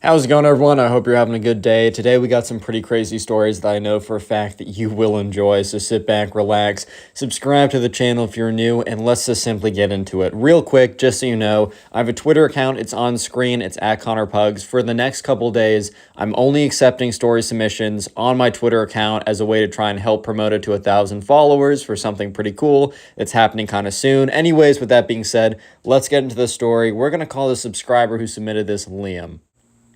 How's it going, everyone? I hope you're having a good day. Today we got some pretty crazy stories that I know for a fact that you will enjoy, so sit back, relax, subscribe to the channel if you're new, and let's just simply get into it. Real quick, just so you know, I have a Twitter account. It's on screen. It's at Pugs. For the next couple days, I'm only accepting story submissions on my Twitter account as a way to try and help promote it to 1,000 followers for something pretty cool that's happening kind of soon. Anyways, with that being said, let's get into the story. We're going to call the subscriber who submitted this Liam.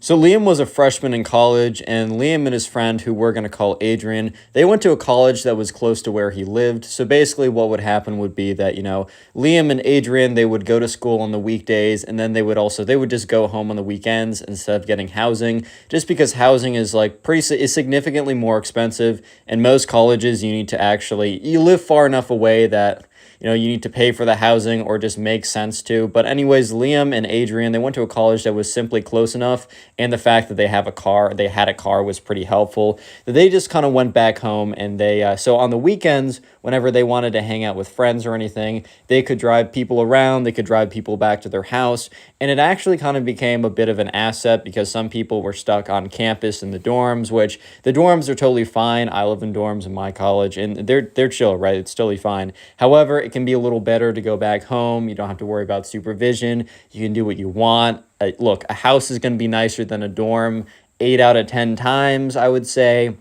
So Liam was a freshman in college, and Liam and his friend, who we're going to call Adrian, they went to a college that was close to where he lived. So basically what would happen would be that, Liam and Adrian, they would go to school on the weekdays, and then they would just go home on the weekends instead of getting housing, just because housing is is significantly more expensive. And most colleges, you live far enough away that you need to pay for the housing or just makes sense to. But anyways, Liam and Adrian, they went to a college that was simply close enough, and the fact that they had a car was pretty helpful. That they just kind of went back home, and so on the weekends, whenever they wanted to hang out with friends or anything, they could drive people around, they could drive people back to their house, and it actually kind of became a bit of an asset because some people were stuck on campus in the dorms, which the dorms are totally fine. I live in dorms in my college, and they're chill, right? It's totally fine. However, it can be a little better to go back home. You don't have to worry about supervision. You can do what you want. Look, a house is going to be nicer than a dorm 8 out of 10 times, I would say.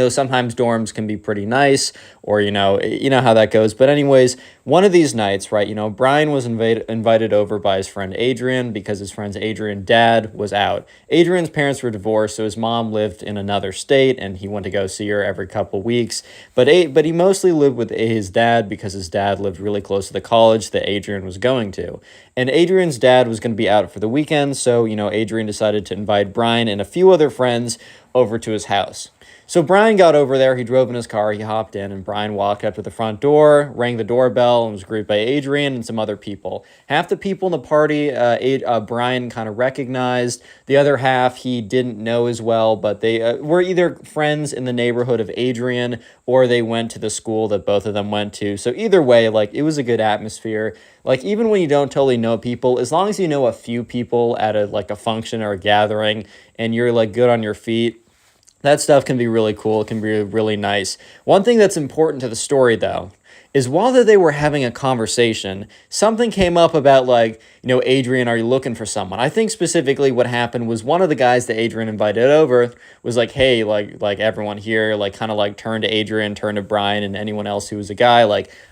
Sometimes dorms can be pretty nice, or, you know how that goes. But anyways, one of these nights, right, Brian was invited over by his friend Adrian because his friend's dad was out. Adrian's parents were divorced, so his mom lived in another state, and he went to go see her every couple weeks. But he mostly lived with his dad because his dad lived really close to the college that Adrian was going to. And Adrian's dad was going to be out for the weekend, so, Adrian decided to invite Brian and a few other friends over to his house. So Brian got over there, he drove in his car, he hopped in, and Brian walked up to the front door, rang the doorbell, and was greeted by Adrian and some other people. Half the people in the party, Brian kind of recognized. The other half he didn't know as well, but they were either friends in the neighborhood of Adrian, or they went to the school that both of them went to. So either way, it was a good atmosphere. Even when you don't totally know people, as long as you know a few people at a function or a gathering, and you're good on your feet, that stuff can be really cool. It can be really nice. One thing that's important to the story, though, is while they were having a conversation, something came up about, Adrian, are you looking for someone? I think specifically what happened was one of the guys that Adrian invited over was like, hey, everyone here, turned to Adrian, turned to Brian, and anyone else who was a guy,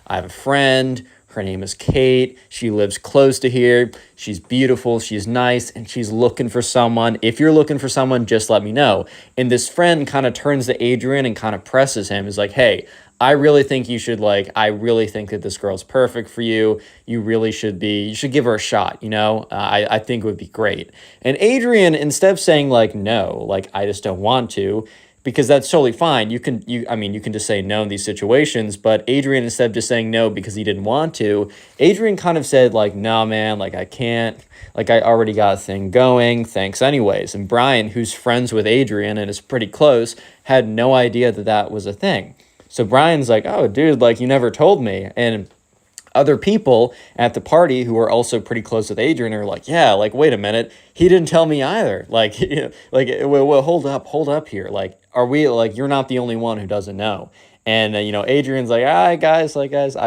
I have a friend. Her name is Kate. She lives close to here. She's beautiful. She's nice. And she's looking for someone. If you're looking for someone, just let me know. And this friend kind of turns to Adrian and kind of presses him. Is like, hey, I really think you should, I really think that this girl's perfect for you. You should give her a shot, I think it would be great. And Adrian, instead of saying, no, I just don't want to, because that's totally fine. You can just say no in these situations, but Adrian, instead of just saying no because he didn't want to, Adrian kind of said, no, man, I can't, I already got a thing going, thanks anyways. And Brian, who's friends with Adrian and is pretty close, had no idea that that was a thing. So Brian's like, oh, dude, you never told me. And other people at the party who are also pretty close with Adrian are like, yeah, wait a minute, he didn't tell me either. Well, hold up here. Are we, you're not the only one who doesn't know. And, Adrian's like, all right, guys,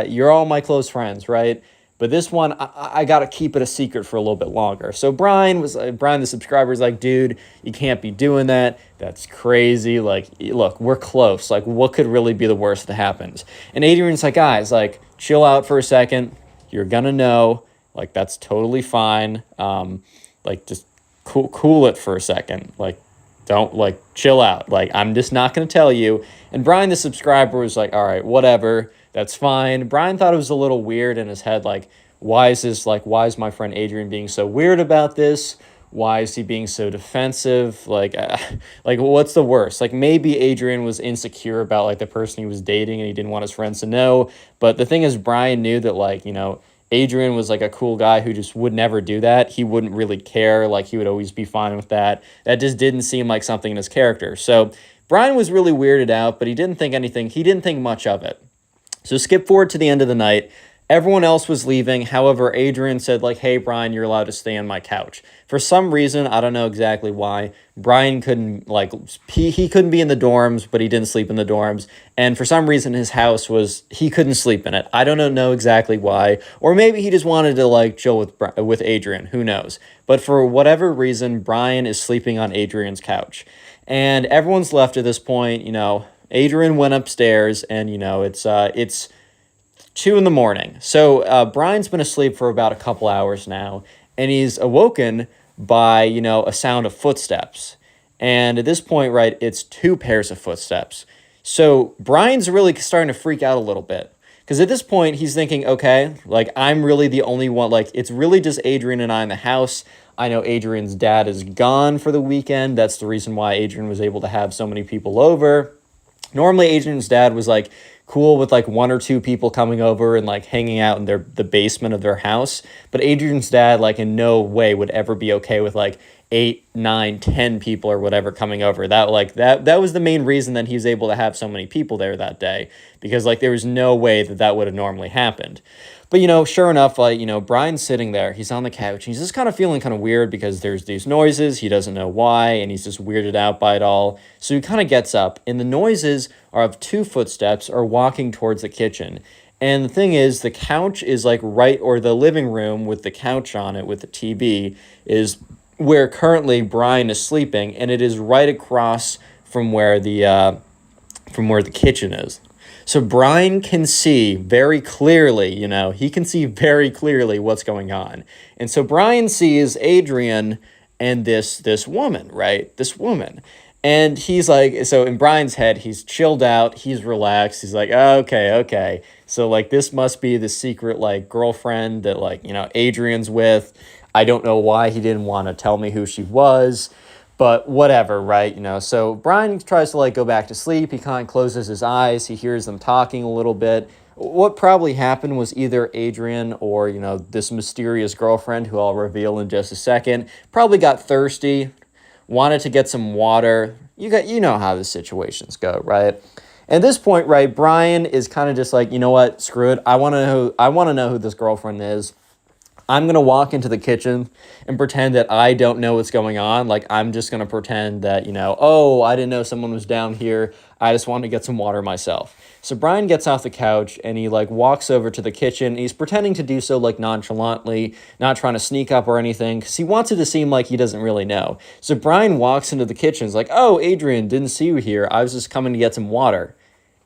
you're all my close friends, right? But this one, I got to keep it a secret for a little bit longer. So Brian, the subscriber, is like, dude, you can't be doing that. That's crazy. Look, we're close. What could really be the worst that happens? And Adrian's like, guys, chill out for a second. You're going to know. That's totally fine. Just cool it for a second. Don't, chill out. I'm just not going to tell you. And Brian, the subscriber, was like, all right, whatever. That's fine. Brian thought it was a little weird in his head. Why is my friend Adrian being so weird about this? Why is he being so defensive? What's the worst? Maybe Adrian was insecure about, the person he was dating and he didn't want his friends to know. But the thing is, Brian knew that, Adrian was, a cool guy who just would never do that. He wouldn't really care. He would always be fine with that. That just didn't seem like something in his character. So Brian was really weirded out, but he didn't think anything. He didn't think much of it. So skip forward to the end of the night. Everyone else was leaving. However, Adrian said like, hey, Brian, you're allowed to stay on my couch. For some reason, I don't know exactly why, Brian couldn't, like, he couldn't be in the dorms, but he didn't sleep in the dorms. And for some reason, his house he couldn't sleep in it. I don't know exactly why. Or maybe he just wanted to, like, chill with Adrian. Who knows? But for whatever reason, Brian is sleeping on Adrian's couch. And everyone's left at this point. Adrian went upstairs, and, it's 2 in the morning. So Brian's been asleep for about a couple hours now, and he's awoken by, a sound of footsteps. And at this point, right, it's 2 pairs of footsteps. So Brian's really starting to freak out a little bit. Because at this point, he's thinking, okay, like, I'm really the only one. Like, it's really just Adrian and I in the house. I know Adrian's dad is gone for the weekend. That's the reason why Adrian was able to have so many people over. Normally, Adrian's dad was, like, cool with, like, 1 or 2 people coming over and, like, hanging out in the basement of their house. But Adrian's dad, like, in no way would ever be okay with, like, 8, 9, 10 people or whatever coming over. That was the main reason that he was able to have so many people there that day. Because, like, there was no way that would have normally happened. But, sure enough, like, Brian's sitting there. He's on the couch. He's just kind of feeling kind of weird because there's these noises. He doesn't know why, and he's just weirded out by it all. So he kind of gets up, and the noises are of 2 footsteps are walking towards the kitchen. And the thing is, the couch is, like, or the living room with the couch on it with the TV is where currently Brian is sleeping, and it is right across from where the kitchen is. So Brian can see very clearly, he can see very clearly what's going on. And so Brian sees Adrian and this woman, right? This woman. And he's like, so in Brian's head, he's chilled out, he's relaxed. He's like, oh, okay. So, like, this must be the secret, like, girlfriend that, like, Adrian's with. I don't know why he didn't want to tell me who she was. But whatever, right? So Brian tries to, like, go back to sleep. He kind of closes his eyes. He hears them talking a little bit. What probably happened was either Adrian or, this mysterious girlfriend, who I'll reveal in just a second, probably got thirsty, wanted to get some water. You know how the situations go, right? At this point, right, Brian is kind of just like, you know what? Screw it. I want to know who this girlfriend is. I'm going to walk into the kitchen and pretend that I don't know what's going on. Like, I'm just going to pretend that, oh, I didn't know someone was down here. I just wanted to get some water myself. So Brian gets off the couch and he, like, walks over to the kitchen. He's pretending to do so, like, nonchalantly, not trying to sneak up or anything, because he wants it to seem like he doesn't really know. So Brian walks into the kitchen. He's like, oh, Adrian, didn't see you here. I was just coming to get some water.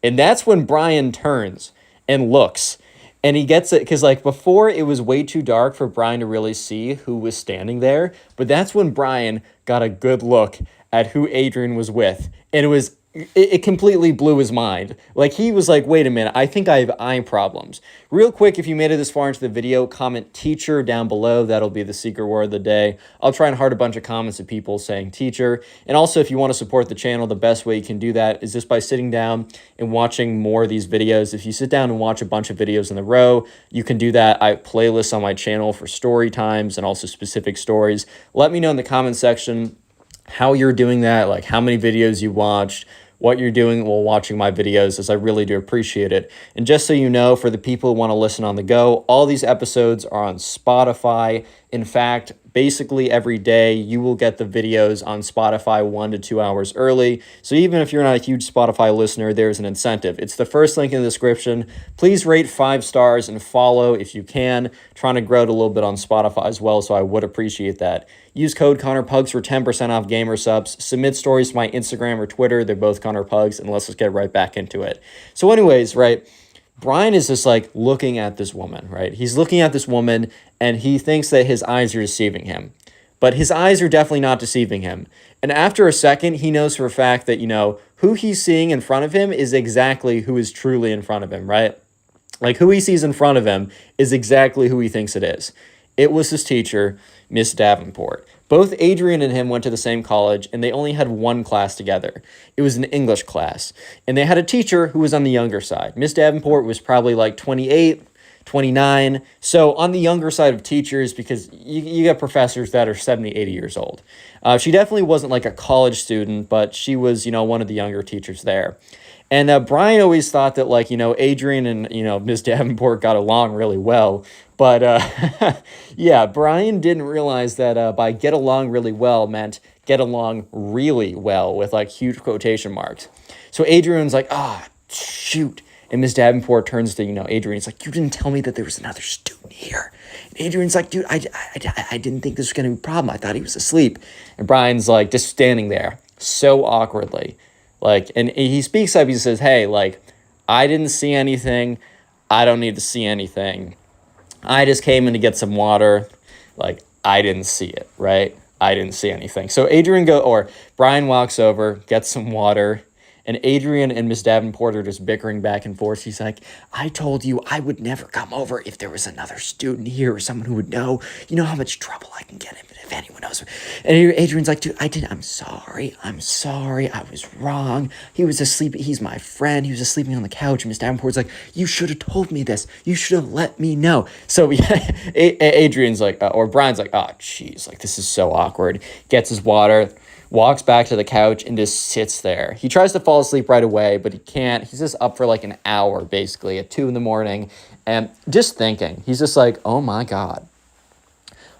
And that's when Brian turns and looks. And he gets it, because, like, before it was way too dark for Brian to really see who was standing there. But that's when Brian got a good look at who Adrian was with. And it completely blew his mind. Like, he was like, wait a minute, I think I have eye problems. Real quick, if you made it this far into the video, comment teacher down below. That'll be the secret word of the day. I'll try and heart a bunch of comments of people saying teacher. And also, if you want to support the channel, the best way you can do that is just by sitting down and watching more of these videos. If you sit down and watch a bunch of videos in a row, you can do that. I have playlists on my channel for story times and also specific stories. Let me know in the comment section how you're doing that, like how many videos you watched, what you're doing while watching my videos, as I really do appreciate it. And just so you know, for the people who want to listen on the go, all these episodes are on Spotify. In fact, basically every day you will get the videos on Spotify 1 to 2 hours early. So even if you're not a huge Spotify listener, there's an incentive. It's the first link in the description. Please rate 5 stars and follow if you can. Trying to grow it a little bit on Spotify as well, so I would appreciate that. Use code ConnorPugs for 10% off gamer subs. Submit stories to my Instagram or Twitter. They're both ConnorPugs, and let's just get right back into it. So anyways, right, Brian is just, like, looking at this woman, right? He's looking at this woman, and he thinks that his eyes are deceiving him. But his eyes are definitely not deceiving him. And after a second, he knows for a fact that, who he's seeing in front of him is exactly who is truly in front of him, right? Like, who he sees in front of him is exactly who he thinks it is. It was his teacher, Miss Davenport. Both Adrian and him went to the same college, and they only had one class together. It was an English class. And they had a teacher who was on the younger side. Miss Davenport was probably like 28, 29. So on the younger side of teachers, because you get professors that are 70, 80 years old. She definitely wasn't like a college student, but she was, one of the younger teachers there. And Brian always thought that, like, Adrian and, Miss Davenport got along really well. But yeah, Brian didn't realize that by get along really well meant get along really well with like huge quotation marks. So Adrian's like, ah, shoot. And Miss Davenport turns to, Adrian. He's like, you didn't tell me that there was another student here. And Adrian's like, dude, I didn't think this was going to be a problem. I thought he was asleep. And Brian's like just standing there so awkwardly. Like, and he speaks up, he says, hey, like, I didn't see anything. I don't need to see anything. I just came in to get some water. Like, I didn't see it, right? I didn't see anything. So Brian walks over, gets some water, and Adrian and Miss Davenport are just bickering back and forth. She's like, I told you I would never come over if there was another student here or someone who would know. You know how much trouble I can get if anyone knows. And Adrian's like, dude, I'm sorry. I was wrong. He was asleep. He's my friend. He was asleep on the couch. And Miss Davenport's like, you should have told me this. You should have let me know. So yeah, Adrian's like, or Brian's like, oh, jeez, like this is so awkward. Gets his water, walks back to the couch and just sits there. He tries to fall asleep right away, but he can't. He's just up for like an hour, basically, at 2 a.m. And just thinking, he's just like, oh my God.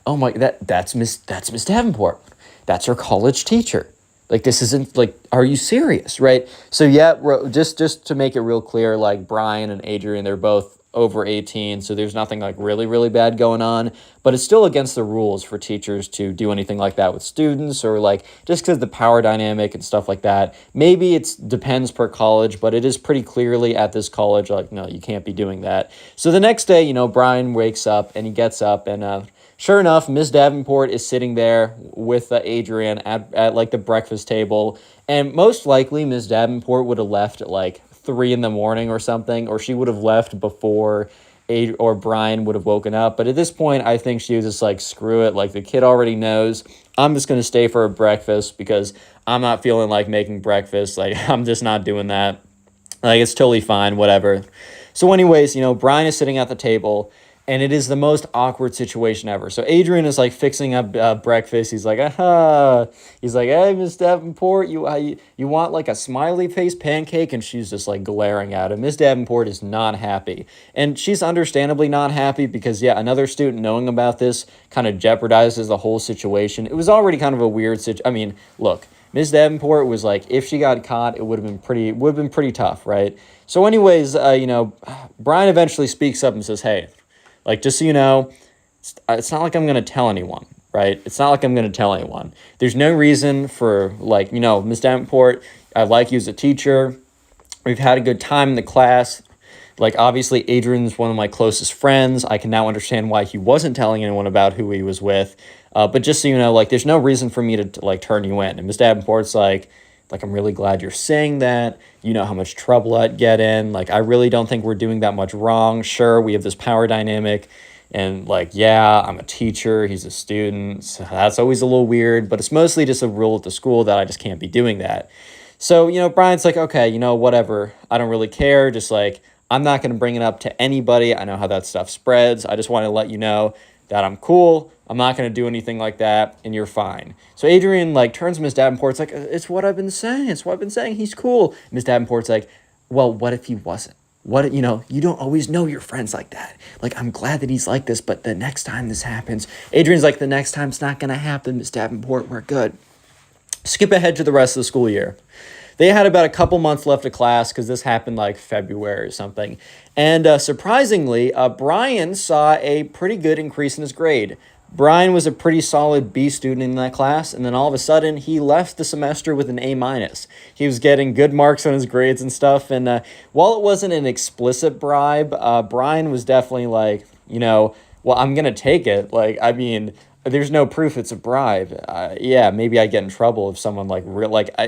Oh my, that's Miss Davenport. That's her college teacher. Like, this isn't, like, are you serious, right? So yeah, just to make it real clear, like Brian and Adrian, they're both over 18, so there's nothing like really, really bad going on, but it's still against the rules for teachers to do anything like that with students, or like just because the power dynamic and stuff like that. Maybe it depends per college, but it is pretty clearly at this college, like, no, you can't be doing that. So the next day, Brian wakes up and he gets up and sure enough, Miss Davenport is sitting there with Adrian at like the breakfast table, and most likely Miss Davenport would have left at like 3 a.m. or something, or she would have left before Brian would have woken up. But at this point, I think she was just like, screw it. Like, the kid already knows. I'm just going to stay for a breakfast because I'm not feeling like making breakfast. Like, I'm just not doing that. Like, it's totally fine, whatever. So anyways, Brian is sitting at the table, and it is the most awkward situation ever. So Adrian is like fixing up breakfast. He's like, He's like, hey, Miss Davenport, you want like a smiley face pancake? And she's just like glaring at him. Miss Davenport is not happy. And she's understandably not happy because, yeah, another student knowing about this kind of jeopardizes the whole situation. It was already kind of a weird situation. I mean, look, Miss Davenport was like, if she got caught, it would have been pretty tough, right? So anyways, Brian eventually speaks up and says, hey, like, just so you know, it's not like I'm going to tell anyone, right? It's not like I'm going to tell anyone. There's no reason for, like, Miss Davenport, I like you as a teacher. We've had a good time in the class. Like, obviously, Adrian's one of my closest friends. I can now understand why he wasn't telling anyone about who he was with. But just so you know, like, there's no reason for me to like, turn you in. And Miss Davenport's like, I'm really glad you're saying that. You know how much trouble I'd get in. Like, I really don't think we're doing that much wrong. Sure, we have this power dynamic. And, like, yeah, I'm a teacher. He's a student. So that's always a little weird. But it's mostly just a rule at the school that I just can't be doing that. So, Brian's like, okay, whatever. I don't really care. Just, like, I'm not going to bring it up to anybody. I know how that stuff spreads. I just want to let you know that I'm cool. I'm not going to do anything like that, and you're fine. So Adrian, like, turns to Miss Davenport. It's like, it's what I've been saying. It's what I've been saying. He's cool. Miss Davenport's like, well, what if he wasn't? What, you don't always know your friends like that. Like, I'm glad that he's like this, but the next time this happens, Adrian's like, the next time it's not going to happen, Miss Davenport, we're good. Skip ahead to the rest of the school year. They had about a couple months left of class because this happened like February or something. And surprisingly, Brian saw a pretty good increase in his grade. Brian was a pretty solid B student in that class, and then all of a sudden, he left the semester with an A-. He was getting good marks on his grades and stuff, and while it wasn't an explicit bribe, Brian was definitely like, well, I'm going to take it. Like, I mean, there's no proof it's a bribe. Yeah, maybe I get in trouble if someone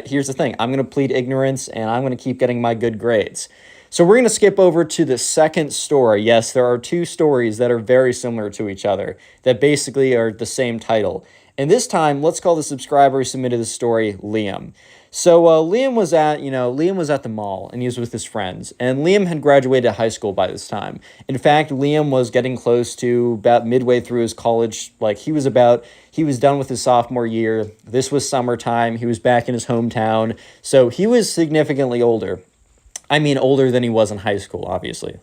here's the thing. I'm going to plead ignorance, and I'm going to keep getting my good grades. So we're going to skip over to the second story. Yes, there are two stories that are very similar to each other that basically are the same title. And this time, let's call the subscriber who submitted the story Liam. So Liam was at the mall, and he was with his friends. And Liam had graduated high school by this time. In fact, Liam was getting close to about midway through his college. Like, he was done with his sophomore year. This was summertime. He was back in his hometown. So he was significantly older. I mean, older than he was in high school, obviously.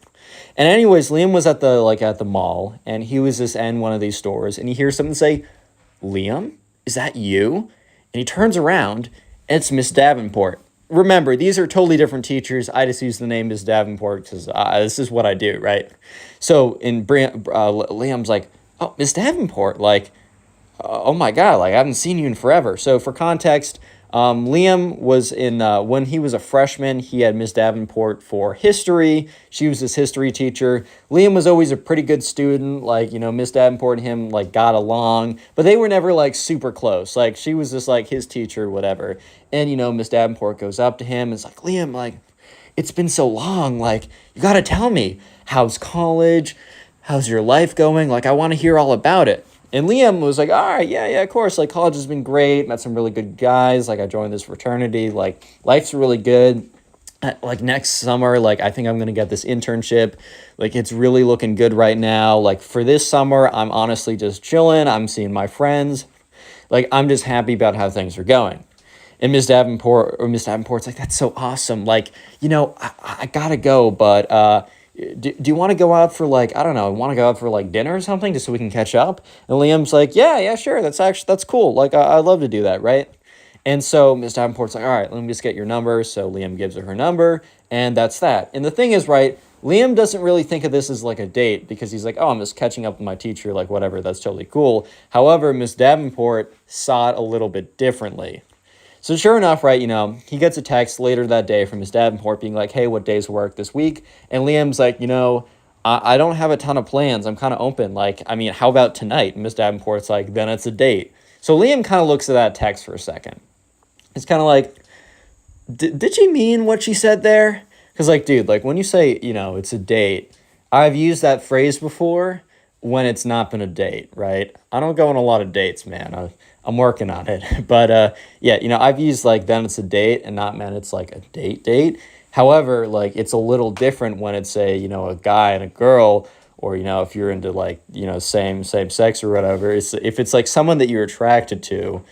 And anyways, Liam was at the mall, and he was just in one of these stores, and he hears something say, "Liam, is that you?" And he turns around, and it's Miss Davenport. Remember, these are totally different teachers. I just use the name Miss Davenport because this is what I do, right? So Liam's like, "Oh, Miss Davenport, like, oh my God, like I haven't seen you in forever." So for context, Liam was when he was a freshman, he had Miss Davenport for history. She was his history teacher. Liam was always a pretty good student. Like, Miss Davenport and him like got along, but they were never like super close. Like she was just like his teacher, whatever. And, Miss Davenport goes up to him and is like, "Liam, like, it's been so long. Like, you got to tell me, how's college? How's your life going? Like, I want to hear all about it." And Liam was like, "All right, yeah, of course. Like, college has been great. Met some really good guys. Like, I joined this fraternity. Like, life's really good. Like, next summer, like, I think I'm going to get this internship. Like, it's really looking good right now. Like, for this summer, I'm honestly just chilling. I'm seeing my friends. Like, I'm just happy about how things are going." And Miss Davenport's like, "That's so awesome. Like, I gotta go, but do you want to go out for like, I don't know, want to go out for like dinner or something just so we can catch up?" And Liam's like, yeah, sure. That's cool. Like, I'd love to do that, right? And so Miss Davenport's like, "All right, let me just get your number." So Liam gives her number, and that's that. And the thing is, right, Liam doesn't really think of this as like a date because he's like, "Oh, I'm just catching up with my teacher, like whatever, that's totally cool." However, Miss Davenport saw it a little bit differently. So sure enough, right, he gets a text later that day from Miss Davenport being like, "Hey, what days work this week?" And Liam's like, I don't have a ton of plans. I'm kind of open. Like, I mean, how about tonight?" And Miss Davenport's like, "Then it's a date." So Liam kind of looks at that text for a second. It's kind of like, did she mean what she said there? Because, like, dude, like, when you say, it's a date, I've used that phrase before when it's not been a date, right? I don't go on a lot of dates, man. I'm working on it. But, yeah, I've used, like, then it's a date and not meant it's, like, a date. However, like, it's a little different when it's, a guy and a girl, or, if you're into, like, same sex or whatever. If it's, like, someone that you're attracted to,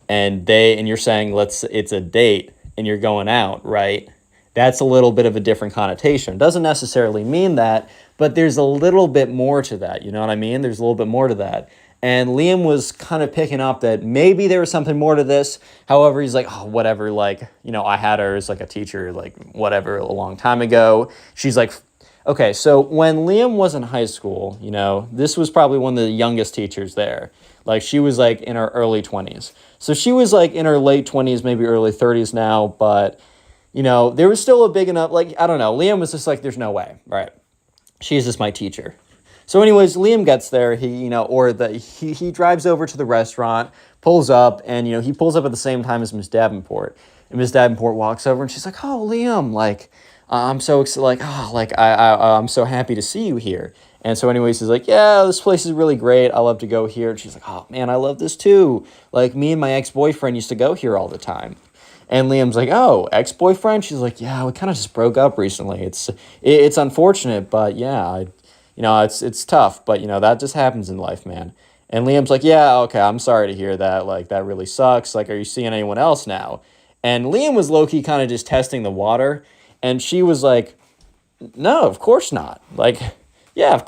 and you're saying it's a date and you're going out, right? That's a little bit of a different connotation. Doesn't necessarily mean that, but there's a little bit more to that. You know what I mean? There's a little bit more to that. And Liam was kind of picking up that maybe there was something more to this. However, he's like, "Oh, whatever. Like, I had her as like a teacher, like whatever, a long time ago." She's like, okay, so when Liam was in high school, this was probably one of the youngest teachers there. Like, she was like in her early 20s. So she was like in her late 20s, maybe early 30s now. But, there was still a big enough, like, I don't know. Liam was just like, there's no way, right? She's just my teacher. So anyways, Liam gets there, he drives over to the restaurant, pulls up, and, he pulls up at the same time as Miss Davenport. And Miss Davenport walks over and she's like, "Oh, Liam, like, I'm so excited, I'm so happy to see you here." And so anyways, he's like, "Yeah, this place is really great. I love to go here." And she's like, "Oh man, I love this too. Like, me and my ex-boyfriend used to go here all the time." And Liam's like, "Oh, ex-boyfriend?" She's like, "Yeah, we kind of just broke up recently. It's unfortunate, but yeah, it's tough, but that just happens in life, man." And Liam's like, "Yeah, okay, I'm sorry to hear that. Like, that really sucks. Like, are you seeing anyone else now?" And Liam was low-key kind of just testing the water. And she was like, "No, of course not. Like, yeah, of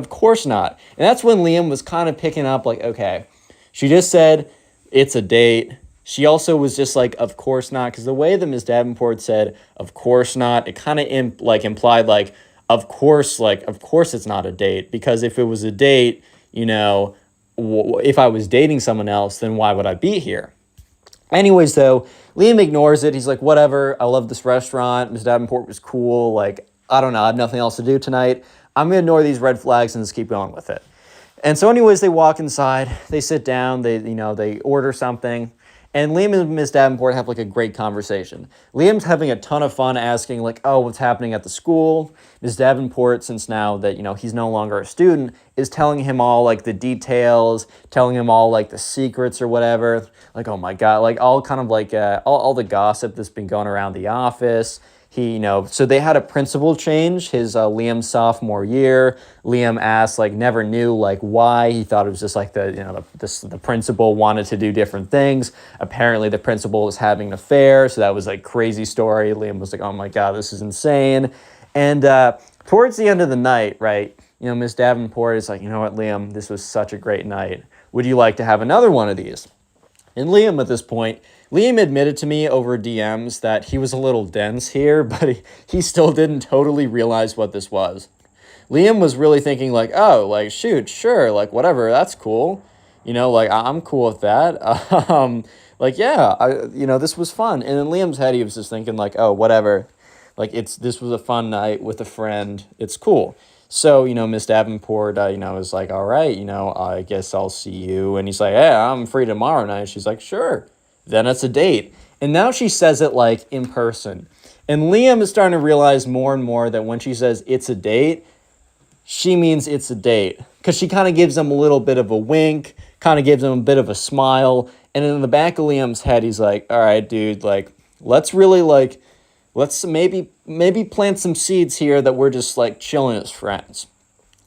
course not." And that's when Liam was kind of picking up, like, okay, she just said it's a date. She also was just like, "Of course not," because the way that Ms. Davenport said, "Of course not," it kind of implied like, of course it's not a date, because if it was a date, if I was dating someone else, then why would I be here? Anyways, though, Liam ignores it. He's like, "Whatever, I love this restaurant. Ms. Davenport was cool. Like, I don't know, I have nothing else to do tonight. I'm going to ignore these red flags and just keep going with it." And so anyways, they walk inside. They sit down. They order something. And Liam and Ms. Davenport have like a great conversation. Liam's having a ton of fun asking like, "Oh, what's happening at the school?" Ms. Davenport, since now that, he's no longer a student, is telling him all like the details, telling him all like the secrets or whatever. Like, oh my God, like all kind of like all the gossip that's been going around the office. so they had a principal change his Liam's sophomore year. Liam asked, like, never knew, like, why. He thought it was just like the principal wanted to do different things. Apparently the principal was having an affair, so that was like crazy story. Liam was like, oh my God, this is insane. And towards the end of the night, right, Miss Davenport is like, you know what, Liam, this was such a great night. Would you like to have another one of these? And Liam, at this point, Liam admitted to me over DMs that he was a little dense here, but he still didn't totally realize what this was. Liam was really thinking like, oh, like, shoot, sure, like, whatever, that's cool. Like, I'm cool with that. Like, yeah, this was fun. And in Liam's head, he was just thinking like, oh, whatever. Like, this was a fun night with a friend. It's cool. So, Miss Davenport, is like, all right, I guess I'll see you. And he's like, yeah, I'm free tomorrow night. She's like, sure. Then it's a date. And now she says it like in person. And Liam is starting to realize more and more that when she says it's a date, she means it's a date. Because she kind of gives him a little bit of a wink, kind of gives him a bit of a smile. And in the back of Liam's head, he's like, all right, dude, like, let's maybe plant some seeds here that we're just like chilling as friends.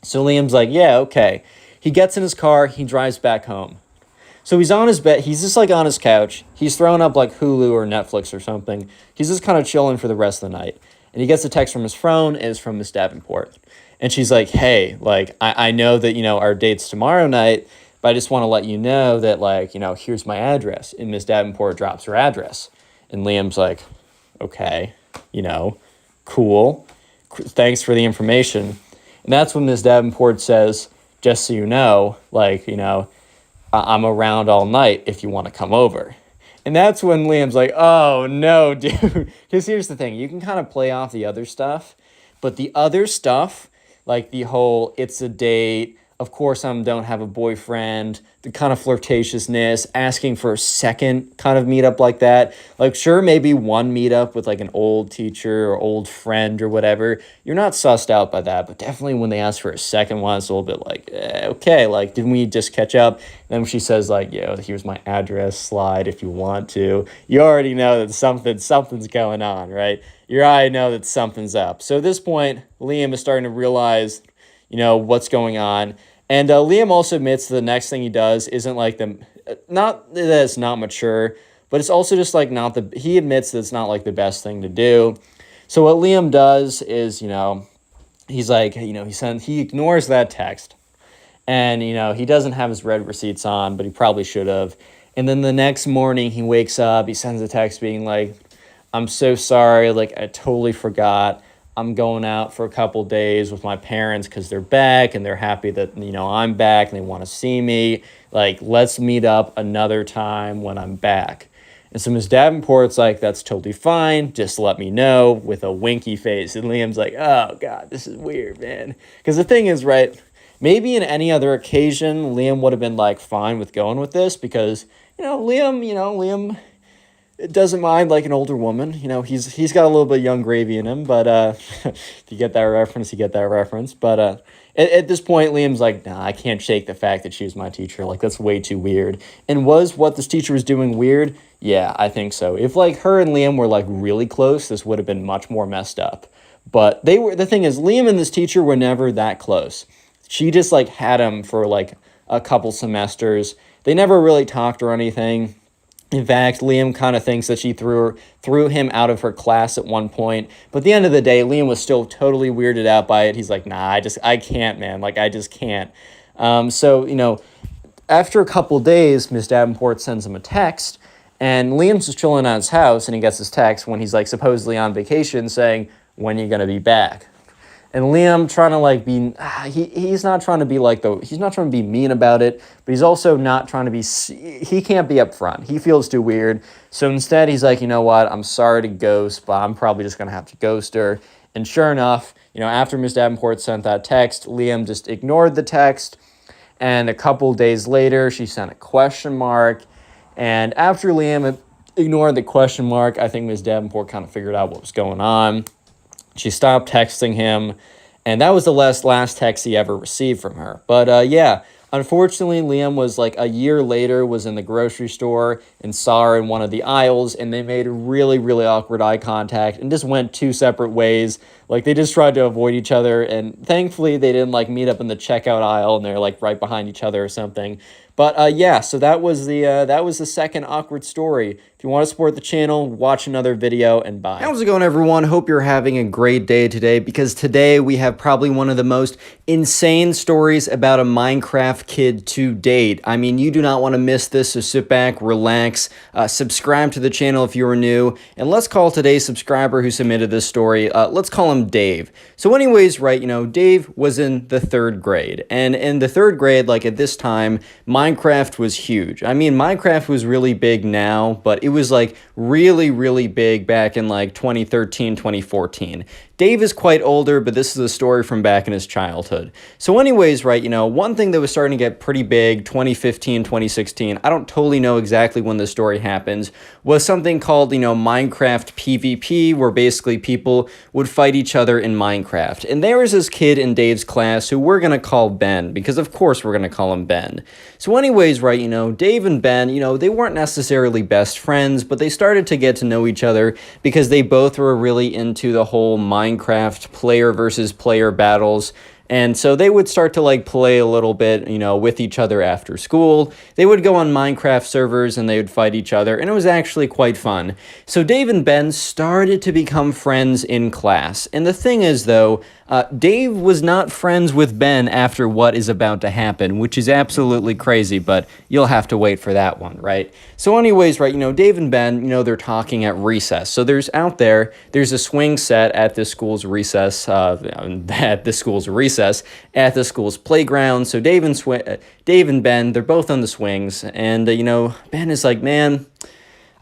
So Liam's like, yeah, okay. He gets in his car, he drives back home. So he's on his bed, he's just like on his couch. He's throwing up like Hulu or Netflix or something. He's just kind of chilling for the rest of the night. And he gets a text from his phone, and it's from Miss Davenport. And she's like, hey, like, I know that, our date's tomorrow night, but I just want to let you know that, like, here's my address. And Miss Davenport drops her address. And Liam's like, okay, cool. Thanks for the information. And that's when Miss Davenport says, just so you know, like, I'm around all night if you want to come over. And that's when Liam's like, oh, no, dude. Because here's the thing. You can kind of play off the other stuff. But the other stuff, like the whole it's a date, of course I don't have a boyfriend, the kind of flirtatiousness, asking for a second kind of meetup like that. Like, sure, maybe one meetup with like an old teacher or old friend or whatever. You're not sussed out by that. But definitely when they ask for a second one, it's a little bit like, okay, like, didn't we just catch up? And then when she says like, here's my address, slide if you want to. You already know that something's going on, right? You already know that something's up. So at this point, Liam is starting to realize, what's going on. And Liam also admits the next thing he does isn't like not that it's not mature, but it's also just like he admits that it's not like the best thing to do. So what Liam does is, he's like, he ignores that text. And, he doesn't have his red receipts on, but he probably should have. And then the next morning he wakes up, he sends a text being like, I'm so sorry, like, I totally forgot. I'm going out for a couple days with my parents because they're back and they're happy that, I'm back and they want to see me. Like, let's meet up another time when I'm back. And so Miss Davenport's like, that's totally fine. Just let me know with a winky face. And Liam's like, oh, God, this is weird, man. Because the thing is, right, maybe in any other occasion, Liam would have been, like, fine with going with this because, Liam doesn't mind like an older woman. He's got a little bit of young gravy in him, but if you get that reference, you get that reference. But at this point, Liam's like, nah, I can't shake the fact that she was my teacher. Like, that's way too weird. And was what this teacher was doing weird? Yeah, I think so. If like her and Liam were like really close, this would have been much more messed up. But the thing is, Liam and this teacher were never that close. She just like had him for like a couple semesters. They never really talked or anything. In fact, Liam kind of thinks that she threw him out of her class at one point. But at the end of the day, Liam was still totally weirded out by it. He's like, nah, I can't, man. Like, I just can't. So, after a couple days, Miss Davenport sends him a text. And Liam's just chilling at his house, and he gets his text when he's, like, supposedly on vacation saying, when are you going to be back? And Liam trying to like be, he's not trying to be like he's not trying to be mean about it, but he's also not trying to be, he can't be upfront. He feels too weird. So instead he's like, you know what, I'm sorry to ghost, but I'm probably just going to have to ghost her. And sure enough, after Miss Davenport sent that text, Liam just ignored the text. And a couple days later, she sent a question mark. And after Liam ignored the question mark, I think Miss Davenport kind of figured out what was going on. She stopped texting him, and that was the last text he ever received from her. But yeah, Unfortunately, Liam was like a year later, was in the grocery store and saw her in one of the aisles, and they made really, really awkward eye contact and just went two separate ways. Like they just tried to avoid each other, and thankfully they didn't like meet up in the checkout aisle and they're like right behind each other or something. But yeah, so that was the second awkward story. If you want to support the channel, watch another video, and bye. How's it going, everyone? Hope you're having a great day today, because today we have probably one of the most insane stories about a Minecraft kid to date. I mean, you do not want to miss this, so sit back, relax, subscribe to the channel if you are new, and let's call today's subscriber who submitted this story, let's call him Dave. So anyways, right, Dave was in the 3rd grade, and in the 3rd grade, like at this time, Minecraft was huge. I mean, Minecraft was really big now, but it was like really, really big back in like 2013, 2014. Dave is quite older, but this is a story from back in his childhood. So anyways, right, one thing that was starting to get pretty big, 2015, 2016, I don't totally know exactly when the story happens, was something called, Minecraft PvP, where basically people would fight each other in Minecraft. And there was this kid in Dave's class who we're going to call Ben, because of course we're going to call him Ben. So anyways, right, Dave and Ben, they weren't necessarily best friends, but they started to get to know each other because they both were really into the whole Minecraft player versus player battles. And so they would start to like play a little bit, with each other after school. They would go on Minecraft servers and they would fight each other, and it was actually quite fun. So Dave and Ben started to become friends in class. And the thing is, though, Dave was not friends with Ben after what is about to happen, which is absolutely crazy, but you'll have to wait for that one, right? So anyways, right, Dave and Ben, they're talking at recess. So there's a swing set at this school's recess, at the school's playground. So Dave and Ben, they're both on the swings, and, Ben is like, man,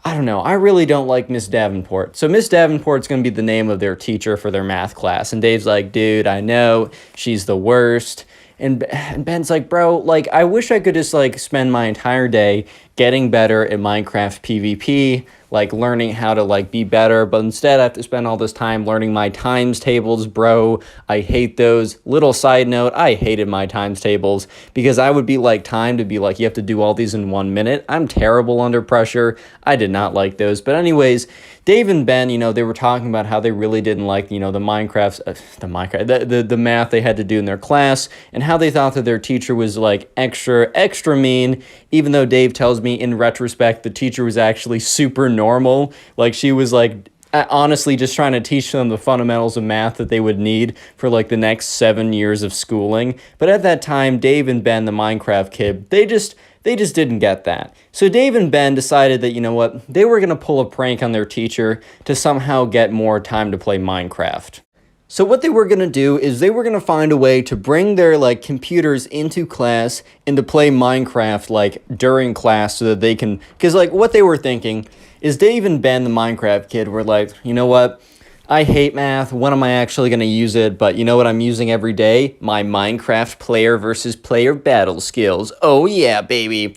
I don't know, I really don't like Miss Davenport. So Miss Davenport's going to be the name of their teacher for their math class. And Dave's like, dude, I know, she's the worst. And Ben's like, bro, like, I wish I could just, like, spend my entire day getting better at Minecraft PvP, like, learning how to, like, be better, but instead I have to spend all this time learning my times tables, bro. I hate those. Little side note, I hated my times tables, because I would be, like, timed to be, like, you have to do all these in 1 minute. I'm terrible under pressure. I did not like those. But anyways, Dave and Ben, they were talking about how they really didn't like, the math they had to do in their class, and how they thought that their teacher was, like, extra mean, even though Dave tells me in retrospect the teacher was actually super normal. Like, she was, like, honestly just trying to teach them the fundamentals of math that they would need for, like, the next 7 years of schooling. But at that time, Dave and Ben, the Minecraft kid, they just didn't get that. So Dave and Ben decided that, they were going to pull a prank on their teacher to somehow get more time to play Minecraft. So what they were going to do is they were going to find a way to bring their, like, computers into class and to play Minecraft, like, during class, so that they can, because, like, what they were thinking is Dave and Ben, the Minecraft kid, were like, you know what? I hate math. When am I actually going to use it? But you know what I'm using every day? My Minecraft player versus player battle skills. Oh yeah, baby.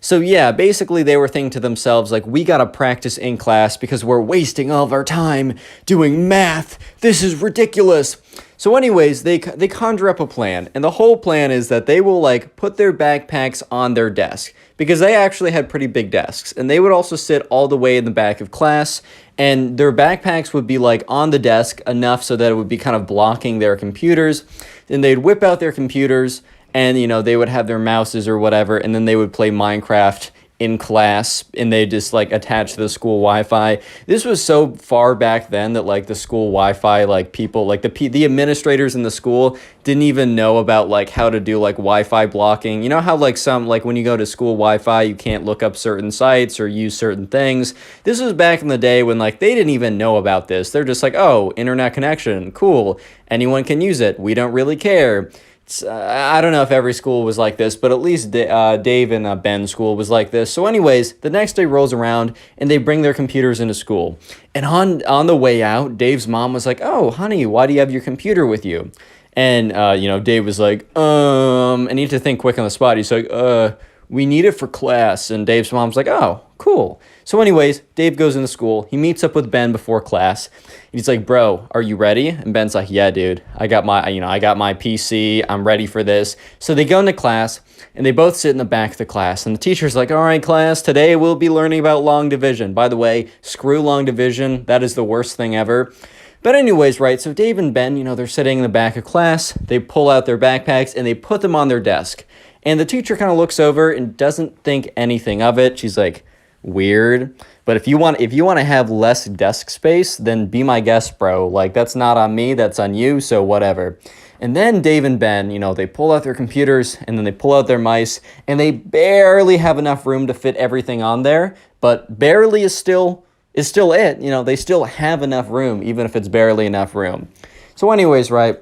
So yeah, basically they were thinking to themselves, like, we gotta practice in class because we're wasting all of our time doing math. This is ridiculous. So anyways, they conjure up a plan, and the whole plan is that they will, like, put their backpacks on their desk, because they actually had pretty big desks, and they would also sit all the way in the back of class, and their backpacks would be, like, on the desk enough so that it would be kind of blocking their computers. Then they'd whip out their computers, and, they would have their mouses or whatever, and then they would play Minecraft in class, and they just, like, attach to the school Wi-Fi. This was so far back then that, like, the school Wi-Fi, like, people, like, the administrators in the school didn't even know about, like, how to do, like, Wi-Fi blocking. You know how, like, when you go to school Wi-Fi, you can't look up certain sites or use certain things? This was back in the day when, like, they didn't even know about this. They're just like, oh, internet connection, cool. Anyone can use it. We don't really care. I don't know if every school was like this, but at least Dave and Ben's school was like this. So anyways, the next day rolls around, and they bring their computers into school. And on the way out, Dave's mom was like, oh, honey, why do you have your computer with you? And, Dave was like, I need to think quick on the spot. He's like, we need it for class. And Dave's mom's like, oh, cool. So anyways, Dave goes into school. He meets up with Ben before class. He's like, bro, are you ready? And Ben's like, yeah, dude, I got my PC. I'm ready for this. So they go into class and they both sit in the back of the class. And the teacher's like, all right, class, today we'll be learning about long division. By the way, screw long division. That is the worst thing ever. But anyways, right, so Dave and Ben, they're sitting in the back of class. They pull out their backpacks and they put them on their desk. And the teacher kind of looks over and doesn't think anything of it. She's like, weird. But if you want to have less desk space, then be my guest, bro. Like, that's not on me, that's on you, so whatever. And then Dave and Ben, they pull out their computers and then they pull out their mice and they barely have enough room to fit everything on there, but barely is still it. They still have enough room, even if it's barely enough room. So anyways, right,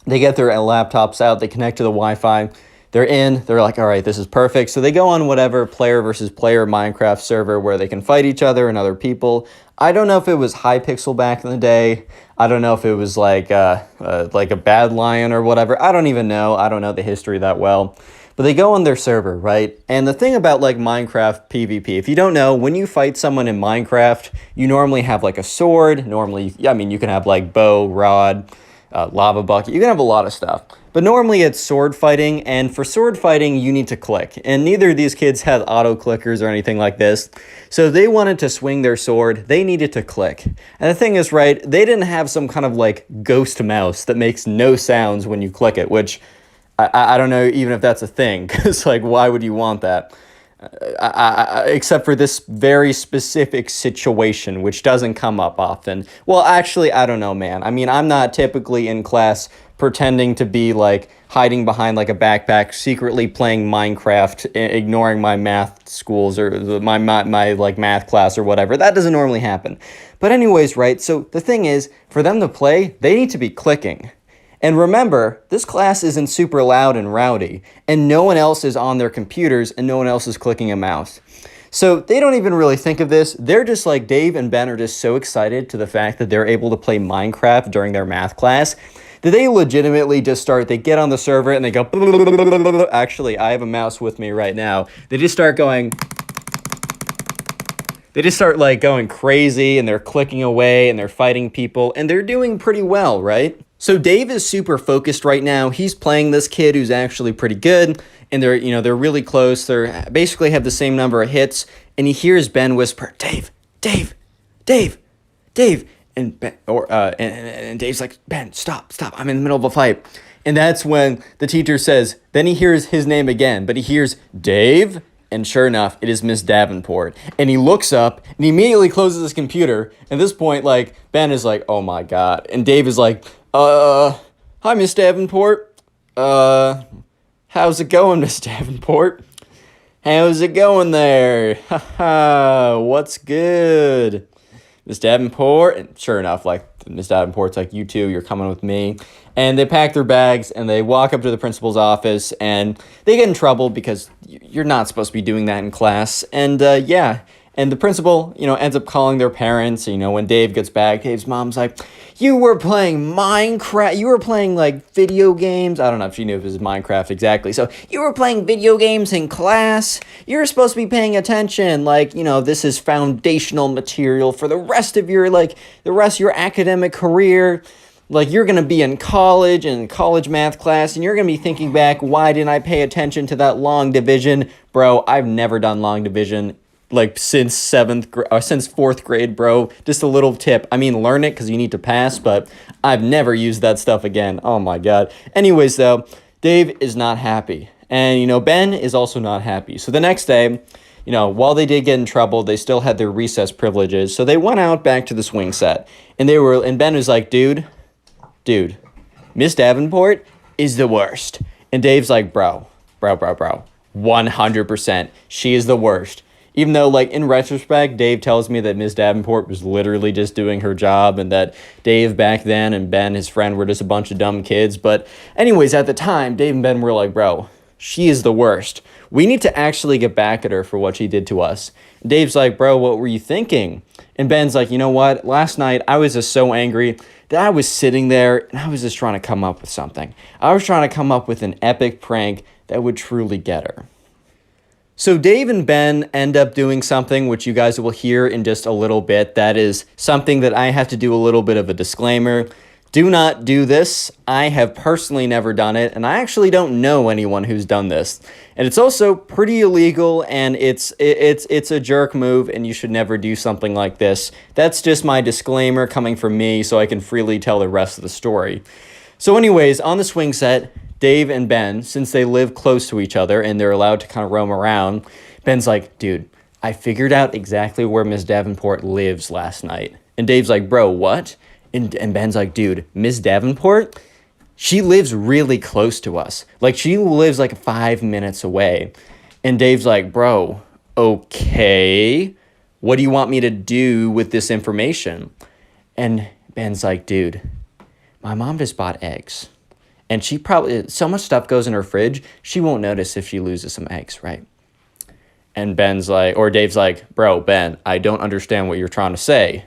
they get their laptops out, they connect to the Wi-Fi. They're like, all right, this is perfect. So they go on whatever player versus player Minecraft server where they can fight each other and other people. I don't know if it was Hypixel back in the day. I don't know if it was like a Bad Lion or whatever. I don't even know. I don't know the history that well. But they go on their server, right? And the thing about like Minecraft PvP, if you don't know, when you fight someone in Minecraft, you normally have like a sword. Normally, you can have like bow, rod, lava bucket. You can have a lot of stuff. But normally it's sword fighting, and for sword fighting, you need to click. And neither of these kids had auto clickers or anything like this. So they wanted to swing their sword, they needed to click. And the thing is, right, they didn't have some kind of like ghost mouse that makes no sounds when you click it, which I don't know even if that's a thing, because like, why would you want that? Except for this very specific situation, which doesn't come up often. Well, actually, I don't know, man. I mean, I'm not typically in class pretending to be like hiding behind like a backpack, secretly playing Minecraft, ignoring my math schools or my like math class or whatever. That doesn't normally happen. But anyways, right? So the thing is, for them to play, they need to be clicking. And remember, this class isn't super loud and rowdy, and no one else is on their computers, and no one else is clicking a mouse. So they don't even really think of this. They're just like, Dave and Ben are just so excited to the fact that they're able to play Minecraft during their math class that they legitimately just they get on the server and they go, actually, I have a mouse with me right now. They just start like going crazy, and they're clicking away and they're fighting people, and they're doing pretty well, right? So Dave is super focused right now. He's playing this kid who's actually pretty good, and they're really close. They're basically have the same number of hits, and he hears Ben whisper, Dave, Dave, Dave, Dave, and Dave's like, Ben, stop, I'm in the middle of a fight. And that's when the teacher says, then he hears his name again, but he hears Dave, and sure enough, it is Miss Davenport. And he looks up, and he immediately closes his computer. At this point, like, Ben is like, oh my God. And Dave is like, hi, Miss Davenport. How's it going, Miss Davenport? How's it going there? Haha, what's good? Miss Davenport, and sure enough, like, Miss Davenport's like, you two, you're coming with me. And they pack their bags, and they walk up to the principal's office, and they get in trouble because you're not supposed to be doing that in class. And, and the principal, ends up calling their parents. When Dave gets back, Dave's mom's like, you were playing Minecraft. You were playing, like, video games. I don't know if she knew if it was Minecraft exactly. So, you were playing video games in class. You're supposed to be paying attention. Like, this is foundational material for the rest of your academic career. Like, you're going to be in college and college math class, and you're going to be thinking back, why didn't I pay attention to that long division? Bro, I've never done long division. Like, since fourth grade, bro. Just a little tip. I mean, learn it because you need to pass, but I've never used that stuff again. Oh, my God. Anyways, though, Dave is not happy. And, Ben is also not happy. So the next day, while they did get in trouble, they still had their recess privileges. So they went out back to the swing set. And Ben was like, dude, Miss Davenport is the worst. And Dave's like, bro, 100%. She is the worst. Even though, like, in retrospect, Dave tells me that Miss Davenport was literally just doing her job and that Dave back then and Ben, his friend, were just a bunch of dumb kids. But anyways, at the time, Dave and Ben were like, bro, she is the worst. We need to actually get back at her for what she did to us. And Dave's like, bro, what were you thinking? And Ben's like, you know what? Last night, I was just so angry that I was sitting there and I was just trying to come up with something. I was trying to come up with an epic prank that would truly get her. So Dave and Ben end up doing something which you guys will hear in just a little bit. That is something that I have to do a little bit of a disclaimer. Do not do this. I have personally never done it, and I actually don't know anyone who's done this. And it's also pretty illegal, and it's a jerk move, and you should never do something like this. That's just my disclaimer coming from me, so I can freely tell the rest of the story. So anyways, on the swing set, Dave and Ben, since they live close to each other and they're allowed to kind of roam around, Ben's like, dude, I figured out exactly where Miss Davenport lives last night. And Dave's like, bro, what? And Ben's like, dude, Miss Davenport, she lives really close to us. Like, she lives like 5 minutes away. And Dave's like, bro, okay, what do you want me to do with this information? And Ben's like, dude, my mom just bought eggs. And she probably, so much stuff goes in her fridge, she won't notice if she loses some eggs, right? And Ben's like, or Dave's like, bro, Ben, I don't understand what you're trying to say.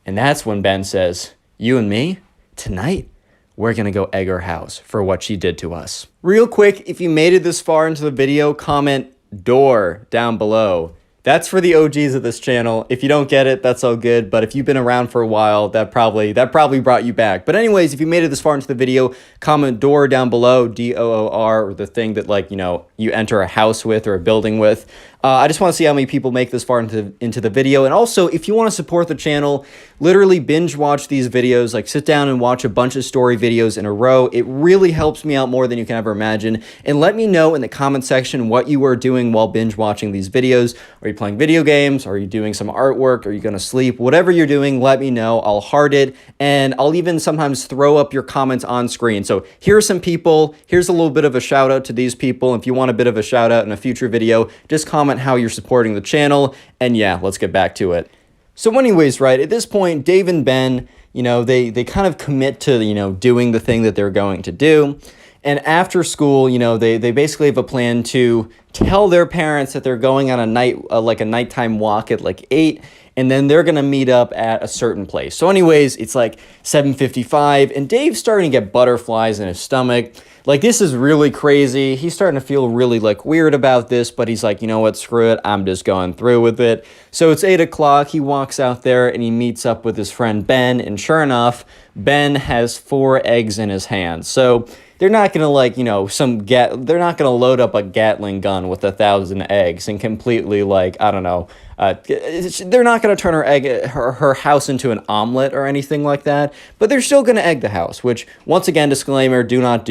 And that's when Ben says, you and me, tonight, we're going to go egg her house for what she did to us. Real quick, if you made it this far into the video, comment door down below. That's for the OGs of this channel. If you don't get it, that's all good. But if you've been around for a while, that probably brought you back. But anyways, if you made it this far into the video, comment door down below, D-O-O-R, or the thing that, like, you know, you enter a house with or a building with. I just want to see how many people make this far into the video. And also, if you want to support the channel, literally binge watch these videos, like sit down and watch a bunch of story videos in a row. It really helps me out more than you can ever imagine. And let me know in the comment section what you are doing while binge watching these videos. Are you playing video games? Are you doing some artwork? Are you going to sleep? Whatever you're doing, let me know. I'll heart it. And I'll even sometimes throw up your comments on screen. So here are some people. Here's a little bit of a shout out to these people. If you want a bit of a shout out in a future video, just comment how you're supporting the channel. And yeah, let's get back to it. So anyways, right, at this point, Dave and Ben, you know, they kind of commit to, you know, doing the thing that they're going to do. And after school, you know, they basically have a plan to tell their parents that they're going on a nighttime walk at like 8, and then they're going to meet up at a certain place. So anyways, it's like 7:55, and Dave's starting to get butterflies in his stomach. Like, this is really crazy. He's starting to feel really, like, weird about this, but he's like, you know what, screw it. I'm just going through with it. So it's 8 o'clock. He walks out there, and he meets up with his friend Ben, and sure enough, Ben has 4 eggs in his hand. So they're not going to, like, you know, they're not going to load up a Gatling gun with 1,000 eggs and completely, like, I don't know, they're not going to turn her house into an omelet or anything like that, but they're still going to egg the house, which, once again, disclaimer, do not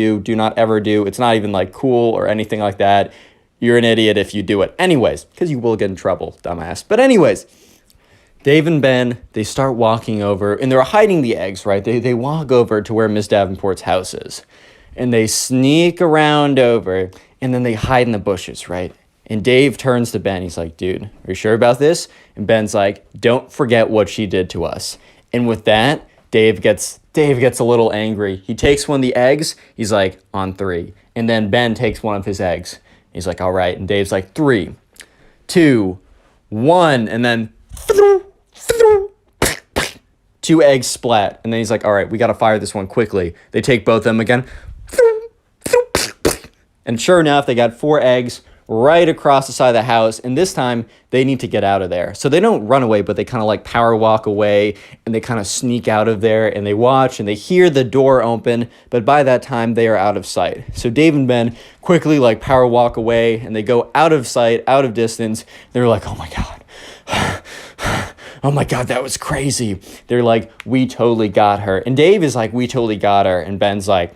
ever do. It's not even, like, cool or anything like that. You're an idiot if you do it. Anyways, because you will get in trouble, dumbass. But anyways, Dave and Ben, they start walking over, and they're hiding the eggs, right? They walk over to where Miss Davenport's house is, and they sneak around over, and then they hide in the bushes, right? And Dave turns to Ben. He's like, dude, are you sure about this? And Ben's like, don't forget what she did to us. And with that, Dave gets a little angry. He takes one of the eggs. He's like, on 3. And then Ben takes one of his eggs. He's like, all right. And Dave's like, 3, 2, 1. And then 2 eggs splat. And then he's like, all right, we got to fire this one quickly. They take both of them again. And sure enough, they got 4 eggs right across the side of the house, and this time they need to get out of there. So they don't run away, but they kind of like power walk away, and they kind of sneak out of there, and they watch, and they hear the door open, but by that time they are out of sight. So Dave and Ben quickly like power walk away, and they go out of sight, out of distance. They're like, oh my God. Oh my God, that was crazy. They're like, we totally got her. And Dave is like, we totally got her. And Ben's like,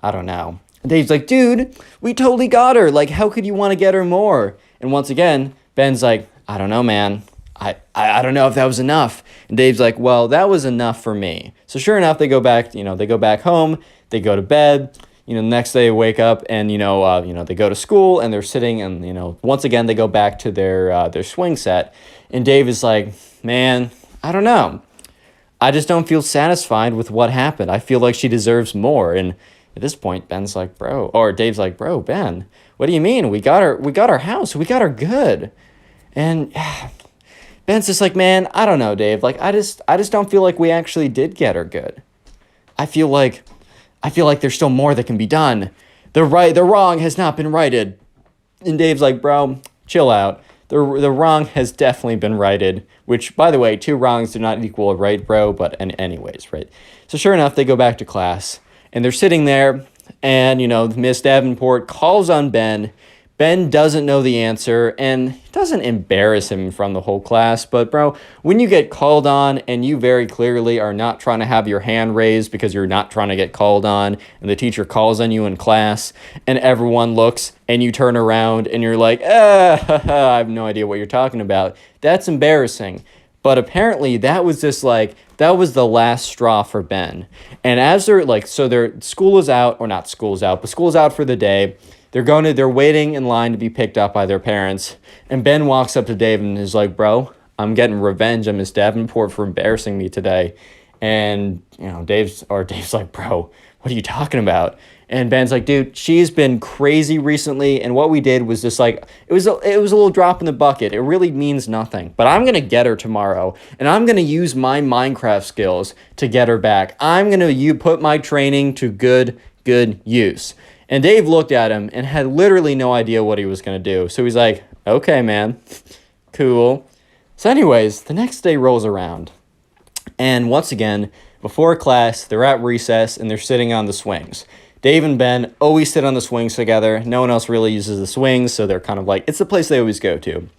I don't know. And Dave's like, dude, we totally got her. Like, how could you want to get her more? And once again, Ben's like, I don't know, man. I don't know if that was enough. And Dave's like, well, that was enough for me. So sure enough, they go back, they go back home, they go to bed. The next day they wake up and, they go to school and they're sitting and, once again, they go back to their swing set. And Dave is like, man, I don't know. I just don't feel satisfied with what happened. I feel like she deserves more. And at this point, Dave's like, bro, Ben, what do you mean? We got our house. We got her good. And Ben's just like, man, I don't know, Dave. Like, I just don't feel like we actually did get her good. I feel like there's still more that can be done. The wrong has not been righted. And Dave's like, bro, chill out. The wrong has definitely been righted, which, by the way, 2 wrongs do not equal a right, bro, but anyways, right? So sure enough, they go back to class, and they're sitting there, and, Miss Davenport calls on Ben. Ben doesn't know the answer, and doesn't embarrass him in front of the whole class. But, bro, when you get called on and you very clearly are not trying to have your hand raised because you're not trying to get called on, and the teacher calls on you in class, and everyone looks, and you turn around, and you're like, I have no idea what you're talking about, that's embarrassing. But apparently that was just that was the last straw for Ben. And as so their school is out, or not school is out, but school is out for the day. They're waiting in line to be picked up by their parents. And Ben walks up to Dave and is like, bro, I'm getting revenge on Miss Davenport for embarrassing me today. And, Dave's like, bro, what are you talking about? And Ben's like, dude, she's been crazy recently. And what we did was just it was a little drop in the bucket. It really means nothing. But I'm going to get her tomorrow. And I'm going to use my Minecraft skills to get her back. I'm going to put my training to good use. And Dave looked at him and had literally no idea what he was going to do. So he's like, okay, man, cool. So anyways, the next day rolls around. And once again, before class, they're at recess and they're sitting on the swings. Dave and Ben always sit on the swings together. No one else really uses the swings, so they're kind of it's the place they always go to.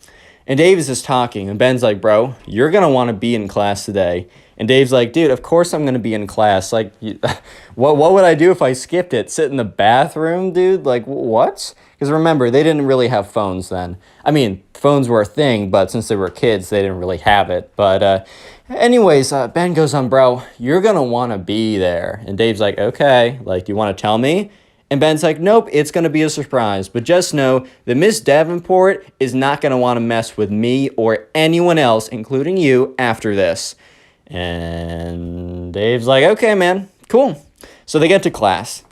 And Dave is just talking, and Ben's like, bro, you're going to want to be in class today. And Dave's like, dude, of course I'm going to be in class. What would I do if I skipped it? Sit in the bathroom, dude? What? Because remember, they didn't really have phones then. I mean, phones were a thing, but since they were kids, they didn't really have it. But anyways, Ben goes on, bro, you're going to want to be there. And Dave's like, okay, do you want to tell me? And Ben's like, nope, it's going to be a surprise. But just know that Miss Davenport is not going to want to mess with me or anyone else, including you, after this. And Dave's like, okay, man, cool. So they get to class.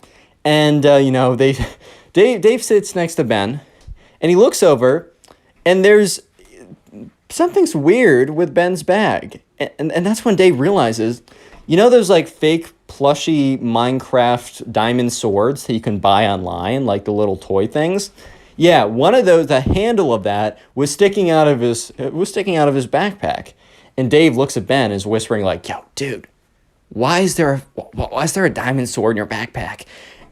And, Dave sits next to Ben. And he looks over. And there's something's weird with Ben's bag. And that's when Dave realizes, those fake plushy Minecraft diamond swords that you can buy online, the little toy things? Yeah, one of those, the handle of that was sticking out of his backpack. And Dave looks at Ben and is whispering yo, dude, why is there a diamond sword in your backpack?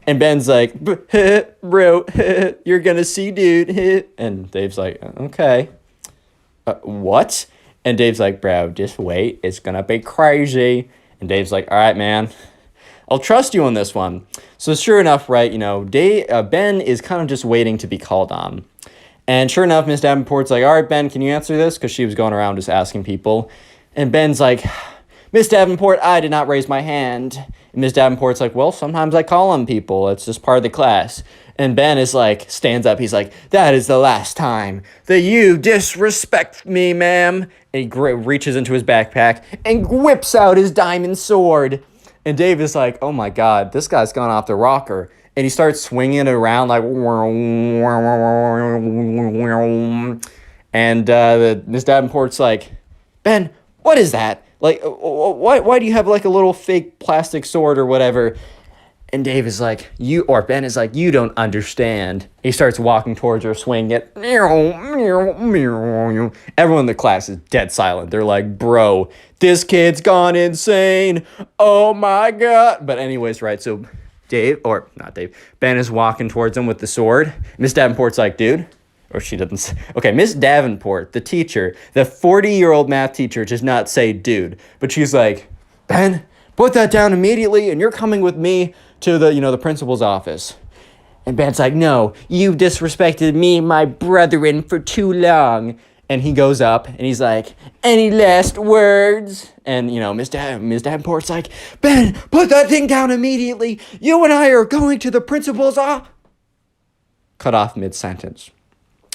And Ben's like, bro, you're gonna see, dude. And Dave's like, okay. What? And Dave's like, bro, just wait. It's gonna be crazy. And Dave's like, all right, man, I'll trust you on this one. So sure enough, right, Ben is kind of just waiting to be called on. And sure enough, Miss Davenport's like, all right, Ben, can you answer this? Because she was going around just asking people. And Ben's like, Miss Davenport, I did not raise my hand. And Miss Davenport's like, well, sometimes I call on people. It's just part of the class. And Ben is stands up. He's like, that is the last time that you disrespect me, ma'am. And he reaches into his backpack and whips out his diamond sword. And Dave is like, oh my God, this guy's gone off the rocker. And he starts swinging it around and Miss Davenport's like, Ben, what is that? Why do you have a little fake plastic sword or whatever? And Ben is like, you don't understand. He starts walking towards her, swinging it. Everyone in the class is dead silent. They're like, bro, this kid's gone insane. Oh my God. But anyways, right, so Ben is walking towards him with the sword. Miss Davenport's like, dude. Or she doesn't. Okay, Miss Davenport, the teacher, the 40-year-old math teacher, does not say dude. But she's like, Ben, put that down immediately, and you're coming with me to the principal's office. And Ben's like, no, you disrespected me and my brethren for too long. And he goes up, and he's like, any last words? And, Miss Davenport's like, Ben, put that thing down immediately. You and I are going to the principal's office. Cut off mid-sentence.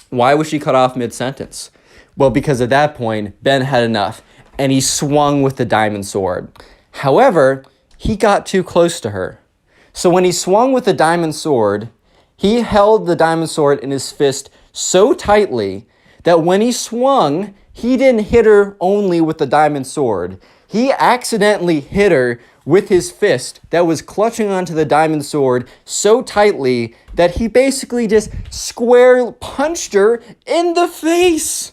Why was she cut off mid-sentence? Well, because at that point, Ben had enough, and he swung with the diamond sword. However, he got too close to her. So when he swung with the diamond sword, he held the diamond sword in his fist so tightly that when he swung, he didn't hit her only with the diamond sword. He accidentally hit her with his fist that was clutching onto the diamond sword so tightly that he basically just square punched her in the face.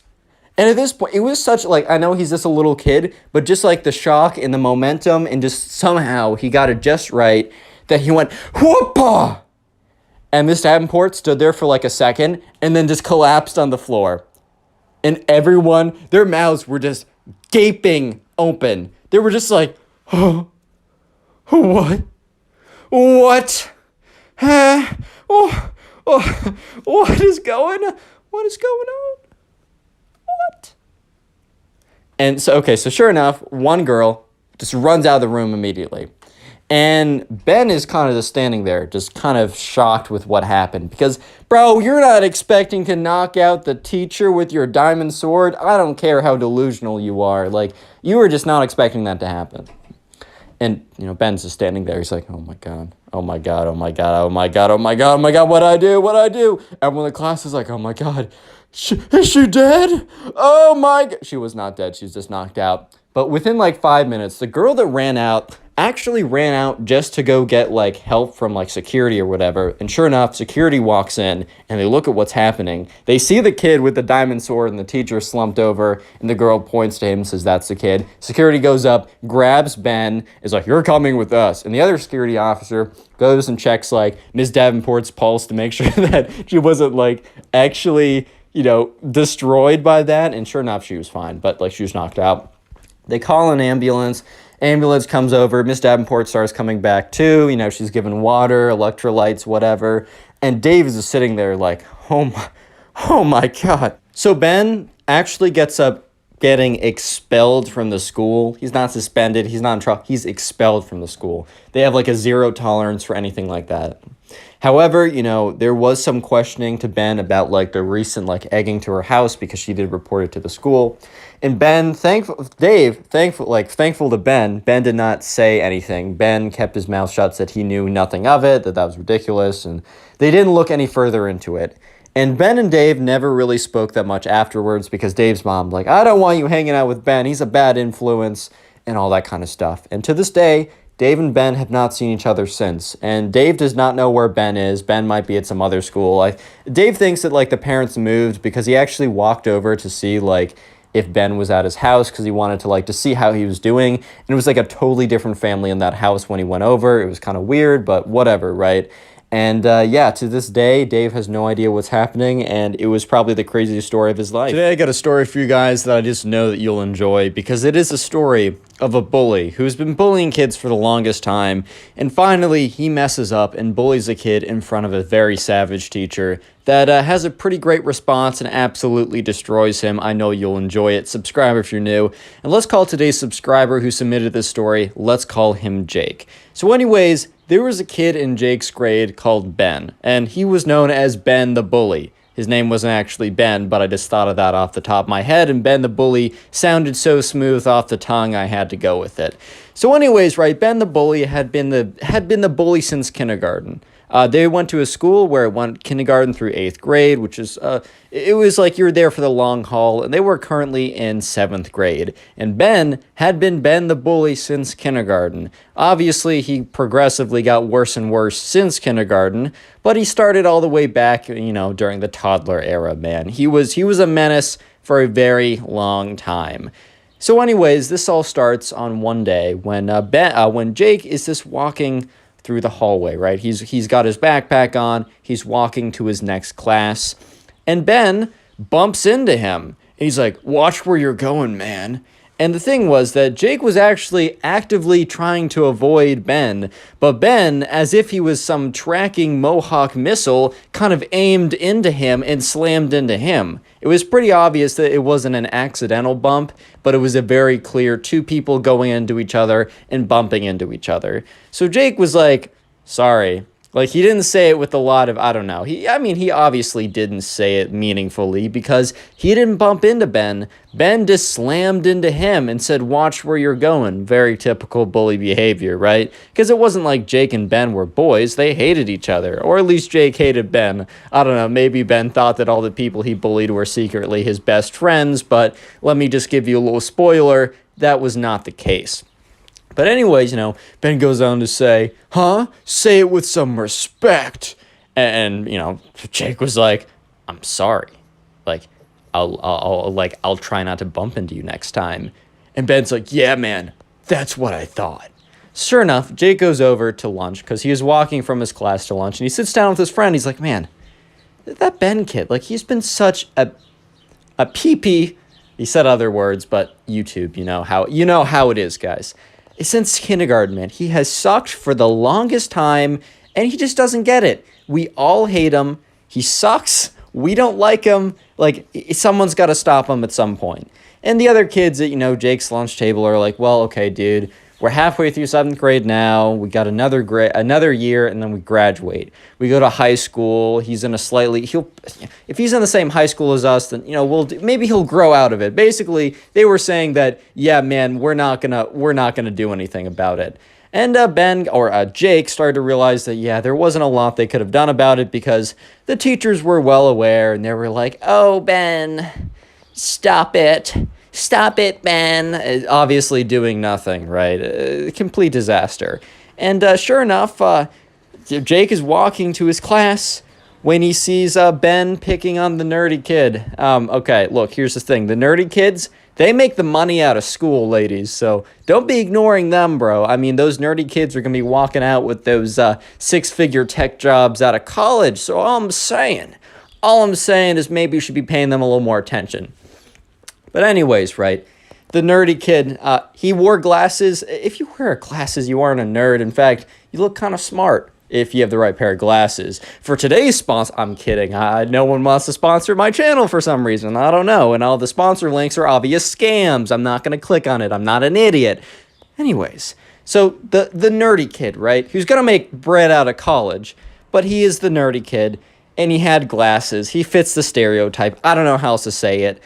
And at this point, it was such, like, I know he's just a little kid, but just like the shock and the momentum and just somehow he got it just right that he went, whoopah! And Miss Davenport stood there for like a second and then just collapsed on the floor. And everyone, their mouths were just gaping open. They were just like, oh, what? What? Huh? What is going on? What is going on? What? And so, okay, so sure enough, one girl just runs out of the room immediately. And Ben is kind of just standing there, just kind of shocked with what happened. Because, bro, you're not expecting to knock out the teacher with your diamond sword. I don't care how delusional you are. Like, you were just not expecting that to happen. And, you know, Ben's just standing there. He's like, oh, my God. Oh, my God. Oh, my God. Oh, my God. Oh, my God. Oh, my God. What'd I do? What'd I do? Everyone in the class is like, oh, my God. Is she dead? Oh, my God. She was not dead. She's just knocked out. But within, like, 5 minutes, the girl that ran out actually ran out just to go get, like, help from, like, security or whatever. And sure enough, security walks in, and they look at what's happening. They see the kid with the diamond sword, and the teacher slumped over, and the girl points to him and says, that's the kid. Security goes up, grabs Ben, is like, you're coming with us. And the other security officer goes and checks, like, Ms. Davenport's pulse to make sure that she wasn't, like, actually, you know, destroyed by that. And sure enough, she was fine, but, like, she was knocked out. They call an ambulance. Ambulance comes over. Miss Davenport starts coming back too. You know, she's given water, electrolytes, whatever. And Dave is just sitting there like, oh my God. So Ben actually gets up getting expelled from the school. He's not suspended. He's not in trouble. He's expelled from the school. They have like a zero tolerance for anything like that. However, you know, there was some questioning to Ben about like the recent like egging to her house because she did report it to the school. And thankful to Ben did not say anything. Ben kept his mouth shut, said he knew nothing of it, that was ridiculous, and they didn't look any further into it. And Ben and Dave never really spoke that much afterwards because Dave's mom, like, I don't want you hanging out with Ben. He's a bad influence and all that kind of stuff. And to this day, Dave and Ben have not seen each other since. And Dave does not know where Ben is. Ben might be at some other school. Dave thinks that, like, the parents moved because he actually walked over to see, like, if Ben was at his house because he wanted to, like, to see how he was doing. And it was, like, a totally different family in that house when he went over. It was kind of weird, but whatever, right? And yeah, to this day, Dave has no idea what's happening, and it was probably the craziest story of his life. Today, I got a story for you guys that I just know that you'll enjoy, because it is a story of a bully who's been bullying kids for the longest time, and finally, he messes up and bullies a kid in front of a very savage teacher that has a pretty great response and absolutely destroys him. I know you'll enjoy it. Subscribe if you're new. And let's call today's subscriber who submitted this story, let's call him Jake. So anyways, there was a kid in Jake's grade called Ben, and he was known as Ben the Bully. His name wasn't actually Ben, but I just thought of that off the top of my head, and Ben the Bully sounded so smooth off the tongue, I had to go with it. So anyways, right, Ben the Bully had been the bully since kindergarten. They went to a school where it went kindergarten through 8th grade, which is, it was like you were there for the long haul, and they were currently in 7th grade. And Ben had been Ben the Bully since kindergarten. Obviously, he progressively got worse and worse since kindergarten, but he started all the way back, you know, during the toddler era, man. He was a menace for a very long time. So anyways, this all starts on one day when Jake is just walking through the hallway, right? He's got his backpack on, he's walking to his next class, and Ben bumps into him. He's like, watch where you're going, man. And the thing was that Jake was actually actively trying to avoid Ben, but Ben, as if he was some tracking Mohawk missile, kind of aimed into him and slammed into him. It was pretty obvious that it wasn't an accidental bump, but it was a very clear two people going into each other and bumping into each other. So Jake was like, sorry. Like, he didn't say it with a lot of, I don't know. He obviously didn't say it meaningfully because he didn't bump into Ben. Ben just slammed into him and said, watch where you're going. Very typical bully behavior, right? Because it wasn't like Jake and Ben were boys. They hated each other, or at least Jake hated Ben. I don't know, maybe Ben thought that all the people he bullied were secretly his best friends, but let me just give you a little spoiler. That was not the case. But anyways, Ben goes on to say, huh? Say it with some respect. And Jake was like, I'm sorry. Like, I'll try not to bump into you next time. And Ben's like, yeah, man, that's what I thought. Sure enough, Jake goes over to lunch because he was walking from his class to lunch, and he sits down with his friend. He's like, man, that Ben kid, like, he's been such a pee-pee. He said other words, but YouTube, you know how it is, guys. Since kindergarten, man, he has sucked for the longest time, and he just doesn't get it. We all hate him. He sucks. We don't like him. Like, someone's got to stop him at some point. And the other kids at, Jake's lunch table are like, well, okay, dude, we're halfway through 7th grade now. We got another year, and then we graduate. We go to high school. He's in if he's in the same high school as us, then, maybe he'll grow out of it. Basically, they were saying that, yeah, man, we're not gonna do anything about it. And Jake started to realize that, yeah, there wasn't a lot they could have done about it because the teachers were well aware, and they were like, oh, Ben, stop it. Stop it, Ben. Obviously doing nothing, right? Complete disaster. And sure enough, Jake is walking to his class when he sees Ben picking on the nerdy kid. Okay, look, here's the thing. The nerdy kids, they make the money out of school, ladies, so don't be ignoring them, bro. I mean, those nerdy kids are going to be walking out with those six-figure tech jobs out of college, so all I'm saying is maybe you should be paying them a little more attention. But anyways, right, the nerdy kid, he wore glasses. If you wear glasses, you aren't a nerd. In fact, you look kind of smart if you have the right pair of glasses. For today's sponsor, I'm kidding. No one wants to sponsor my channel for some reason. I don't know. And all the sponsor links are obvious scams. I'm not going to click on it. I'm not an idiot. Anyways, so the nerdy kid, right, who's going to make bread out of college, but he is the nerdy kid, and he had glasses. He fits the stereotype. I don't know how else to say it.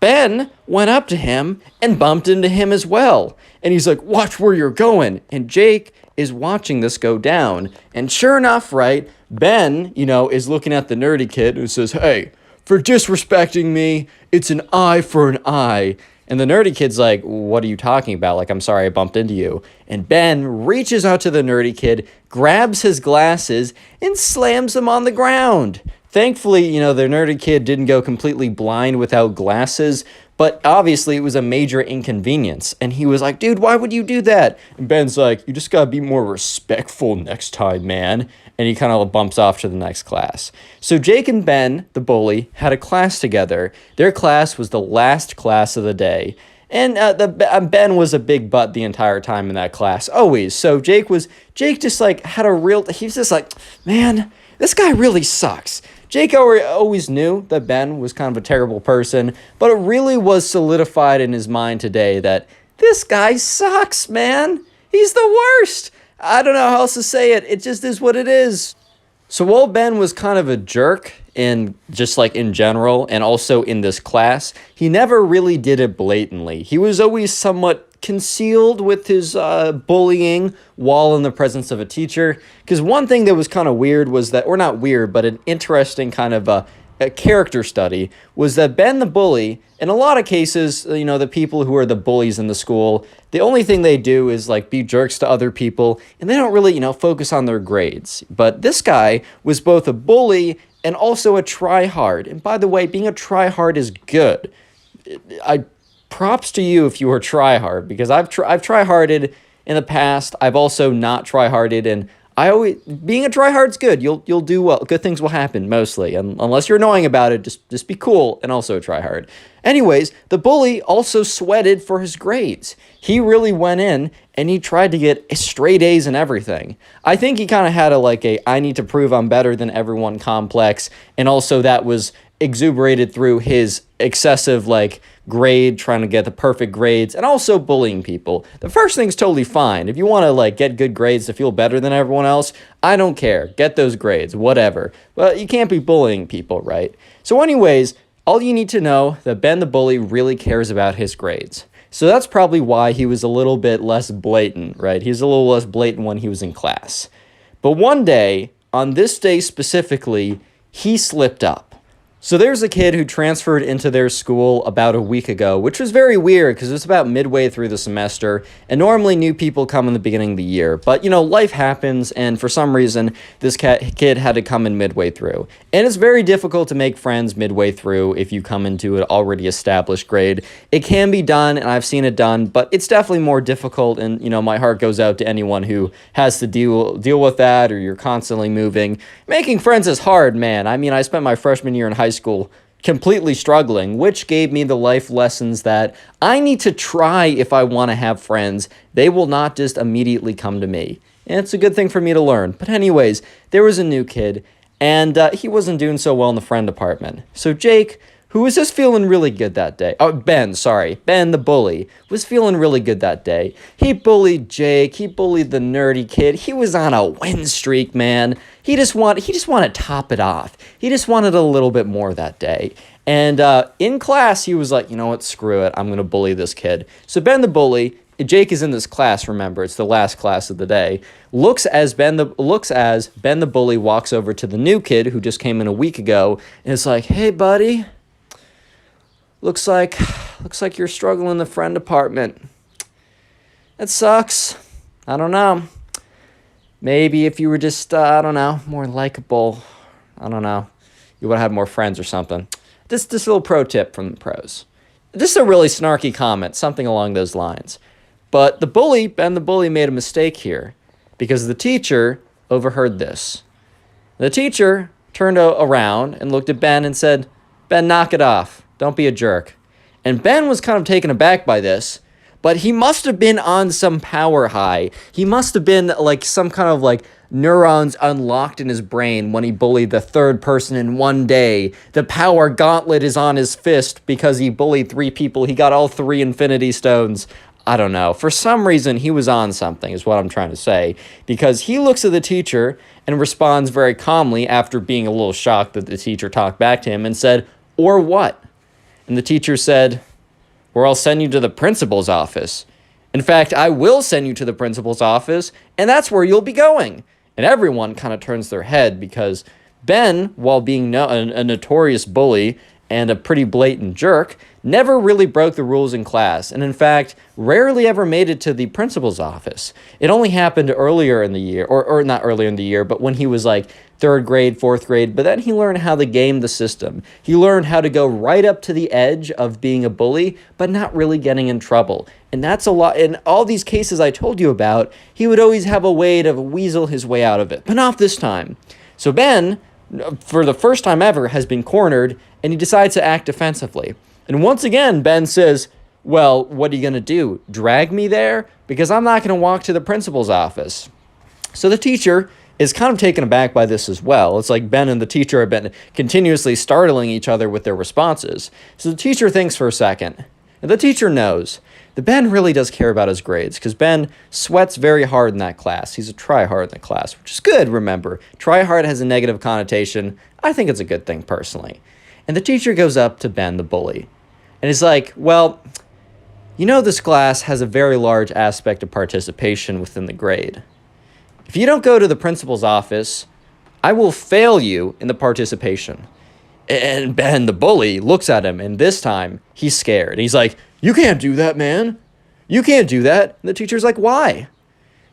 Ben went up to him and bumped into him as well. And he's like, watch where you're going. And Jake is watching this go down. And sure enough, right, Ben, is looking at the nerdy kid who says, hey, for disrespecting me, it's an eye for an eye. And the nerdy kid's like, what are you talking about? Like, I'm sorry I bumped into you. And Ben reaches out to the nerdy kid, grabs his glasses, and slams them on the ground. Thankfully, the nerdy kid didn't go completely blind without glasses, but obviously it was a major inconvenience. And he was like, dude, why would you do that? And Ben's like, you just gotta be more respectful next time, man. And he kind of bumps off to the next class. So Jake and Ben, the bully, had a class together. Their class was the last class of the day. And Ben was a big butt the entire time in that class, always. So Jake just like he was just like, man, this guy really sucks. Jake always knew that Ben was kind of a terrible person, but it really was solidified in his mind today that this guy sucks, man. He's the worst. I don't know how else to say it. It just is what it is. So while Ben was kind of a jerk in general and also in this class, he never really did it blatantly. He was always somewhat concealed with his bullying while in the presence of a teacher. Because one thing that was kind of weird was that, or not weird, but an interesting kind of a character study was that Ben the bully, in a lot of cases, the people who are the bullies in the school, the only thing they do is like be jerks to other people, and they don't really, focus on their grades. But this guy was both a bully and also a try-hard. And by the way, being a try-hard is good. Props to you if you were try-hard, because I've try-harded in the past. I've also not try-harded, and being a try-hard's good. You'll do well. Good things will happen, mostly. And unless you're annoying about it, just be cool and also try hard. Anyways, the bully also sweated for his grades. He really went in, and he tried to get straight A's and everything. I think he kind of had a I need to prove I'm better than everyone complex, and also that was exuberated through his excessive grade, trying to get the perfect grades, and also bullying people. The first thing's totally fine. If you want to get good grades to feel better than everyone else, I don't care. Get those grades, whatever. But you can't be bullying people, right? So anyways, all you need to know that Ben the bully really cares about his grades. So that's probably why he was a little bit less blatant, right? He's a little less blatant when he was in class. But one day, on this day specifically, he slipped up. So there's a kid who transferred into their school about a week ago, which was very weird because it was about midway through the semester, and normally new people come in the beginning of the year. But, you know, life happens, and for some reason, this kid had to come in midway through. And it's very difficult to make friends midway through if you come into an already established grade. It can be done, and I've seen it done, but it's definitely more difficult, and, you know, my heart goes out to anyone who has to deal with that, or you're constantly moving. Making friends is hard, man. I mean, I spent my freshman year in high school completely struggling, which gave me the life lessons that I need to try if I want to have friends. They will not just immediately come to me. And it's a good thing for me to learn. But anyways, there was a new kid, and he wasn't doing so well in the friend department. So Jake, who was just feeling really good that day. Oh, Ben the bully, was feeling really good that day. He bullied Jake. He bullied the nerdy kid. He was on a win streak, man. He just wanted to top it off. He just wanted a little bit more that day. And in class, he was like, you know what, screw it. I'm going to bully this kid. So Ben the bully, Jake is in this class, remember, it's the last class of the day, looks as Ben the bully walks over to the new kid who just came in a week ago, and it's like, hey, buddy, looks like you're struggling in the friend department. That sucks. I don't know. Maybe if you were just, I don't know, more likable, I don't know, you would have more friends or something. This little pro tip from the pros. This is a really snarky comment, something along those lines. But Ben the bully made a mistake here because the teacher overheard this. The teacher turned around and looked at Ben and said, Ben, knock it off. Don't be a jerk. And Ben was kind of taken aback by this, but he must have been on some power high. He must have been like some kind of like neurons unlocked in his brain when he bullied the third person in one day. The power gauntlet is on his fist because he bullied 3 people. He got all 3 infinity stones. I don't know. For some reason, he was on something, is what I'm trying to say. Because he looks at the teacher and responds very calmly after being a little shocked that the teacher talked back to him and said, or what? And the teacher said, or I'll send you to the principal's office. In fact, I will send you to the principal's office, and that's where you'll be going. And everyone kind of turns their head because Ben, while being a notorious bully and a pretty blatant jerk, never really broke the rules in class, and in fact, rarely ever made it to the principal's office. It only happened earlier in the year, or not earlier in the year, but when he was like 3rd grade, 4th grade, but then he learned how to game the system. He learned how to go right up to the edge of being a bully, but not really getting in trouble. And that's a lot. In all these cases I told you about, he would always have a way to weasel his way out of it, but not this time. So Ben, for the first time ever, has been cornered, and he decides to act defensively. And once again, Ben says, well, what are you going to do? Drag me there? Because I'm not going to walk to the principal's office. So the teacher is kind of taken aback by this as well. It's like Ben and the teacher have been continuously startling each other with their responses. So the teacher thinks for a second. And the teacher knows that Ben really does care about his grades because Ben sweats very hard in that class. He's a try-hard in the class, which is good, remember. Try-hard has a negative connotation. I think it's a good thing, personally. And the teacher goes up to Ben the bully. And he's like, well, you know this class has a very large aspect of participation within the grade. If you don't go to the principal's office, I will fail you in the participation. And Ben the bully looks at him, and this time he's scared. He's like, you can't do that, man. You can't do that. And the teacher's like, why?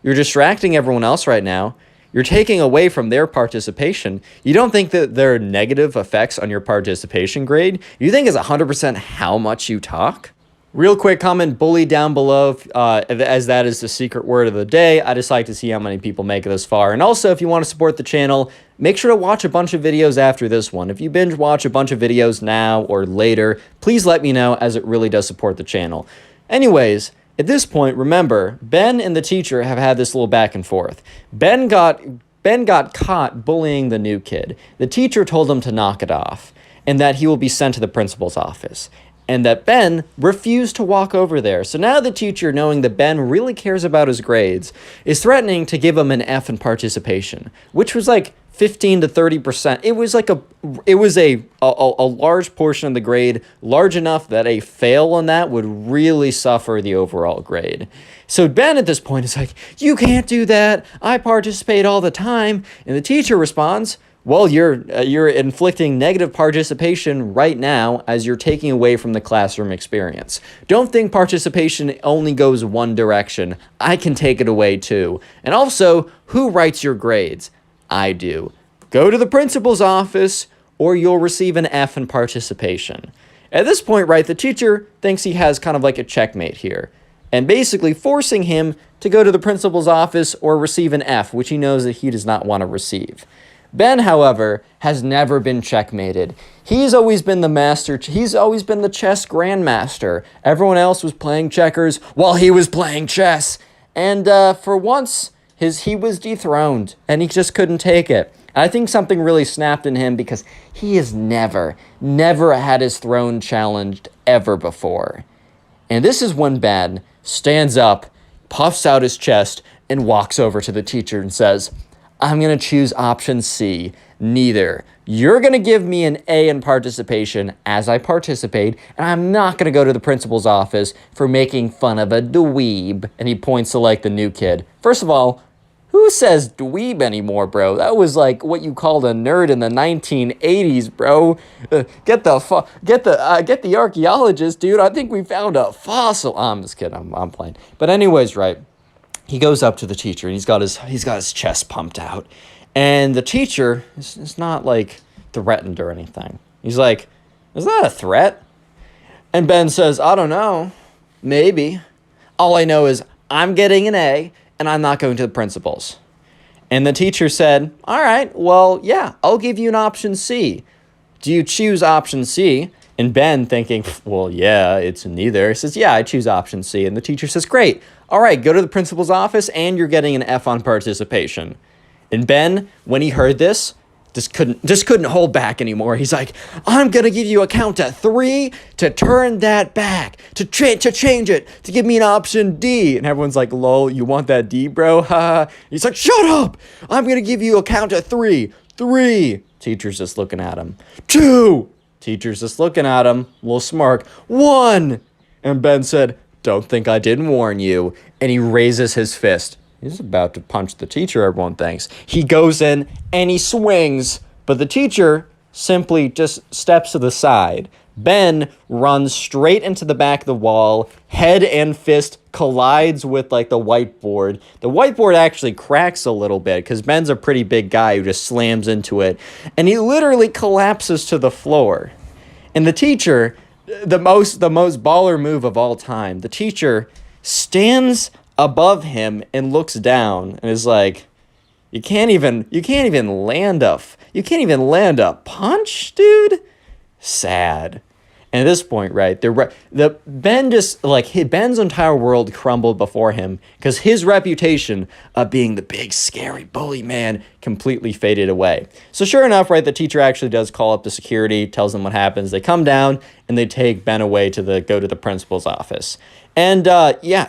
You're distracting everyone else right now. You're taking away from their participation. You don't think that there are negative effects on your participation grade? You think it's 100% how much you talk? Real quick comment, bully down below, as that is the secret word of the day. I just like to see how many people make it this far. And also, if you want to support the channel, make sure to watch a bunch of videos after this one. If you binge watch a bunch of videos now or later, please let me know, as it really does support the channel. Anyways, at this point, remember, Ben and the teacher have had this little back and forth. Ben got caught bullying the new kid. The teacher told him to knock it off, and that he will be sent to the principal's office, and that Ben refused to walk over there. So now the teacher, knowing that Ben really cares about his grades, is threatening to give him an F in participation, which was like 15 to 30%. It was like a large portion of the grade, large enough that a fail on that would really suffer the overall grade. So Ben at this point is like, you can't do that. I participate all the time. And the teacher responds, well, you're inflicting negative participation right now as you're taking away from the classroom experience. Don't think participation only goes one direction. I can take it away too. And also, who writes your grades? I do. Go to the principal's office or you'll receive an F in participation. At this point, right, the teacher thinks he has kind of like a checkmate here, and basically forcing him to go to the principal's office or receive an F, which he knows that he does not want to receive. Ben, however, has never been checkmated. He's always been the master. He's always been the chess grandmaster. Everyone else was playing checkers while he was playing chess. And for once, he was dethroned, and he just couldn't take it. I think something really snapped in him because he has never had his throne challenged ever before. And this is when Ben stands up, puffs out his chest, and walks over to the teacher and says, I'm going to choose option C, neither. You're going to give me an A in participation as I participate, and I'm not going to go to the principal's office for making fun of a dweeb. And he points to, like, the new kid. First of all, who says dweeb anymore, bro? That was, like, what you called a nerd in the 1980s, bro. Get the archaeologist, dude. I think we found a fossil. Oh, I'm just kidding. I'm playing. But anyways, right. He goes up to the teacher, and he's got his chest pumped out. And the teacher is not, like, threatened or anything. He's like, is that a threat? And Ben says, I don't know. Maybe. All I know is I'm getting an A, and I'm not going to the principal's. And the teacher said, all right, well, yeah, I'll give you an option C. Do you choose option C? And Ben, thinking, well, yeah, it's neither, says, yeah, I choose option C. And the teacher says, great. All right, go to the principal's office, and you're getting an F on participation. And Ben, when he heard this, just couldn't hold back anymore. He's like, I'm going to give you a count to 3 to turn that back, to change it, to give me an option D. And everyone's like, lol, you want that D, bro? Ha. He's like, shut up. I'm going to give you a count to 3. 3. Teacher's just looking at him. 2. Teacher's just looking at him, a little smirk. 1. And Ben said, don't think I didn't warn you. And he raises his fist. He's about to punch the teacher, everyone thinks. He goes in and he swings, but the teacher simply just steps to the side. Ben runs straight into the back of the wall, head and fist collides with, like, the whiteboard. The whiteboard actually cracks a little bit because Ben's a pretty big guy who just slams into it, and he literally collapses to the floor. And the teacher, the most baller move of all time, the teacher stands above him and looks down and is like, you can't even land a punch, dude. Sad. And at this point, right, Ben's entire world crumbled before him because his reputation of being the big scary bully man completely faded away. So sure enough, right, the teacher actually does call up the security, tells them what happens. They come down and they take Ben away to go to the principal's office. And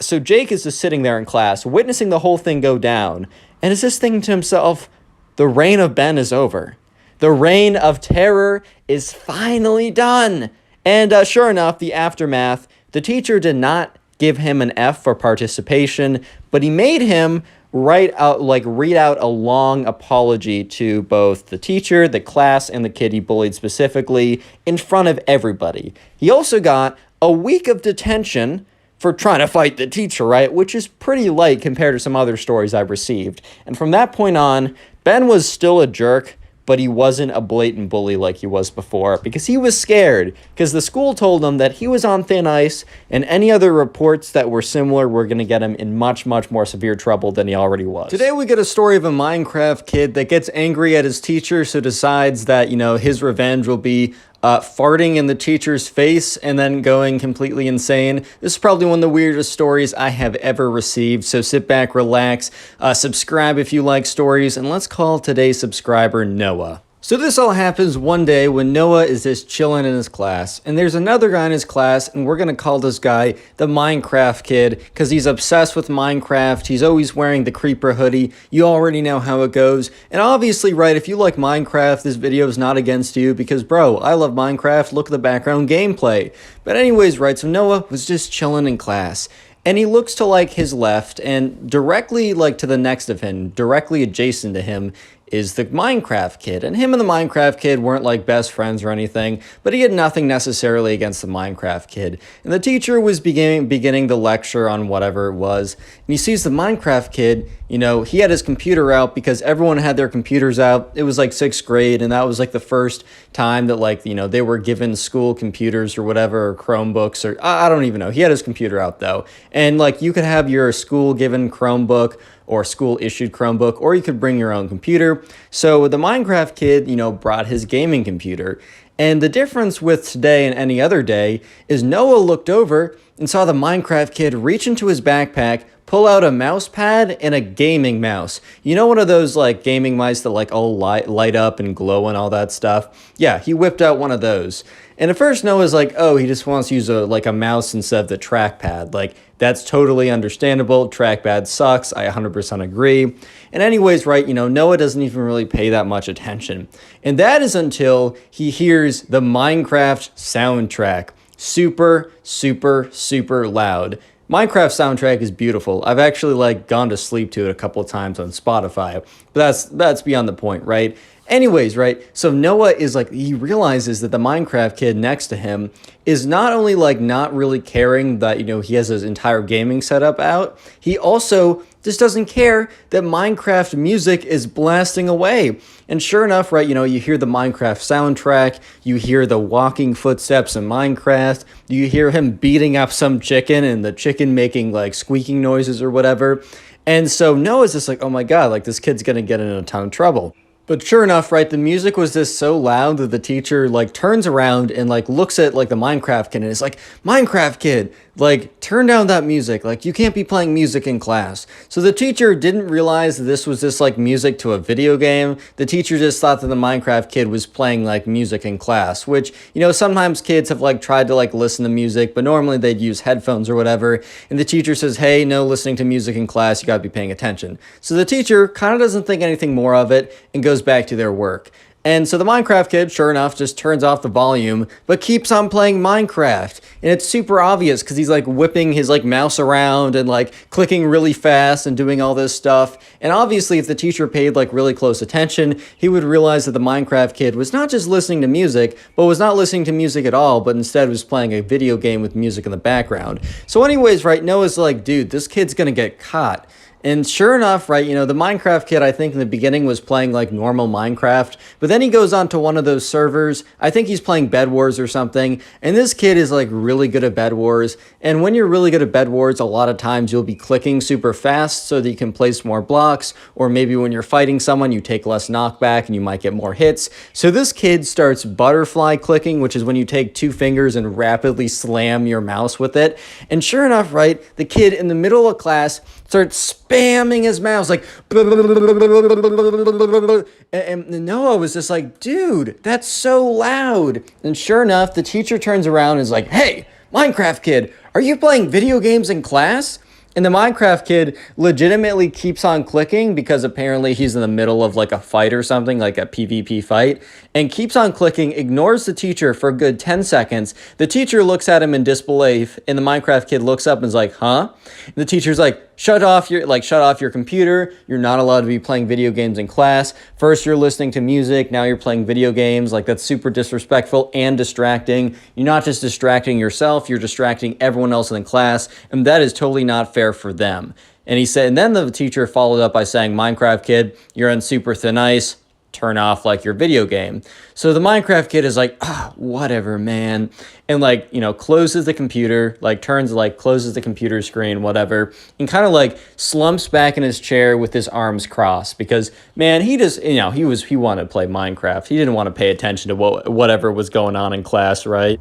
so Jake is just sitting there in class, witnessing the whole thing go down, and is just thinking to himself, the reign of Ben is over. The reign of terror is finally done. And sure enough, the aftermath, the teacher did not give him an F for participation, but he made him read out a long apology to both the teacher, the class, and the kid he bullied specifically in front of everybody. He also got a week of detention for trying to fight the teacher, right? Which is pretty light compared to some other stories I've received. And from that point on, Ben was still a jerk, but he wasn't a blatant bully like he was before because he was scared because the school told him that he was on thin ice and any other reports that were similar were going to get him in much, much more severe trouble than he already was. Today we get a story of a Minecraft kid that gets angry at his teacher, so decides that, his revenge will be farting in the teacher's face and then going completely insane. This is probably one of the weirdest stories I have ever received, so sit back, relax, subscribe if you like stories, and let's call today's subscriber Noah. So this all happens one day when Noah is just chilling in his class, and there's another guy in his class, and we're gonna call this guy the Minecraft kid, because he's obsessed with Minecraft. He's always wearing the creeper hoodie. You already know how it goes. And obviously, right, if you like Minecraft, this video is not against you, because bro, I love Minecraft. Look at the background gameplay. But anyways, right, so Noah was just chilling in class. And he looks to his left, and directly to the next of him, directly adjacent to him, is the Minecraft kid. And him and the Minecraft kid weren't like best friends or anything, but he had nothing necessarily against the Minecraft kid. And the teacher was beginning the lecture on whatever it was, and he sees the Minecraft kid, you know, he had his computer out because everyone had their computers out. It was like 6th grade, and that was like the first time that, like, you know, they were given school computers or whatever, or Chromebooks, or I don't even know. He had his computer out though. And like, you could have your school given Chromebook or school issued Chromebook, or you could bring your own computer. So the Minecraft kid, you know, brought his gaming computer. And the difference with today and any other day is Noah looked over and saw the Minecraft kid reach into his backpack, pull out a mouse pad and a gaming mouse. You know, one of those like gaming mice that like all light up and glow and all that stuff? Yeah, he whipped out one of those. And at first Noah's like, oh, he just wants to use a mouse instead of the trackpad. Like, that's totally understandable. Trackpad sucks. I 100% agree. And anyways, right, you know, Noah doesn't even really pay that much attention. And that is until he hears the Minecraft soundtrack. Super, super, super loud. Minecraft soundtrack is beautiful. I've actually like gone to sleep to it a couple of times on Spotify. But that's beyond the point, right? Anyways, right, so Noah is like, he realizes that the Minecraft kid next to him is not only like not really caring that, you know, he has his entire gaming setup out, he also just doesn't care that Minecraft music is blasting away. And sure enough, right, you know, you hear the Minecraft soundtrack, you hear the walking footsteps in Minecraft, you hear him beating up some chicken and the chicken making like squeaking noises or whatever. And so Noah's just like, oh my God, like this kid's gonna get in a ton of trouble. But sure enough, right, the music was just so loud that the teacher like turns around and like looks at like the Minecraft kid and is like, Minecraft kid, like turn down that music. Like, you can't be playing music in class. So the teacher didn't realize that this was just like music to a video game. The teacher just thought that the Minecraft kid was playing like music in class, which, you know, sometimes kids have like tried to like listen to music, but normally they'd use headphones or whatever. And the teacher says, hey, no listening to music in class, you gotta be paying attention. So the teacher kind of doesn't think anything more of it and goes back to their work. And so the Minecraft kid, sure enough, just turns off the volume, but keeps on playing Minecraft. And it's super obvious because he's like whipping his like mouse around and like clicking really fast and doing all this stuff. And obviously, if the teacher paid like really close attention, he would realize that the Minecraft kid was not just listening to music, but was not listening to music at all, but instead was playing a video game with music in the background. So anyways, right, Noah's like, dude, this kid's gonna get caught. And sure enough, right, you know, the Minecraft kid, I think in the beginning was playing like normal Minecraft, but then he goes on to one of those servers. I think he's playing Bed Wars or something. And this kid is like really good at Bed Wars. And when you're really good at Bed Wars, a lot of times you'll be clicking super fast so that you can place more blocks. Or maybe when you're fighting someone, you take less knockback and you might get more hits. So this kid starts butterfly clicking, which is when you take 2 fingers and rapidly slam your mouse with it. And sure enough, right, the kid in the middle of class starts spamming his mouse like, and Noah was just like, dude, that's so loud. And sure enough, the teacher turns around and is like, hey, Minecraft kid, are you playing video games in class? And the Minecraft kid legitimately keeps on clicking because apparently he's in the middle of like a fight or something, like a PvP fight, and keeps on clicking, ignores the teacher for a good 10 seconds. The teacher looks at him in disbelief, and the Minecraft kid looks up and is like, huh? And the teacher's like, shut off your computer. You're not allowed to be playing video games in class. First, you're listening to music. Now you're playing video games. Like, that's super disrespectful and distracting. You're not just distracting yourself, you're distracting everyone else in the class. And that is totally not fair for them. And he said, and then the teacher followed up by saying, Minecraft kid, you're on super thin ice. Turn off like your video game. So the Minecraft kid is like, whatever, man. And like, you know, closes the computer, like closes the computer screen, whatever, and kind of like slumps back in his chair with his arms crossed because, man, he just, you know, he wanted to play Minecraft. He didn't want to pay attention to whatever was going on in class, right?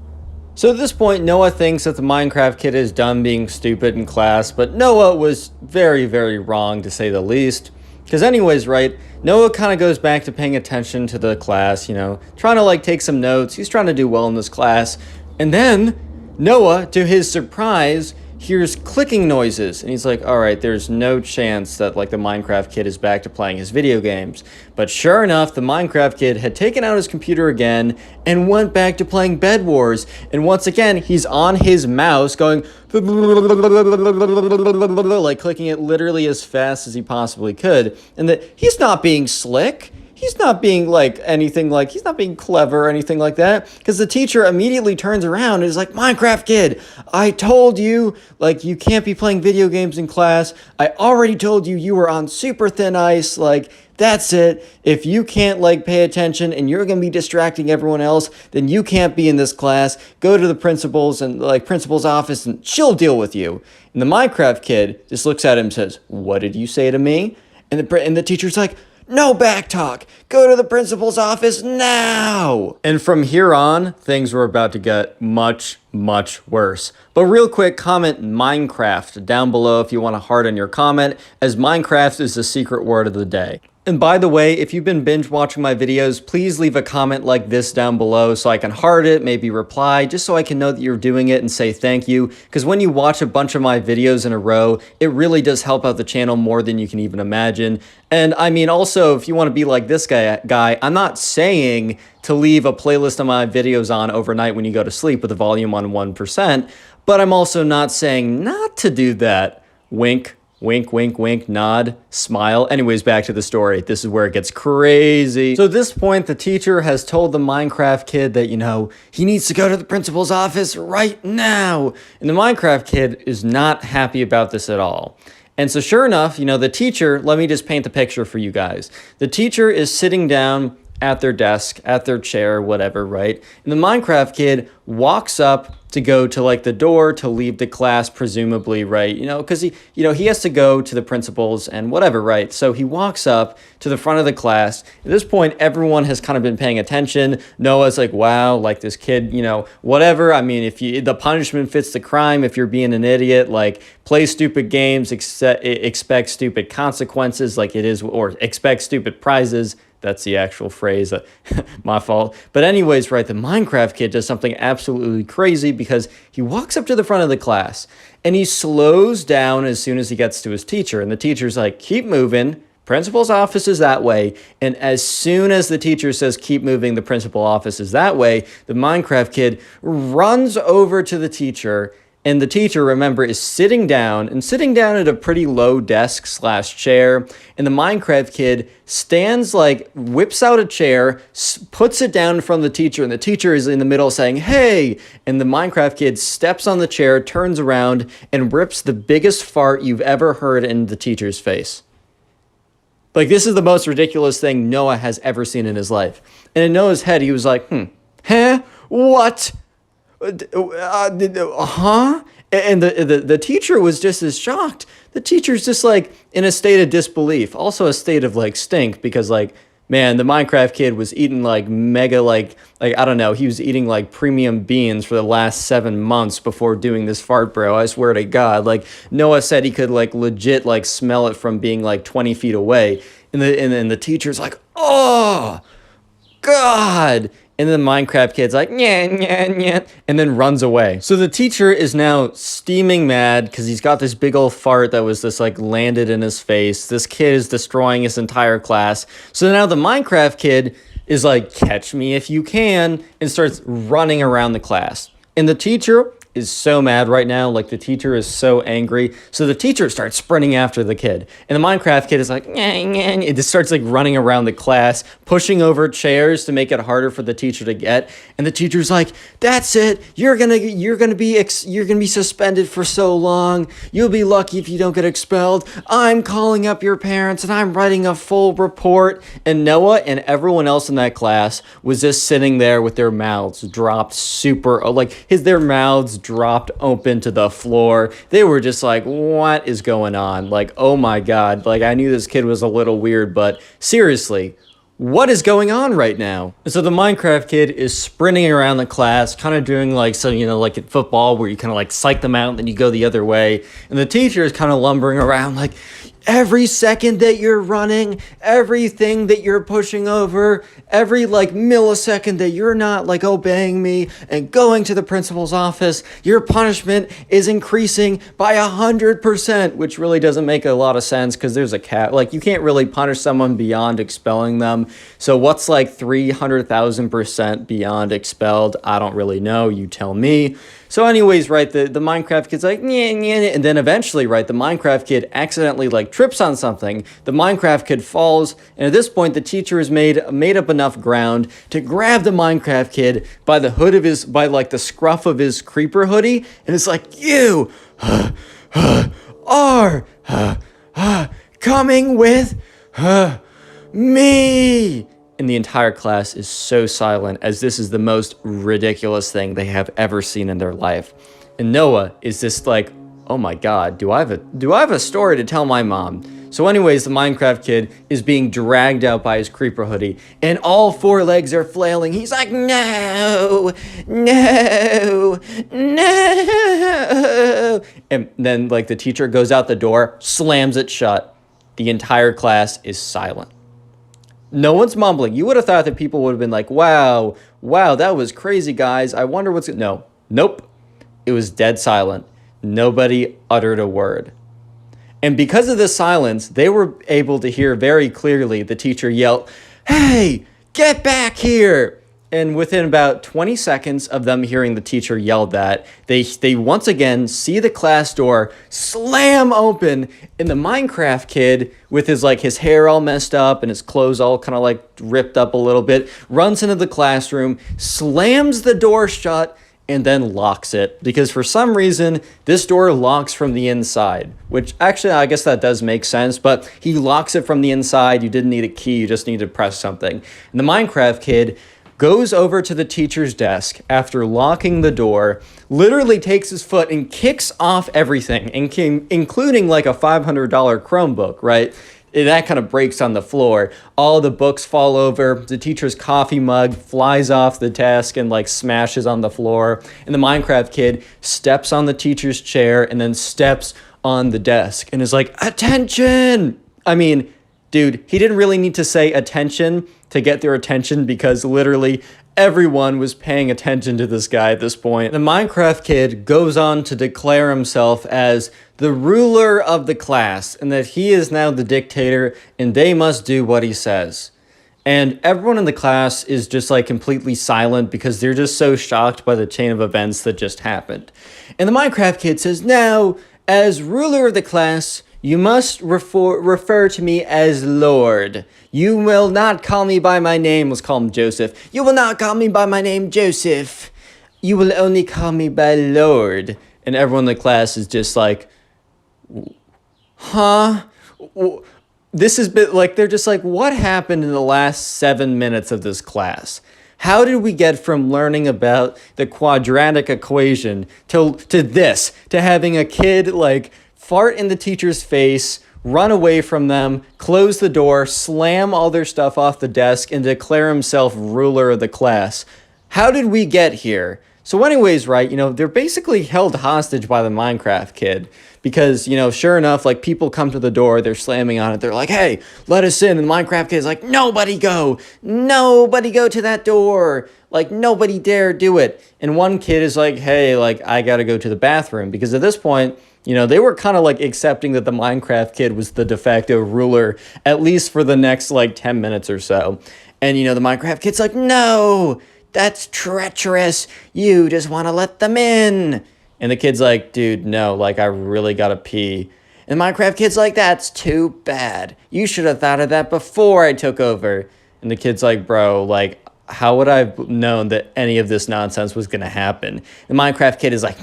So at this point, Noah thinks that the Minecraft kid is done being stupid in class, but Noah was very, very wrong to say the least. Because anyways, right, Noah kind of goes back to paying attention to the class, you know, trying to like take some notes. He's trying to do well in this class. And then Noah, to his surprise, hears clicking noises. And he's like, all right, there's no chance that like the Minecraft kid is back to playing his video games. But sure enough, the Minecraft kid had taken out his computer again and went back to playing Bed Wars. And once again, he's on his mouse going like clicking it literally as fast as he possibly could. And that he's not being slick. he's not being like anything like, he's not being clever or anything like that. Because the teacher immediately turns around and is like, Minecraft kid, I told you, like, you can't be playing video games in class. I already told you were on super thin ice. Like, that's it. If you can't like pay attention and you're going to be distracting everyone else, then you can't be in this class. Go to the principal's and like principal's office and she'll deal with you. And the Minecraft kid just looks at him and says, what did you say to me? And the teacher's like, no back talk. Go to the principal's office now. And from here on, things were about to get much, much worse. But real quick, comment Minecraft down below if you want to harden your comment, as Minecraft is the secret word of the day. And by the way, if you've been binge watching my videos, please leave a comment like this down below so I can heart it, maybe reply, just so I can know that you're doing it and say thank you. Because when you watch a bunch of my videos in a row, it really does help out the channel more than you can even imagine. And I mean, also, if you want to be like this guy, I'm not saying to leave a playlist of my videos on overnight when you go to sleep with the volume on 1%, but I'm also not saying not to do that. Wink. Wink, wink, wink, nod, smile. Anyways, back to the story. This is where it gets crazy. So at this point, the teacher has told the Minecraft kid that, you know, he needs to go to the principal's office right now. And the Minecraft kid is not happy about this at all. And so sure enough, you know, the teacher, let me just paint the picture for you guys. The teacher is sitting down at their desk, at their chair, whatever, right? And the Minecraft kid walks up to go to like the door to leave the class, presumably, right? You know, because he has to go to the principal's and whatever, right? So he walks up to the front of the class. At this point, everyone has kind of been paying attention. Noah's like, wow, like this kid, you know, whatever. I mean, if the punishment fits the crime, if you're being an idiot, like play stupid games, expect stupid consequences, like it is, or expect stupid prizes. That's the actual phrase, my fault. But anyways, right, the Minecraft kid does something absolutely crazy because he walks up to the front of the class and he slows down as soon as he gets to his teacher. And the teacher's like, keep moving. Principal's office is that way. And as soon as the teacher says, keep moving, the principal office is that way, the Minecraft kid runs over to the teacher. And the teacher, remember, is sitting down at a pretty low desk / chair. And the Minecraft kid stands, like, whips out a chair, puts it down in front of the teacher. And the teacher is in the middle saying, hey. And the Minecraft kid steps on the chair, turns around, and rips the biggest fart you've ever heard in the teacher's face. Like, this is the most ridiculous thing Noah has ever seen in his life. And in Noah's head, he was like, huh? What? Huh? And the teacher was just as shocked. The teacher's just like in a state of disbelief, also a state of like stink, because like, man, the Minecraft kid was eating like mega like I don't know, he was eating like premium beans for the last 7 months before doing this fart, bro. I swear to God. Like Noah said he could like legit like smell it from being like 20 feet away. And the teacher's like, oh God. And then the Minecraft kid's like, yeah, and then runs away. So the teacher is now steaming mad because he's got this big old fart that was just like landed in his face. This kid is destroying his entire class. So now the Minecraft kid is like, catch me if you can, and starts running around the class. And the teacher is so mad right now. Like the teacher is so angry. So the teacher starts sprinting after the kid. And the Minecraft kid is like, it just starts like running around the class, pushing over chairs to make it harder for the teacher to get. And the teacher's like, that's it. You're gonna be suspended for so long. You'll be lucky if you don't get expelled. I'm calling up your parents and I'm writing a full report. And Noah and everyone else in that class was just sitting there with their mouths dropped their mouths dropped open to the floor. They were just like, what is going on? Like, oh my God. Like, I knew this kid was a little weird, but seriously, what is going on right now? And so the Minecraft kid is sprinting around the class, kind of doing like, so, you know, like in football where you kind of like psych them out and then you go the other way. And the teacher is kind of lumbering around like, every second that you're running, everything that you're pushing over, every like millisecond that you're not like obeying me and going to the principal's office, your punishment is increasing by 100%, which really doesn't make a lot of sense because there's a cap. Like you can't really punish someone beyond expelling them. So what's like 300,000% beyond expelled? I don't really know. You tell me. So anyways, right, the Minecraft kid's like, yeah, yeah, and then eventually, right, the Minecraft kid accidentally like trips on something. The Minecraft kid falls, and at this point, the teacher has made up enough ground to grab the Minecraft kid by the hood of by like the scruff of his creeper hoodie, and it's like, you are coming with me. And the entire class is so silent, as this is the most ridiculous thing they have ever seen in their life. And Noah is just like, oh my God, do I have a story to tell my mom? So anyways, the Minecraft kid is being dragged out by his creeper hoodie, and all four legs are flailing. He's like, no, no, no. And then like the teacher goes out the door, slams it shut. The entire class is silent. No one's mumbling. You would have thought that people would have been like, wow, that was crazy, guys. I wonder what's... No. Nope. It was dead silent. Nobody uttered a word. And because of this silence, they were able to hear very clearly the teacher yell, hey, get back here. And within about 20 seconds of them hearing the teacher yell that, they once again see the class door slam open, and the Minecraft kid, with his hair all messed up and his clothes all kind of like ripped up a little bit, runs into the classroom, slams the door shut, and then locks it. Because for some reason, this door locks from the inside, which actually, I guess that does make sense, but he locks it from the inside. You didn't need a key, you just need to press something. And the Minecraft kid goes over to the teacher's desk after locking the door, literally takes his foot and kicks off everything, including like a $500 Chromebook, right? That kind of breaks on the floor. All the books fall over. The teacher's coffee mug flies off the desk and like smashes on the floor. And the Minecraft kid steps on the teacher's chair and then steps on the desk and is like, attention! I mean, dude, he didn't really need to say attention to get their attention, because literally everyone was paying attention to this guy at this point. The Minecraft kid goes on to declare himself as the ruler of the class, and that he is now the dictator and they must do what he says. And everyone in the class is just like completely silent, because they're just so shocked by the chain of events that just happened. And the Minecraft kid says, now, as ruler of the class, you must refer to me as Lord. You will not call me by my name. Let's call him Joseph. You will not call me by my name, Joseph. You will only call me by Lord. And everyone in the class is just like, huh? This has been like, they're just like, what happened in the last 7 minutes of this class? How did we get from learning about the quadratic equation to this, to having a kid like fart in the teacher's face, run away from them, close the door, slam all their stuff off the desk, and declare himself ruler of the class? How did we get here? So anyways, right, they're basically held hostage by the Minecraft kid, because, sure enough, like, people come to the door, they're slamming on it, they're like, hey, let us in, and the Minecraft kid's like, nobody go to that door, like, nobody dare do it. And one kid is like, hey, like, I gotta go to the bathroom, because at this point, they were kind of like accepting that the Minecraft kid was the de facto ruler, at least for the next like 10 minutes or so. And, the Minecraft kid's like, no, that's treacherous. You just want to let them in. And the kid's like, dude, no, like, I really gotta pee. And the Minecraft kid's like, that's too bad. You should have thought of that before I took over. And the kid's like, bro, like, how would I have known that any of this nonsense was going to happen? The Minecraft kid is like,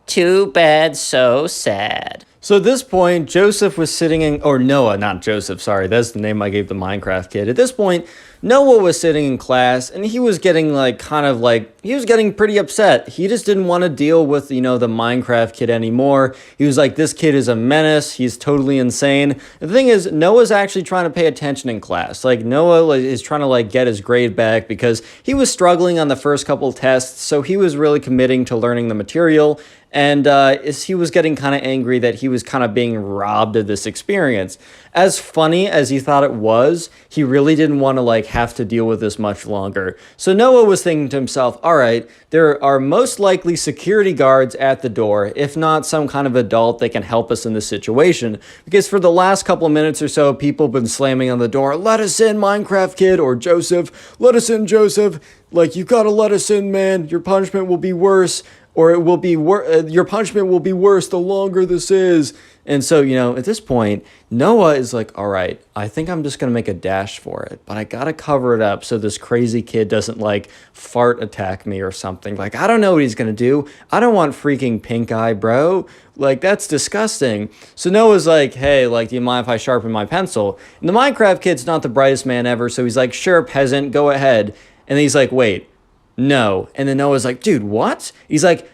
too bad, so sad. So at this point, Joseph was sitting in, or Noah, not Joseph, sorry, that's the name I gave the Minecraft kid. At this point, Noah was sitting in class, and he was getting he was getting pretty upset. He just didn't want to deal with, the Minecraft kid anymore. He was like, this kid is a menace, he's totally insane. The thing is, Noah's actually trying to pay attention in class. Like, Noah is trying to, get his grade back, because he was struggling on the first couple tests, so he was really committing to learning the material. And he was getting kind of angry that he was kind of being robbed of this experience. As funny as he thought it was, he really didn't want to have to deal with this much longer. So Noah was thinking to himself, all right, there are most likely security guards at the door, if not some kind of adult that can help us in this situation. Because for the last couple of minutes or so, people have been slamming on the door, let us in, Minecraft kid, or Joseph, let us in, Joseph. Like, you gotta let us in, man. Your punishment will be worse. or it will be your punishment will be worse the longer this is. And so, at this point, Noah is like, all right, I think I'm just going to make a dash for it, but I got to cover it up so this crazy kid doesn't like fart attack me or something. Like, I don't know what he's going to do. I don't want freaking pink eye, bro. Like, that's disgusting. So Noah's like, hey, like, do you mind if I sharpen my pencil? And the Minecraft kid's not the brightest man ever. So he's like, sure, peasant, go ahead. And then he's like, wait, no. And then Noah's like, dude, what? He's like,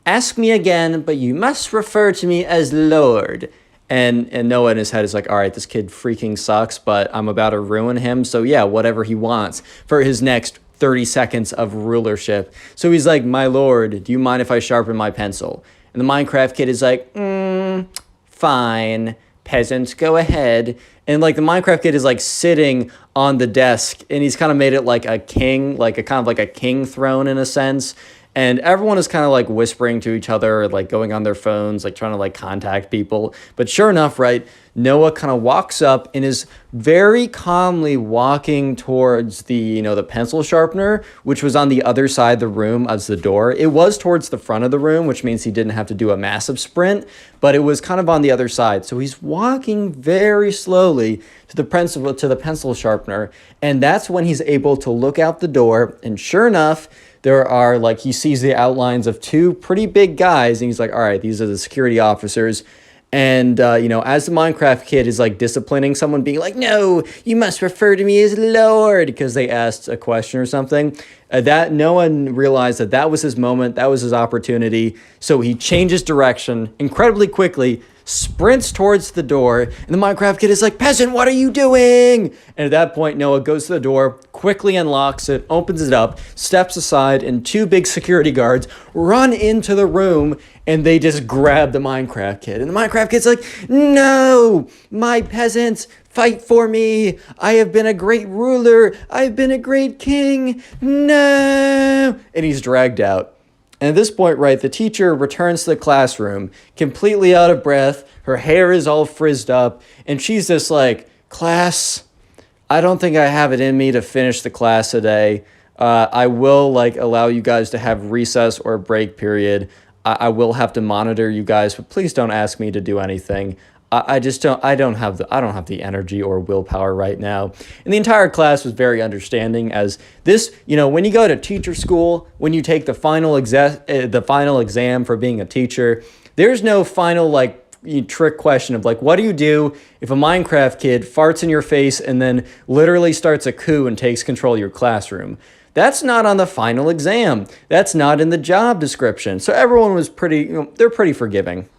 ask me again, but you must refer to me as Lord. And Noah in his head is like, all right, this kid freaking sucks, but I'm about to ruin him. So yeah, whatever he wants for his next 30 seconds of rulership. So he's like, my lord, do you mind if I sharpen my pencil? And the Minecraft kid is like, fine, peasant, go ahead. And like the Minecraft kid is like sitting on the desk, and he's kind of made it like a king, like a kind of like a king throne in a sense. And everyone is kind of like whispering to each other, like going on their phones, like trying to like contact people. But sure enough, right, Noah kind of walks up and is very calmly walking towards the, the pencil sharpener, which was on the other side of the room as the door. It was towards the front of the room, which means he didn't have to do a massive sprint, but it was kind of on the other side. So he's walking very slowly to the pencil sharpener. And that's when he's able to look out the door. And sure enough, there are like, he sees the outlines of two pretty big guys, and he's like, all right, these are the security officers. And, as the Minecraft kid is like disciplining someone, being like, no, you must refer to me as Lord, because they asked a question or something, that no one realized that was his moment. That was his opportunity. So he changes direction incredibly quickly, sprints towards the door, and the Minecraft kid is like, peasant, what are you doing? And at that point, Noah goes to the door, quickly unlocks it, opens it up, steps aside, and two big security guards run into the room, and they just grab the Minecraft kid. And the Minecraft kid's like, no, my peasants, fight for me. I have been a great ruler. I've been a great king. No. And he's dragged out. And at this point, right, the teacher returns to the classroom, completely out of breath. Her hair is all frizzed up. And she's just like, class, I don't think I have it in me to finish the class today. I will like allow you guys to have recess or a break period. I will have to monitor you guys, but please don't ask me to do anything. I don't have the energy or willpower right now. And the entire class was very understanding, as this, when you go to teacher school, when you take the final exam for being a teacher, there's no final trick question of like, what do you do if a Minecraft kid farts in your face and then literally starts a coup and takes control of your classroom? That's not on the final exam. That's not in the job description. So everyone was they're pretty forgiving.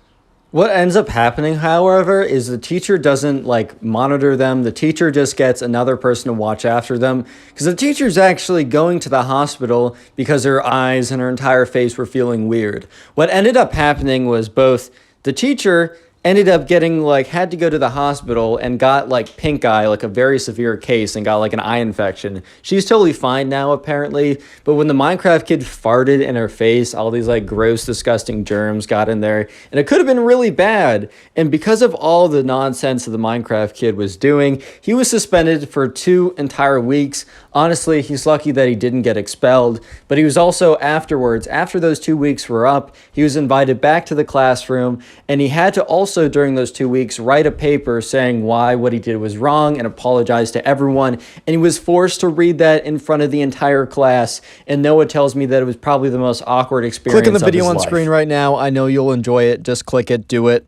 What ends up happening, however, is the teacher doesn't monitor them. The teacher just gets another person to watch after them, because the teacher's actually going to the hospital because her eyes and her entire face were feeling weird. What ended up happening was both the teacher ended up getting had to go to the hospital and got pink eye, a very severe case, and got an eye infection. She's totally fine now apparently, but when the Minecraft kid farted in her face, all these gross, disgusting germs got in there, and it could have been really bad. And because of all the nonsense that the Minecraft kid was doing, he was suspended for 2 entire weeks. Honestly, he's lucky that he didn't get expelled, but he was also afterwards, after those 2 weeks were up, he was invited back to the classroom, and he had to also during those 2 weeks write a paper saying why what he did was wrong and apologize to everyone. And he was forced to read that in front of the entire class. And Noah tells me that it was probably the most awkward experience. Click on the video on life. Screen right now. I know you'll enjoy it. Just click it, do it.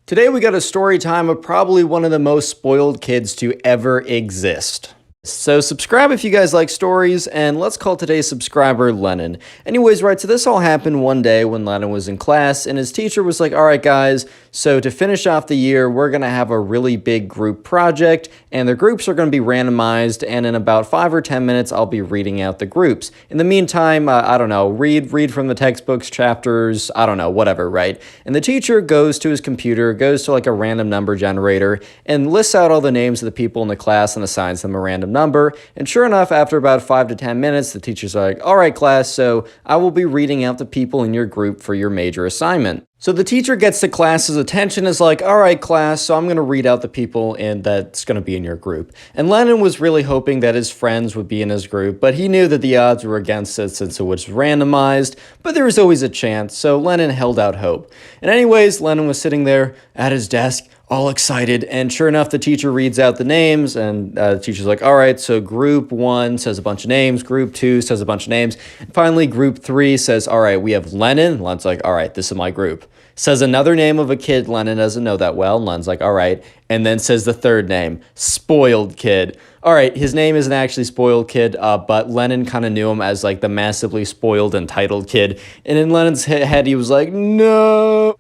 Today we got a story time of probably one of the most spoiled kids to ever exist. So subscribe if you guys like stories, and let's call today's subscriber Lennon. Anyways, right, so this all happened one day when Lennon was in class, and his teacher was like, all right, guys, so to finish off the year, we're going to have a really big group project, and the groups are going to be randomized, and in about 5 or 10 minutes, I'll be reading out the groups. In the meantime, I don't know, read from the textbooks, chapters, I don't know, whatever, right? And the teacher goes to his computer, goes to a random number generator, and lists out all the names of the people in the class and assigns them a random number. And sure enough, after about 5 to 10 minutes, the teacher's like, all right, class, so I will be reading out the people in your group for your major assignment. So the teacher gets the class's attention, is like, all right, class, so I'm going to read out the people that's going to be in your group. And Lennon was really hoping that his friends would be in his group, but he knew that the odds were against it since it was randomized, but there was always a chance, so Lennon held out hope. And anyways, Lennon was sitting there at his desk, all excited, and sure enough, the teacher reads out the names, and the teacher's like, all right, so group 1 says a bunch of names, group 2 says a bunch of names, and finally group 3 says, all right, we have Lennon. Lennon's like, all right, this is my group. Says another name of a kid Lennon doesn't know that well. Lennon's like, all right, and then says the third name, Spoiled Kid. All right, his name isn't actually Spoiled Kid, but Lennon kind of knew him as like the massively spoiled, entitled kid, and in Lennon's head, he was like, no.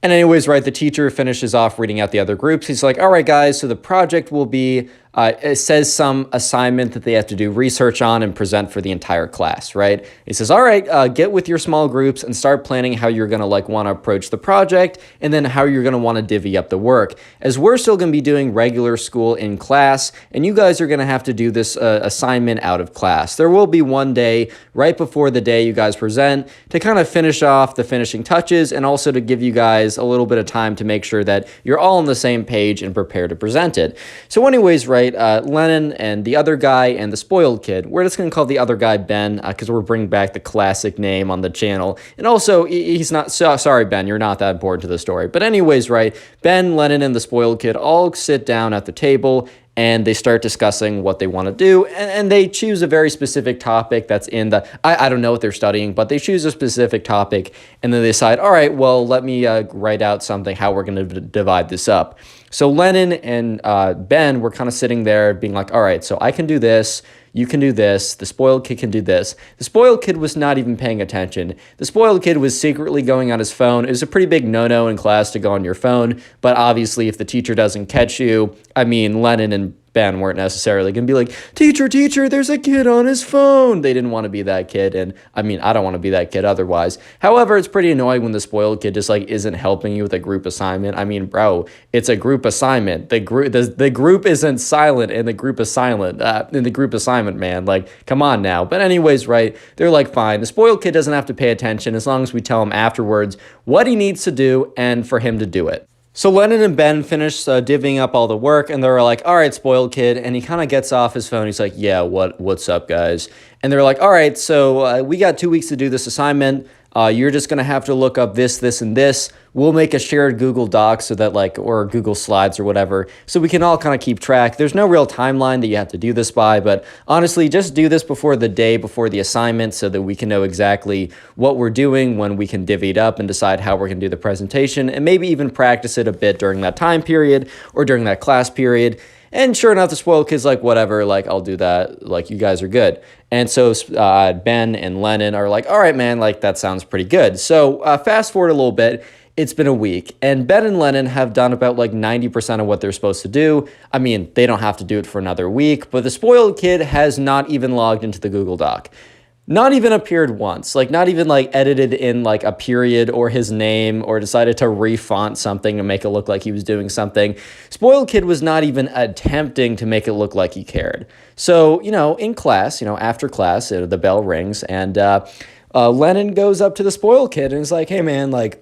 And anyways, right, the teacher finishes off reading out the other groups. He's like, all right, guys, so the project will be, it says some assignment that they have to do research on and present for the entire class, right? He says, all right, get with your small groups and start planning how you're going to like want to approach the project and then how you're going to want to divvy up the work. As we're still going to be doing regular school in class, and you guys are going to have to do this assignment out of class. There will be one day right before the day you guys present to kind of finish off the finishing touches and also to give you guys a little bit of time to make sure that you're all on the same page and prepared to present it. So anyways, right, Lennon and the other guy and the spoiled kid, we're just going to call the other guy Ben because we're bringing back the classic name on the channel. And also, he's not, sorry, Ben, you're not that important to the story. But anyways, right, Ben, Lennon, and the spoiled kid all sit down at the table and they start discussing what they want to do, and they choose a very specific topic that's in the, I don't know what they're studying, but they choose a specific topic, and then they decide, all right, well, let me write out something, how we're going to divide this up. So Lennon and Ben were kind of sitting there being like, all right, so I can do this, you can do this, the spoiled kid can do this. The spoiled kid was not even paying attention. The spoiled kid was secretly going on his phone. It was a pretty big no-no in class to go on your phone, but obviously if the teacher doesn't catch you, I mean, Lennon and Ben weren't necessarily going to be like, teacher, there's a kid on his phone. They didn't want to be that kid, and I mean, I don't want to be that kid otherwise. However, it's pretty annoying when the spoiled kid just like isn't helping you with a group assignment. I mean, bro, it's a group assignment. The group isn't silent in the group assignment, man. Like, come on now. But anyways, right, they're like, fine. The spoiled kid doesn't have to pay attention as long as we tell him afterwards what he needs to do and for him to do it. So Lennon and Ben finish divvying up all the work, and they're like, all right, spoiled kid, and he kind of gets off his phone. He's like, yeah, what's up, guys? And they're like, all right, so we got 2 weeks to do this assignment. You're just going to have to look up this, and this. We'll make a shared Google Doc so that like, or Google Slides or whatever, so we can all kind of keep track. There's no real timeline that you have to do this by, but honestly, just do this before the day before the assignment so that we can know exactly what we're doing when we can divvy it up and decide how we're going to do the presentation, and maybe even practice it a bit during that time period or during that class period. And sure enough, the spoiled kid's like, whatever, like, I'll do that. Like, you guys are good. And so Ben and Lennon are like, all right, man, like, that sounds pretty good. So fast forward a little bit. It's been a week, and Ben and Lennon have done about like 90% of what they're supposed to do. I mean, they don't have to do it for another week, but the spoiled kid has not even logged into the Google Doc. Not even appeared once, like not even like edited in like a period or his name or decided to refont something to make it look like he was doing something. Spoiled kid was not even attempting to make it look like he cared. So, in class, after class, the bell rings, and Lennon goes up to the spoiled kid and is like, hey man, like,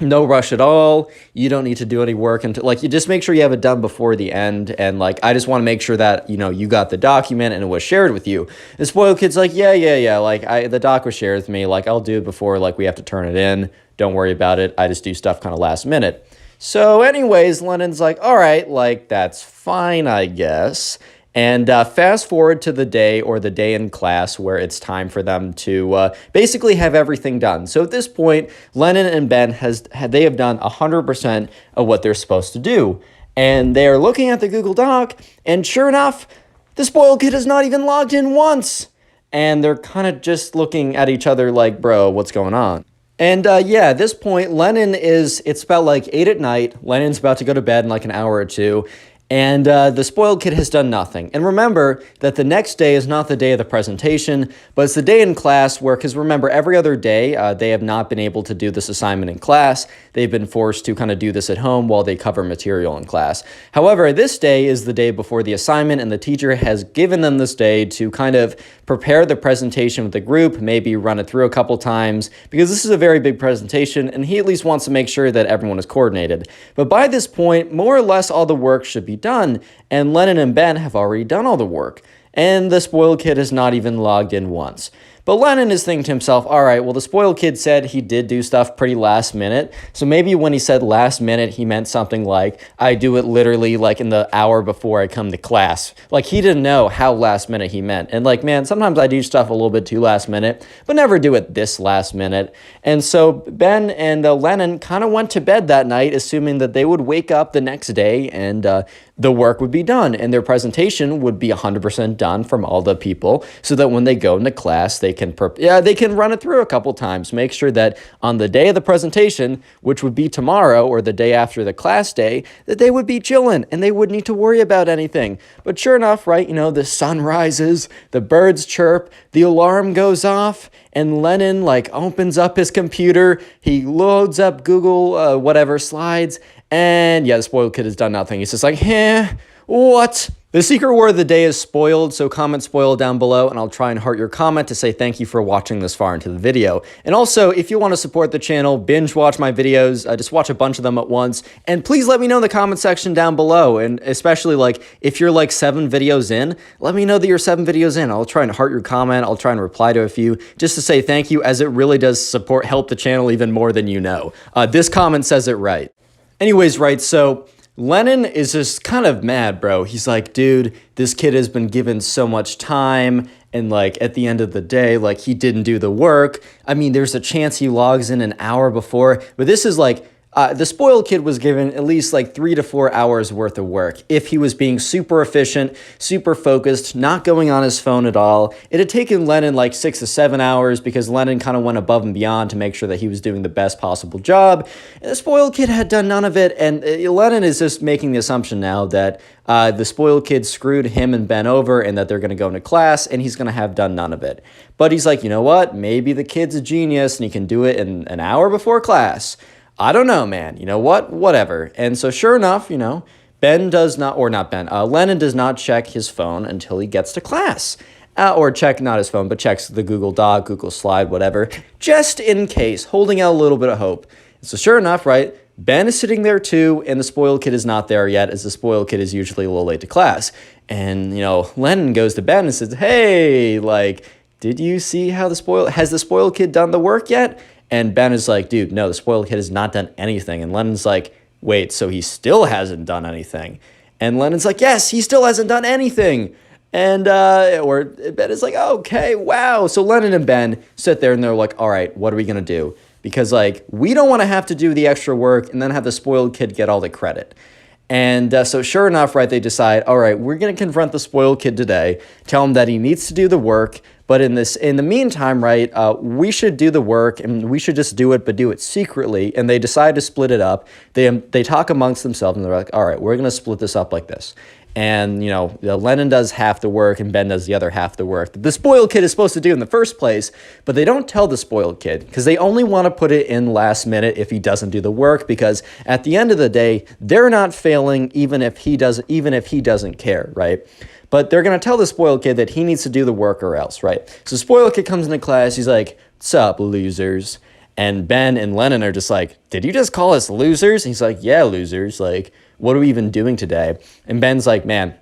no rush at all. You don't need to do any work until, like, you just make sure you have it done before the end. And like, I just want to make sure that, you got the document and it was shared with you. The spoiled kid's like, yeah. Like, the doc was shared with me. Like, I'll do it before, like, we have to turn it in. Don't worry about it. I just do stuff kind of last minute. So anyways, Lennon's like, all right, like, that's fine, I guess. And fast forward to the day or the day in class where it's time for them to basically have everything done. So at this point, Lennon and Ben they have done 100% of what they're supposed to do. And they're looking at the Google Doc, and sure enough, the spoiled kid has not even logged in once. And they're kind of just looking at each other like, bro, what's going on? And at this point, it's about like 8 at night. Lennon's about to go to bed in like an hour or two. And the spoiled kid has done nothing. And remember that the next day is not the day of the presentation, but it's the day in class where, because remember, every other day, they have not been able to do this assignment in class. They've been forced to kind of do this at home while they cover material in class. However, this day is the day before the assignment, and the teacher has given them this day to kind of prepare the presentation with the group, maybe run it through a couple times, because this is a very big presentation, and he at least wants to make sure that everyone is coordinated. But by this point, more or less all the work should be done, and Lennon and Ben have already done all the work, and the spoiled kid has not even logged in once. But Lennon is thinking to himself, all right, well, the spoiled kid said he did do stuff pretty last minute. So maybe when he said last minute, he meant something like, I do it literally like in the hour before I come to class. Like, he didn't know how last minute he meant. And like, man, sometimes I do stuff a little bit too last minute, but never do it this last minute. And so Ben and Lennon kind of went to bed that night, assuming that they would wake up the next day and the work would be done and their presentation would be 100% done from all the people, so that when they go into class, they can run it through a couple times, make sure that on the day of the presentation, which would be tomorrow or the day after the class day, that they would be chilling and they wouldn't need to worry about anything. But sure enough, right, you know, the sun rises, the birds chirp, the alarm goes off, and Lennon like opens up his computer, he loads up Google whatever slides, and yeah, the spoiled kid has done nothing. He's just like, what? The secret word of the day is spoiled, so comment spoiled down below, and I'll try and heart your comment to say thank you for watching this far into the video. And also, if you want to support the channel, binge watch my videos, just watch a bunch of them at once, and please let me know in the comment section down below, and especially, like, if you're, like, 7 videos in, let me know that you're 7 videos in. I'll try and heart your comment, I'll try and reply to a few, just to say thank you, as it really does help the channel even more than you know. This comment says it right. Anyways, right, so Lennon is just kind of mad, bro. He's like, dude, this kid has been given so much time, and like at the end of the day, like he didn't do the work. I mean, there's a chance he logs in an hour before, but this is like, the spoiled kid was given at least like 3 to 4 hours worth of work. If he was being super efficient, super focused, not going on his phone at all, it had taken Lennon like 6 to 7 hours because Lennon kind of went above and beyond to make sure that he was doing the best possible job. And the spoiled kid had done none of it. And Lennon is just making the assumption now that the spoiled kid screwed him and Ben over and that they're going to go into class and he's going to have done none of it. But he's like, you know what? Maybe the kid's a genius and he can do it in an hour before class. I don't know, man. You know what? Whatever. And so sure enough, you know, Lennon does not check his phone until he gets to class. Or check, not his phone, but checks the Google Doc, Google Slide, whatever, just in case, holding out a little bit of hope. And so sure enough, right, Ben is sitting there too, and the spoiled kid is not there yet, as the spoiled kid is usually a little late to class. And, you know, Lennon goes to Ben and says, hey, like, did you see how has the spoiled kid done the work yet? And Ben is like, dude, no, the spoiled kid has not done anything. And Lennon's like, wait, so he still hasn't done anything? And Lennon's like, yes, he still hasn't done anything. And, or Ben is like, okay, wow. So Lennon and Ben sit there and they're like, all right, what are we going to do? Because, like, we don't want to have to do the extra work and then have the spoiled kid get all the credit. And so sure enough, right, they decide, all right, we're going to confront the spoiled kid today, tell him that he needs to do the work. But in the meantime, right, we should do the work and we should just do it, but do it secretly. And they decide to split it up. They talk amongst themselves and they're like, all right, we're going to split this up like this. And, you know, Lennon does half the work and Ben does the other half the work that the spoiled kid is supposed to do in the first place, but they don't tell the spoiled kid because they only want to put it in last minute if he doesn't do the work, because at the end of the day, they're not failing even if he doesn't care, right? But they're going to tell the spoiled kid that he needs to do the work or else, right? So spoiled kid comes into class, he's like, "What's up, losers?" And Ben and Lennon are just like, "Did you just call us losers?" And he's like, "Yeah, losers. Like, what are we even doing today?" And Ben's like, "Man,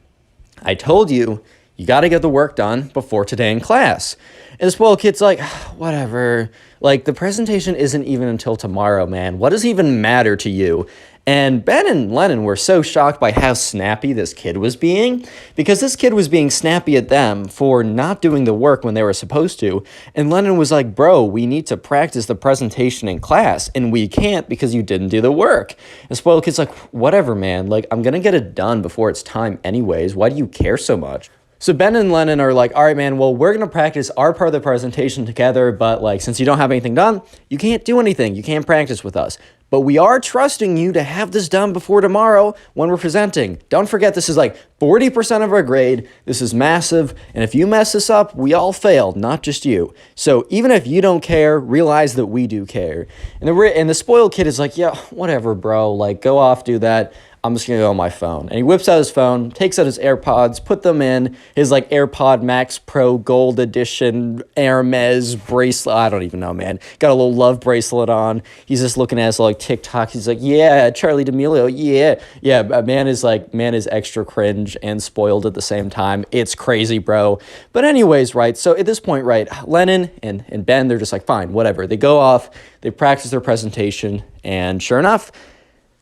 I told you, you got to get the work done before today in class." And the spoiled kid's like, "Whatever. Like, the presentation isn't even until tomorrow, man. What does it even matter to you?" And Ben and Lennon were so shocked by how snappy this kid was being, because this kid was being snappy at them for not doing the work when they were supposed to. And Lennon was like, "Bro, we need to practice the presentation in class, and we can't because you didn't do the work." And spoiled kid's like, "Whatever, man. Like, I'm going to get it done before it's time anyways. Why do you care so much?" So Ben and Lennon are like, "All right, man, well, we're going to practice our part of the presentation together, but like, since you don't have anything done, you can't do anything. You can't practice with us. but we are trusting you to have this done before tomorrow when we're presenting. Don't forget, this is like 40% of our grade. This is massive, and if you mess this up, we all failed, not just you. So even if you don't care, realize that we do care. And the spoiled kid is like, yeah, whatever, bro. Like, go off, do that. I'm just going to go on my phone. And he whips out his phone, takes out his AirPods, put them in his, like, AirPod Max Pro Gold Edition Hermes bracelet. I don't even know, man. Got a little love bracelet on. He's just looking at his, like, TikTok. He's like, yeah, Charlie D'Amelio, yeah. Yeah, man is extra cringe and spoiled at the same time. It's crazy, bro. But anyways, right, so at this point, right, Lennon and Ben, they're just like, fine, whatever. They go off, they practice their presentation, and sure enough,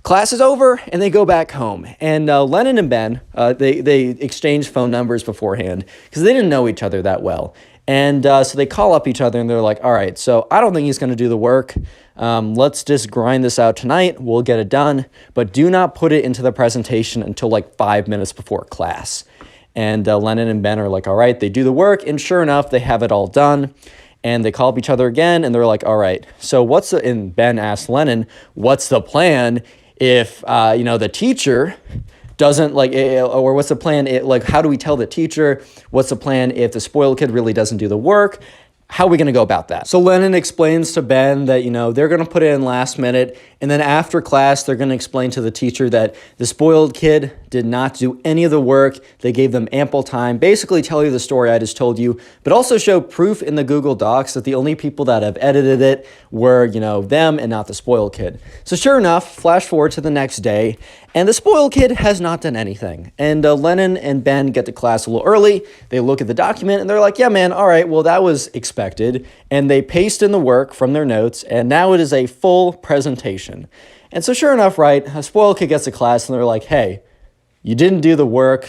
class is over, and they go back home. And Lennon and Ben, they exchanged phone numbers beforehand because they didn't know each other that well. And so they call up each other, and they're like, all right, so I don't think he's going to do the work. Let's just grind this out tonight. We'll get it done. But do not put it into the presentation until like 5 minutes before class. And Lennon and Ben are like, all right, they do the work. And sure enough, they have it all done. And they call up each other again, and they're like, all right, so and Ben asked Lennon, what's the plan if, the teacher doesn't or what's the plan? Like, how do we tell the teacher? What's the plan if the spoiled kid really doesn't do the work? How are we going to go about that? So Lennon explains to Ben that, they're going to put it in last minute. And then after class, they're going to explain to the teacher that the spoiled kid did not do any of the work. They gave them ample time, basically tell you the story I just told you, but also show proof in the Google Docs that the only people that have edited it were, them and not the spoiled kid. So sure enough, flash forward to the next day, and the spoiled kid has not done anything. And Lennon and Ben get to class a little early. They look at the document, and they're like, yeah, man, all right, well, that was expected. And they paste in the work from their notes, and now it is a full presentation. And so sure enough, right, a spoiled kid gets to class, and they're like, hey, you didn't do the work,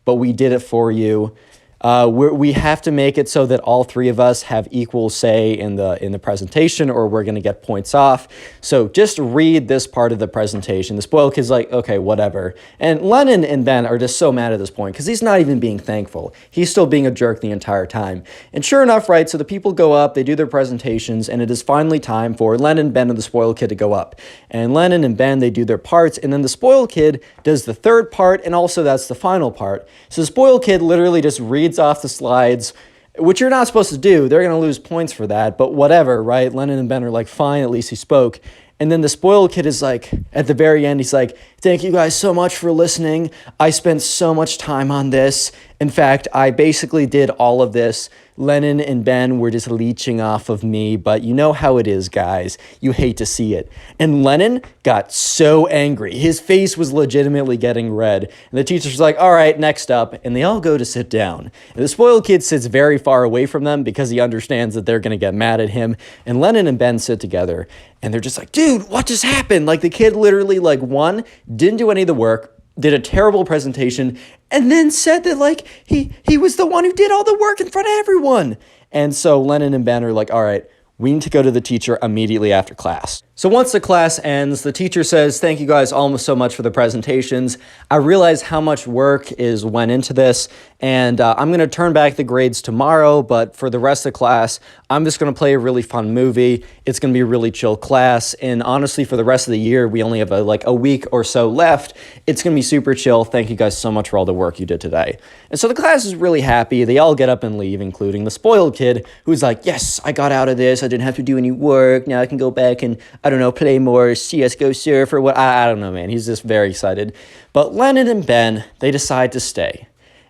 but we did it for you. We have to make it so that all three of us have equal say in the presentation, or we're going to get points off. So just read this part of the presentation. The spoiled kid's like, okay, whatever. And Lennon and Ben are just so mad at this point because he's not even being thankful. He's still being a jerk the entire time. And sure enough, right, so the people go up, they do their presentations, and it is finally time for Lennon, Ben, and the spoiled kid to go up. And Lennon and Ben, they do their parts, and then the spoiled kid does the third part, and also that's the final part. So the spoiled kid literally just reads off the slides, which you're not supposed to do. They're going to lose points for that, but whatever, right? Lennon and Ben are like, fine, at least he spoke. And then the spoiled kid is like, at the very end, he's like, thank you guys so much for listening. I spent so much time on this. In fact, I basically did all of this. Lennon and Ben were just leeching off of me, but you know how it is, guys. You hate to see it. And Lennon got so angry. His face was legitimately getting red. And the teacher's like, all right, next up. And they all go to sit down. And the spoiled kid sits very far away from them because he understands that they're going to get mad at him. And Lennon and Ben sit together, and they're just like, dude, what just happened? Like, the kid literally, one, didn't do any of the work, did a terrible presentation, and then said that, he was the one who did all the work in front of everyone. And so Lennon and Ben are like, all right, we need to go to the teacher immediately after class. So once the class ends, the teacher says, thank you guys all so much for the presentations. I realize how much work went into this, and I'm going to turn back the grades tomorrow, but for the rest of the class, I'm just going to play a really fun movie. It's going to be a really chill class, and honestly, for the rest of the year, we only have a week or so left. It's going to be super chill. Thank you guys so much for all the work you did today. And so the class is really happy. They all get up and leave, including the spoiled kid, who's like, yes, I got out of this. I didn't have to do any work. Now I can go back and, I don't know, play more CSGO Surf or what. I don't know, man. He's just very excited. But Lennon and Ben, they decide to stay.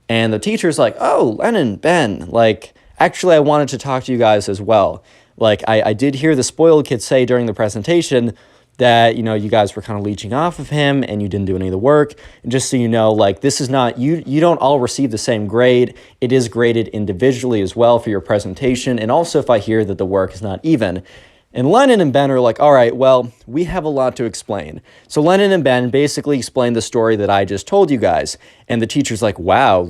And the teacher's like, oh, Lennon, Ben, actually, I wanted to talk to you guys as well. I did hear the spoiled kid say during the presentation that, you guys were kind of leeching off of him and you didn't do any of the work. And just so you know, this is not, you don't all receive the same grade. It is graded individually as well for your presentation. And also if I hear that the work is not even. And Lennon and Ben are like, all right, well, we have a lot to explain. So Lennon and Ben basically explain the story that I just told you guys. And the teacher's like, wow,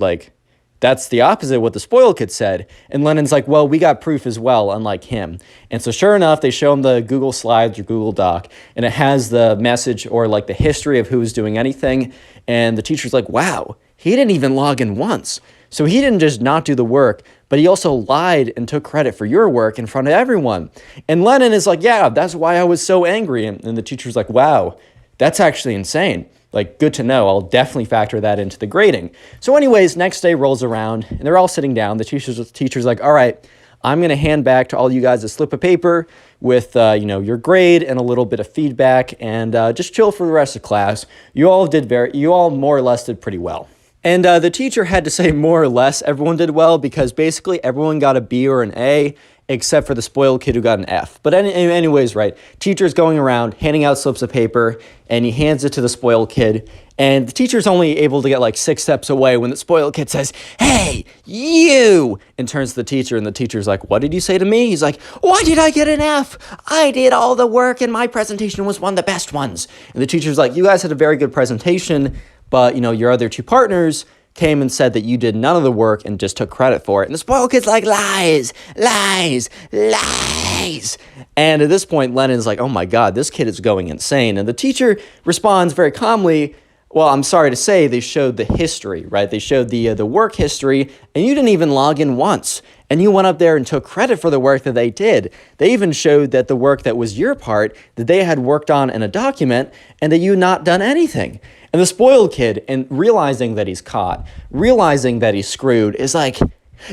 that's the opposite of what the spoiled kid said. And Lennon's like, well, we got proof as well, unlike him. And so sure enough, they show him the Google Slides or Google Doc, and it has the message or the history of who's doing anything. And the teacher's like, wow, he didn't even log in once. So he didn't just not do the work, but he also lied and took credit for your work in front of everyone. And Lennon is like, yeah, that's why I was so angry. And the teacher's like, wow, that's actually insane. Like, good to know. I'll definitely factor that into the grading. So anyways, next day rolls around and they're all sitting down. The teacher's like, all right, I'm going to hand back to all you guys a slip of paper with, your grade and a little bit of feedback, and just chill for the rest of class. You all more or less did pretty well. And the teacher had to say more or less everyone did well, because basically everyone got a B or an A except for the spoiled kid who got an F. But anyways, right, teacher's going around handing out slips of paper, and he hands it to the spoiled kid, and the teacher's only able to get like 6 steps away when the spoiled kid says, "Hey, you!" and turns to the teacher, and the teacher's like, "What did you say to me?" He's like, "Why did I get an F? I did all the work, and my presentation was one of the best ones." And the teacher's like, "You guys had a very good presentation, but, your other 2 partners came and said that you did none of the work and just took credit for it." And the spoiled kid's like, lies, lies, lies. And at this point, Lennon's like, oh my God, this kid is going insane. And the teacher responds very calmly, well, I'm sorry to say, they showed the history, right? They showed the work history, and you didn't even log in once. And you went up there and took credit for the work that they did. They even showed that the work that was your part, that they had worked on in a document, and that you had not done anything. And the spoiled kid, and realizing that he's caught, realizing that he's screwed, is like,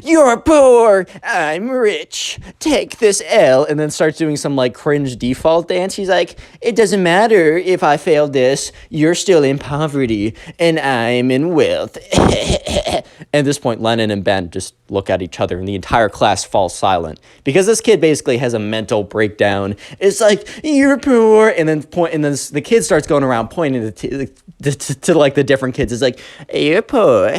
"You're poor, I'm rich, take this L," and then starts doing some like cringe default dance. He's like, "It doesn't matter if I fail this, you're still in poverty, and I'm in wealth." At this point, Lennon and Ben just look at each other, and the entire class falls silent, because this kid basically has a mental breakdown. It's like, "You're poor," and then the kid starts going around pointing to like the different kids. It's like, "You're poor,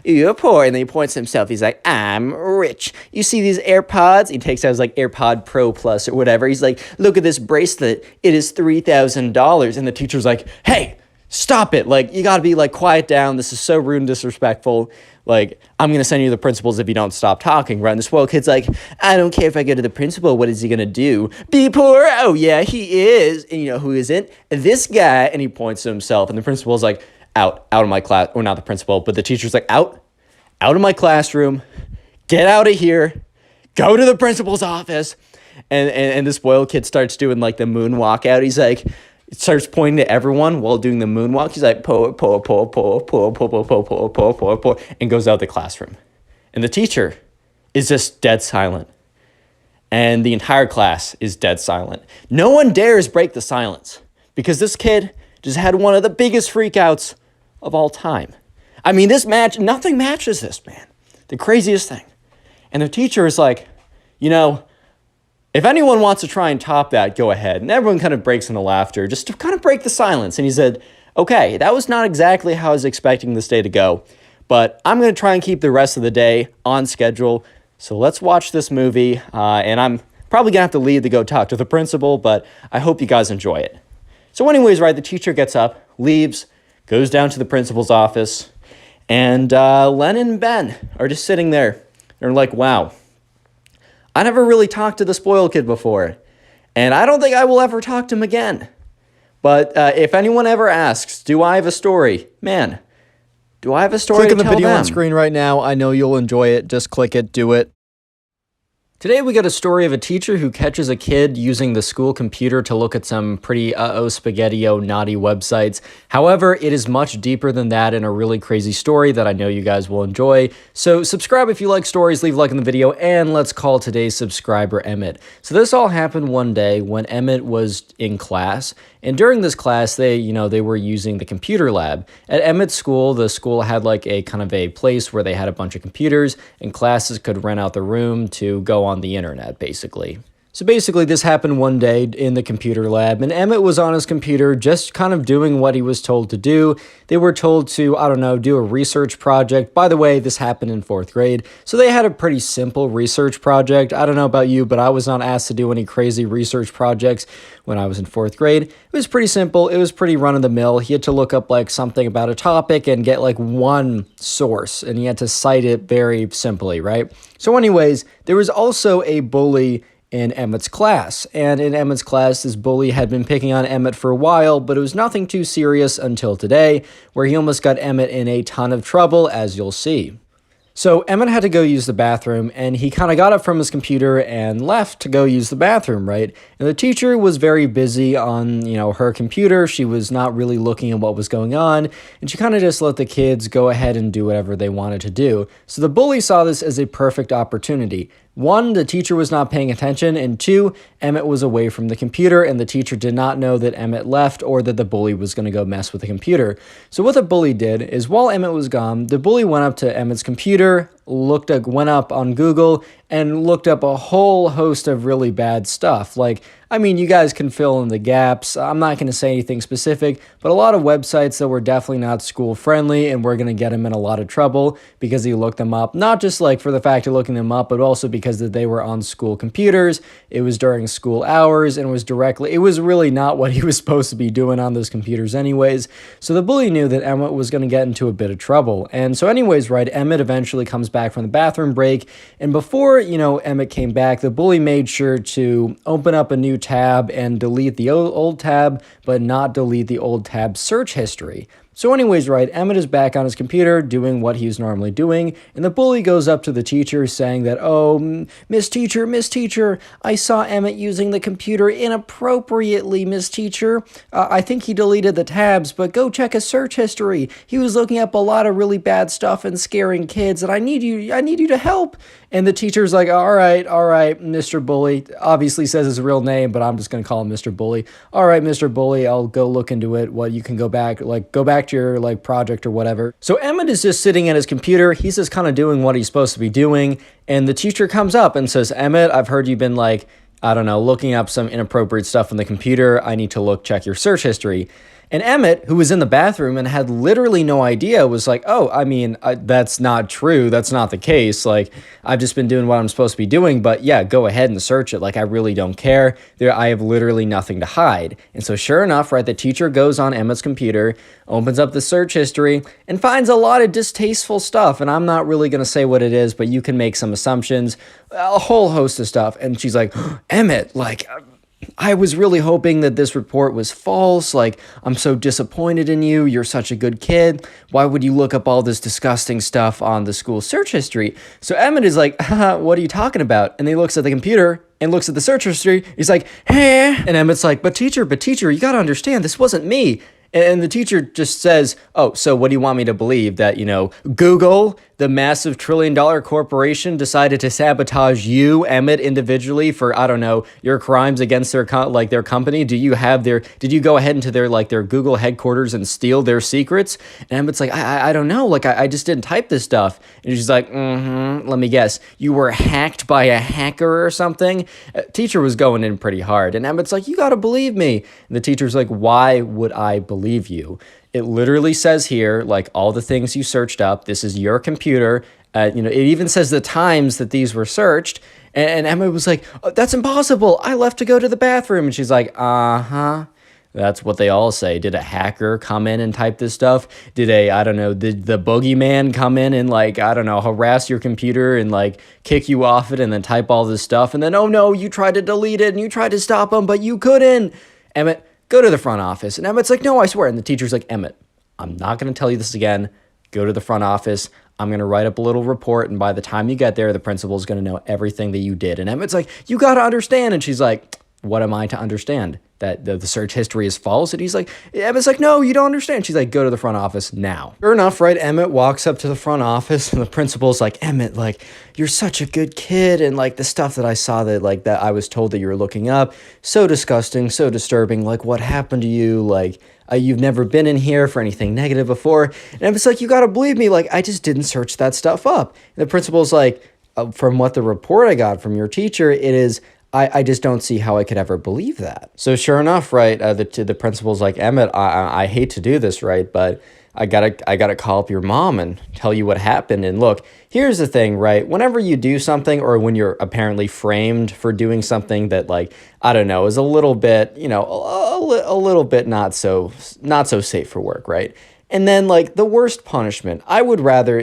you're poor," and then he points to himself. He's like, "I'm rich. You see these AirPods?" He takes out his like AirPod Pro Plus or whatever. He's like, "Look at this bracelet. It is $3,000. And the teacher's like, "Hey, stop it. Like, you gotta be like, quiet down. This is so rude and disrespectful. Like, I'm gonna send you to the principals if you don't stop talking," right? And the spoiled kid's like, "I don't care if I go to the principal. What is he gonna do? Be poor? Oh yeah, he is. And you know who isn't? This guy." And he points to himself. And the principal's like, out of my class. Or not the principal, but the teacher's like, out of my classroom. Get out of here. Go to the principal's office. And the spoiled kid starts doing like the moonwalk out. He's like, starts pointing to everyone while doing the moonwalk. He's like, "Poor, poor, poor, poor, poor, poor, poor, poor, poor, poor, poor, poor," and goes out of the classroom. And the teacher is just dead silent. And the entire class is dead silent. No one dares break the silence, because this kid just had one of the biggest freakouts of all time. I mean, nothing matches this, man. The craziest thing. And the teacher is like, if anyone wants to try and top that, go ahead. And everyone kind of breaks into laughter, just to kind of break the silence. And he said, "Okay, that was not exactly how I was expecting this day to go, but I'm going to try and keep the rest of the day on schedule. So let's watch this movie. And I'm probably going to have to leave to go talk to the principal, but I hope you guys enjoy it." So anyways, right, the teacher gets up, leaves, goes down to the principal's office, and Lennon and Ben are just sitting there. They're like, wow, I never really talked to the spoiled kid before, and I don't think I will ever talk to him again. But if anyone ever asks, do I have a story? Man, do I have a story Click to on the tell video them? on screen right now. I know you'll enjoy it. Just click it. Do it. Today we got a story of a teacher who catches a kid using the school computer to look at some pretty spaghetti-o naughty websites. However, it is much deeper than that and a really crazy story that I know you guys will enjoy. So subscribe if you like stories, leave a like in the video, and let's call today's subscriber Emmett. So this all happened one day when Emmett was in class, and during this class they were using the computer lab. At Emmett's school, the school had like a kind of a place where they had a bunch of computers and classes could rent out the room to go on the internet, basically. So basically, this happened one day in the computer lab, and Emmett was on his computer just kind of doing what he was told to do. They were told to, do a research project. By the way, this happened in 4th grade, so they had a pretty simple research project. I don't know about you, but I was not asked to do any crazy research projects when I was in 4th grade. It was pretty simple. It was pretty run-of-the-mill. He had to look up like something about a topic and get like one source, and he had to cite it very simply, right? So anyways, there was also a bully in Emmett's class. And in Emmett's class, this bully had been picking on Emmett for a while, but it was nothing too serious until today, where he almost got Emmett in a ton of trouble, as you'll see. So Emmett had to go use the bathroom, and he kind of got up from his computer and left to go use the bathroom, right? And the teacher was very busy on, her computer. She was not really looking at what was going on, and she kind of just let the kids go ahead and do whatever they wanted to do. So the bully saw this as a perfect opportunity. One, the teacher was not paying attention, and two, Emmett was away from the computer, and the teacher did not know that Emmett left or that the bully was going to go mess with the computer. So what the bully did is, while Emmett was gone, the bully went up to Emmett's computer, went up on Google, and looked up a whole host of really bad stuff. You guys can fill in the gaps. I'm not going to say anything specific, but a lot of websites that were definitely not school friendly, and we're going to get him in a lot of trouble because he looked them up, not just for the fact of looking them up, but also because they were on school computers. It was during school hours, and it was really not what he was supposed to be doing on those computers anyways. So the bully knew that Emmett was going to get into a bit of trouble. And so anyways, right, Emmett eventually comes back from the bathroom break, and before, Emmett came back, the bully made sure to open up a new tab and delete the old tab, but not delete the old tab's search history. So anyways, right, Emmett is back on his computer doing what he was normally doing, and the bully goes up to the teacher saying that, "Oh, Miss Teacher, I saw Emmett using the computer inappropriately, Miss Teacher. I think he deleted the tabs, but go check his search history. He was looking up a lot of really bad stuff and scaring kids, and I need you to help." And the teacher's like, all right, Mr. Bully. Obviously says his real name, but I'm just going to call him Mr. Bully. All right, Mr. Bully, I'll go look into it. You can go back to your project or whatever. So Emmett is just sitting at his computer. He's just kind of doing what he's supposed to be doing. And the teacher comes up and says, "Emmett, I've heard you've been looking up some inappropriate stuff on the computer. I need to check your search history." And Emmett, who was in the bathroom and had literally no idea, was like, that's not true. That's not the case. I've just been doing what I'm supposed to be doing, but yeah, go ahead and search it. I really don't care. I have literally nothing to hide. And so sure enough, right, the teacher goes on Emmett's computer, opens up the search history, and finds a lot of distasteful stuff. And I'm not really going to say what it is, but you can make some assumptions, a whole host of stuff. And she's like, "Emmett, I was really hoping that this report was false. I'm so disappointed in you. You're such a good kid. Why would you look up all this disgusting stuff on the school search history?" So Emmett is like, "What are you talking about?" And he looks at the computer and looks at the search history. He's like, "Hey." And Emmett's like, but teacher, you got to understand, this wasn't me." And the teacher just says, "Oh, so what do you want me to believe? That, Google, the massive trillion-dollar corporation, decided to sabotage you, Emmett, individually for, your crimes against their their company? Did you go ahead into their Google headquarters and steal their secrets?" And Emmett's like, I don't know. I just didn't type this stuff." And she's like, "Let me guess. You were hacked by a hacker or something?" Teacher was going in pretty hard. And Emmett's like, "You got to believe me." And the teacher's like, "Why would I believe you? It literally says here, all the things you searched up. This is your computer. It even says the times that these were searched." And Emma was like, "Oh, that's impossible. I left to go to the bathroom." And she's like, "That's what they all say. Did a hacker come in and type this stuff? Did the boogeyman come in and harass your computer and kick you off it and then type all this stuff? And then, oh no, you tried to delete it and you tried to stop them, but you couldn't. Emmett, go to the front office." And Emmett's like, "No, I swear." And the teacher's like, "Emmett, I'm not going to tell you this again. Go to the front office. I'm going to write up a little report. And by the time you get there, the principal's going to know everything that you did." And Emmett's like, "You got to understand." And she's like, "What am I to understand? That the search history is false?" And Emmett's like, "No, you don't understand." She's like, "Go to the front office now." Sure enough, right, Emmett walks up to the front office and the principal's like, "Emmett, you're such a good kid. And the stuff that I saw that I was told that you were looking up, so disgusting, so disturbing. What happened to you? You've never been in here for anything negative before." And Emmett's like, "You got to believe me. I just didn't search that stuff up." And the principal's like, "From what the report I got from your teacher, it is, I just don't see how I could ever believe that." So sure enough, right, the principal's like, "Emmett, I hate to do this, right, but I gotta call up your mom and tell you what happened. And look, here's the thing, right? Whenever you do something, or when you're apparently framed for doing something that is a little bit, a little bit not so safe for work, right? And then the worst punishment, I would rather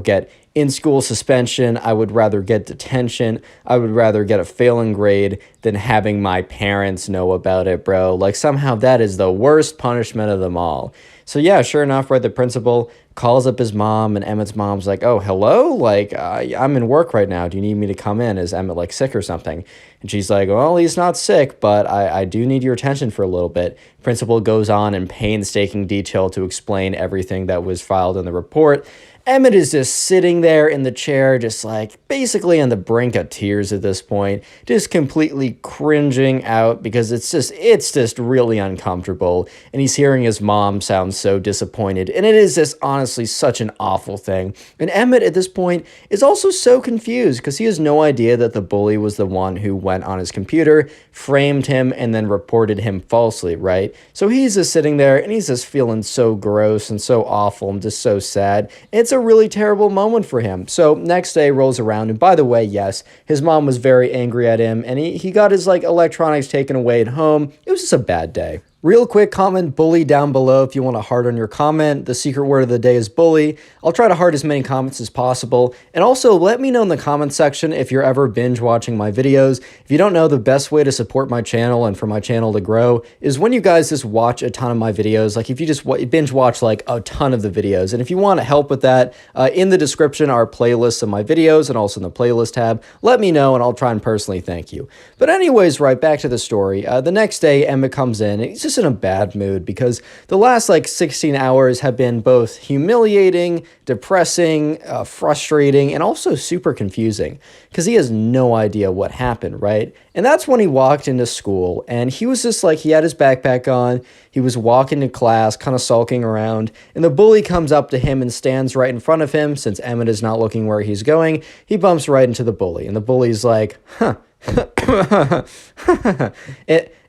get in-school suspension. I would rather get detention. I would rather get a failing grade than having my parents know about it, bro. Somehow that is the worst punishment of them all. So yeah, sure enough, right, the principal calls up his mom, and Emmett's mom's like, oh, hello? Like, I'm in work right now. Do you need me to come in? Is Emmett, like, sick or something? And she's like, well, he's not sick, but I do need your attention for a little bit. Principal goes on in painstaking detail to explain everything that was filed in the report. Emmett is just sitting there in the chair, just like basically on the brink of tears at this point, just completely cringing out because it's just really uncomfortable. And he's hearing his mom sound so disappointed. And it is just honestly such an awful thing. And Emmett at this point is also so confused because he has no idea that the bully was the one who went on his computer, framed him, and then reported him falsely, right? So he's just sitting there and he's just feeling so gross and so awful and just so sad. It's a really terrible moment for him. So next day rolls around, and by the way, yes, his mom was very angry at him, and he got his like electronics taken away at home. It was just a bad day. Real quick, comment bully down below if you want to heart on your comment. The secret word of the day is bully. I'll try to heart as many comments as possible. And also, let me know in the comment section if you're ever binge watching my videos. If you don't know, the best way to support my channel and for my channel to grow is when you guys just watch a ton of my videos. Like if you just binge watch like a ton of the videos. And if you want to help with that, in the description are playlists of my videos and also in the playlist tab. Let me know and I'll try and personally thank you. But anyways, right back to the story. The next day, Emmett comes in and he's just in a bad mood because the last like 16 hours have been both humiliating, depressing, frustrating, and also super confusing because he has no idea what happened, right? And that's when he walked into school and he was just like, he had his backpack on, he was walking to class, kind of sulking around, and the bully comes up to him and stands right in front of him. Since Emmett is not looking where he's going, he bumps right into the bully, and the bully's like, huh.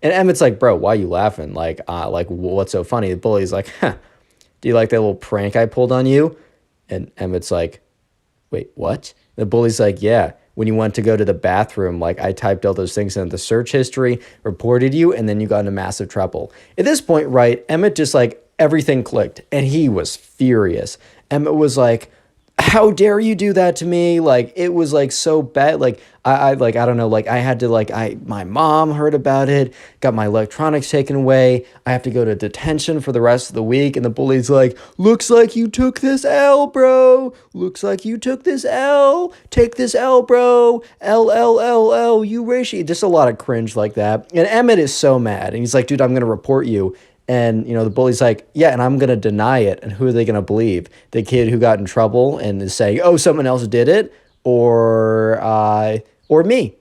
And Emmett's like, bro, why are you laughing? Like what's so funny? The bully's like, huh, do you like that little prank I pulled on you? And Emmett's like, wait, what? The bully's like, yeah, when you went to go to the bathroom, like I typed all those things in the search history, reported you, and then you got into massive trouble. At this point, right, Emmett just like everything clicked and he was furious. Emmett was like, how dare you do that to me? Like, it was like so bad. Like, I don't know, like I had to my mom heard about it, got my electronics taken away. I have to go to detention for the rest of the week. And the bully's like, looks like you took this L, bro. Looks like you took this L. Take this L, bro. L, you ratio. Just a lot of cringe like that. And Emmett is so mad. And he's like, dude, I'm going to report you. And, you know, the bully's like, yeah, and I'm going to deny it. And who are they going to believe? The kid who got in trouble and is saying, oh, someone else did it? Or me,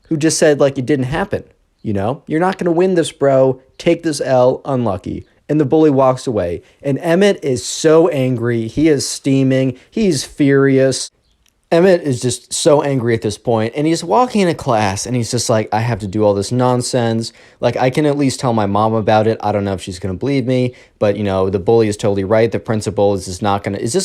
who just said, like, it didn't happen. You know, you're not going to win this, bro. Take this L, unlucky. And the bully walks away. And Emmett is so angry. He is steaming. He's furious. Emmett is just so angry at this point, and he's walking into class, and he's just like, I have to do all this nonsense. Like, I can at least tell my mom about it. I don't know if she's going to believe me, but, you know, the bully is totally right. The principal is just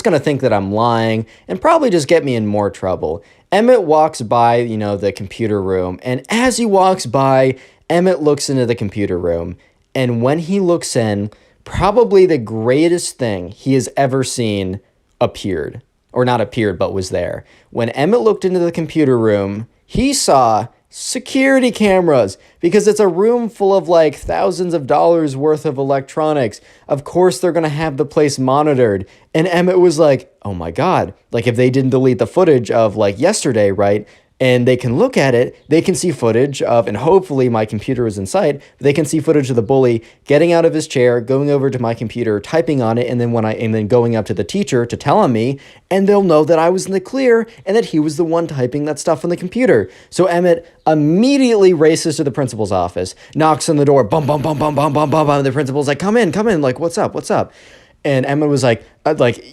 going to think that I'm lying and probably just get me in more trouble. Emmett walks by, you know, the computer room, and as he walks by, Emmett looks into the computer room, and when he looks in, probably the greatest thing he has ever seen appeared. Or not appeared, but was there. When Emmett looked into the computer room, he saw security cameras because it's a room full of like thousands of dollars worth of electronics. Of course, they're going to have the place monitored. And Emmett was like, oh my God, like if they didn't delete the footage of like yesterday, right? And they can look at it, they can see footage of, and hopefully my computer is in sight, they can see footage of the bully getting out of his chair, going over to my computer, typing on it, and then going up to the teacher to tell on me, and they'll know that I was in the clear and that he was the one typing that stuff on the computer. So Emmett immediately races to the principal's office, knocks on the door, bum, bum, bum, bum, bum, bum, bum, bum, and the principal's like, come in, like, what's up? And Emmett was like,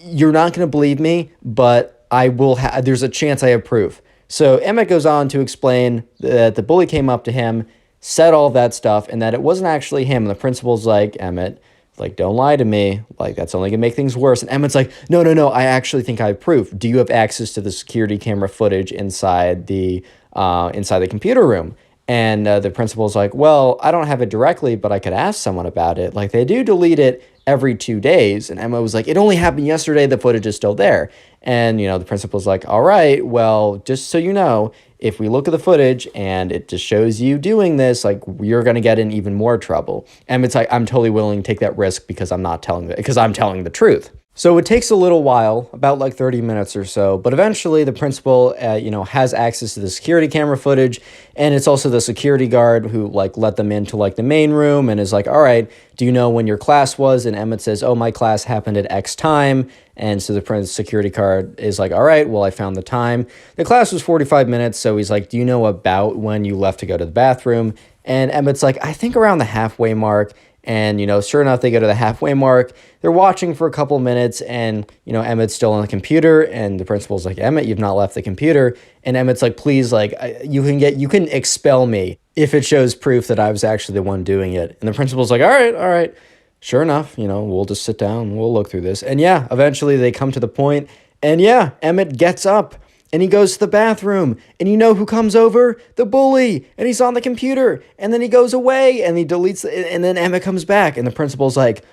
you're not going to believe me, but I will there's a chance I have proof. So Emmett goes on to explain that the bully came up to him, said all of that stuff, and that it wasn't actually him. And the principal's like, Emmett, like, don't lie to me. Like, that's only going to make things worse. And Emmett's like, no, I actually think I have proof. Do you have access to the security camera footage inside the computer room? And the principal's like, well, I don't have it directly, but I could ask someone about it. Like, they do delete it every 2 days. And Emma was like, it only happened yesterday. The footage is still there. And, you know, the principal's like, all right, well, just so you know, if we look at the footage and it just shows you doing this, like, you're going to get in even more trouble. And it's like, I'm totally willing to take that risk because I'm telling the truth. So it takes a little while, about like 30 minutes or so, but eventually the principal, has access to the security camera footage, and it's also the security guard who like let them into like the main room and is like, all right, do you know when your class was? And Emmett says, oh, my class happened at X time. And so the security guard is like, all right, well, I found the time. The class was 45 minutes, so he's like, do you know about when you left to go to the bathroom? And Emmett's like, I think around the halfway mark. And, sure enough, they go to the halfway mark. They're watching for a couple minutes, and, Emmett's still on the computer. And the principal's like, Emmett, you've not left the computer. And Emmett's like, please, like, you can expel me if it shows proof that I was actually the one doing it. And the principal's like, all right. Sure enough, we'll just sit down. We'll look through this. And yeah, eventually they come to the point. And yeah, Emmett gets up. And he goes to the bathroom, and you know who comes over? The bully, and he's on the computer, and then he goes away, and he deletes, and then Emmett comes back, and the principal's like,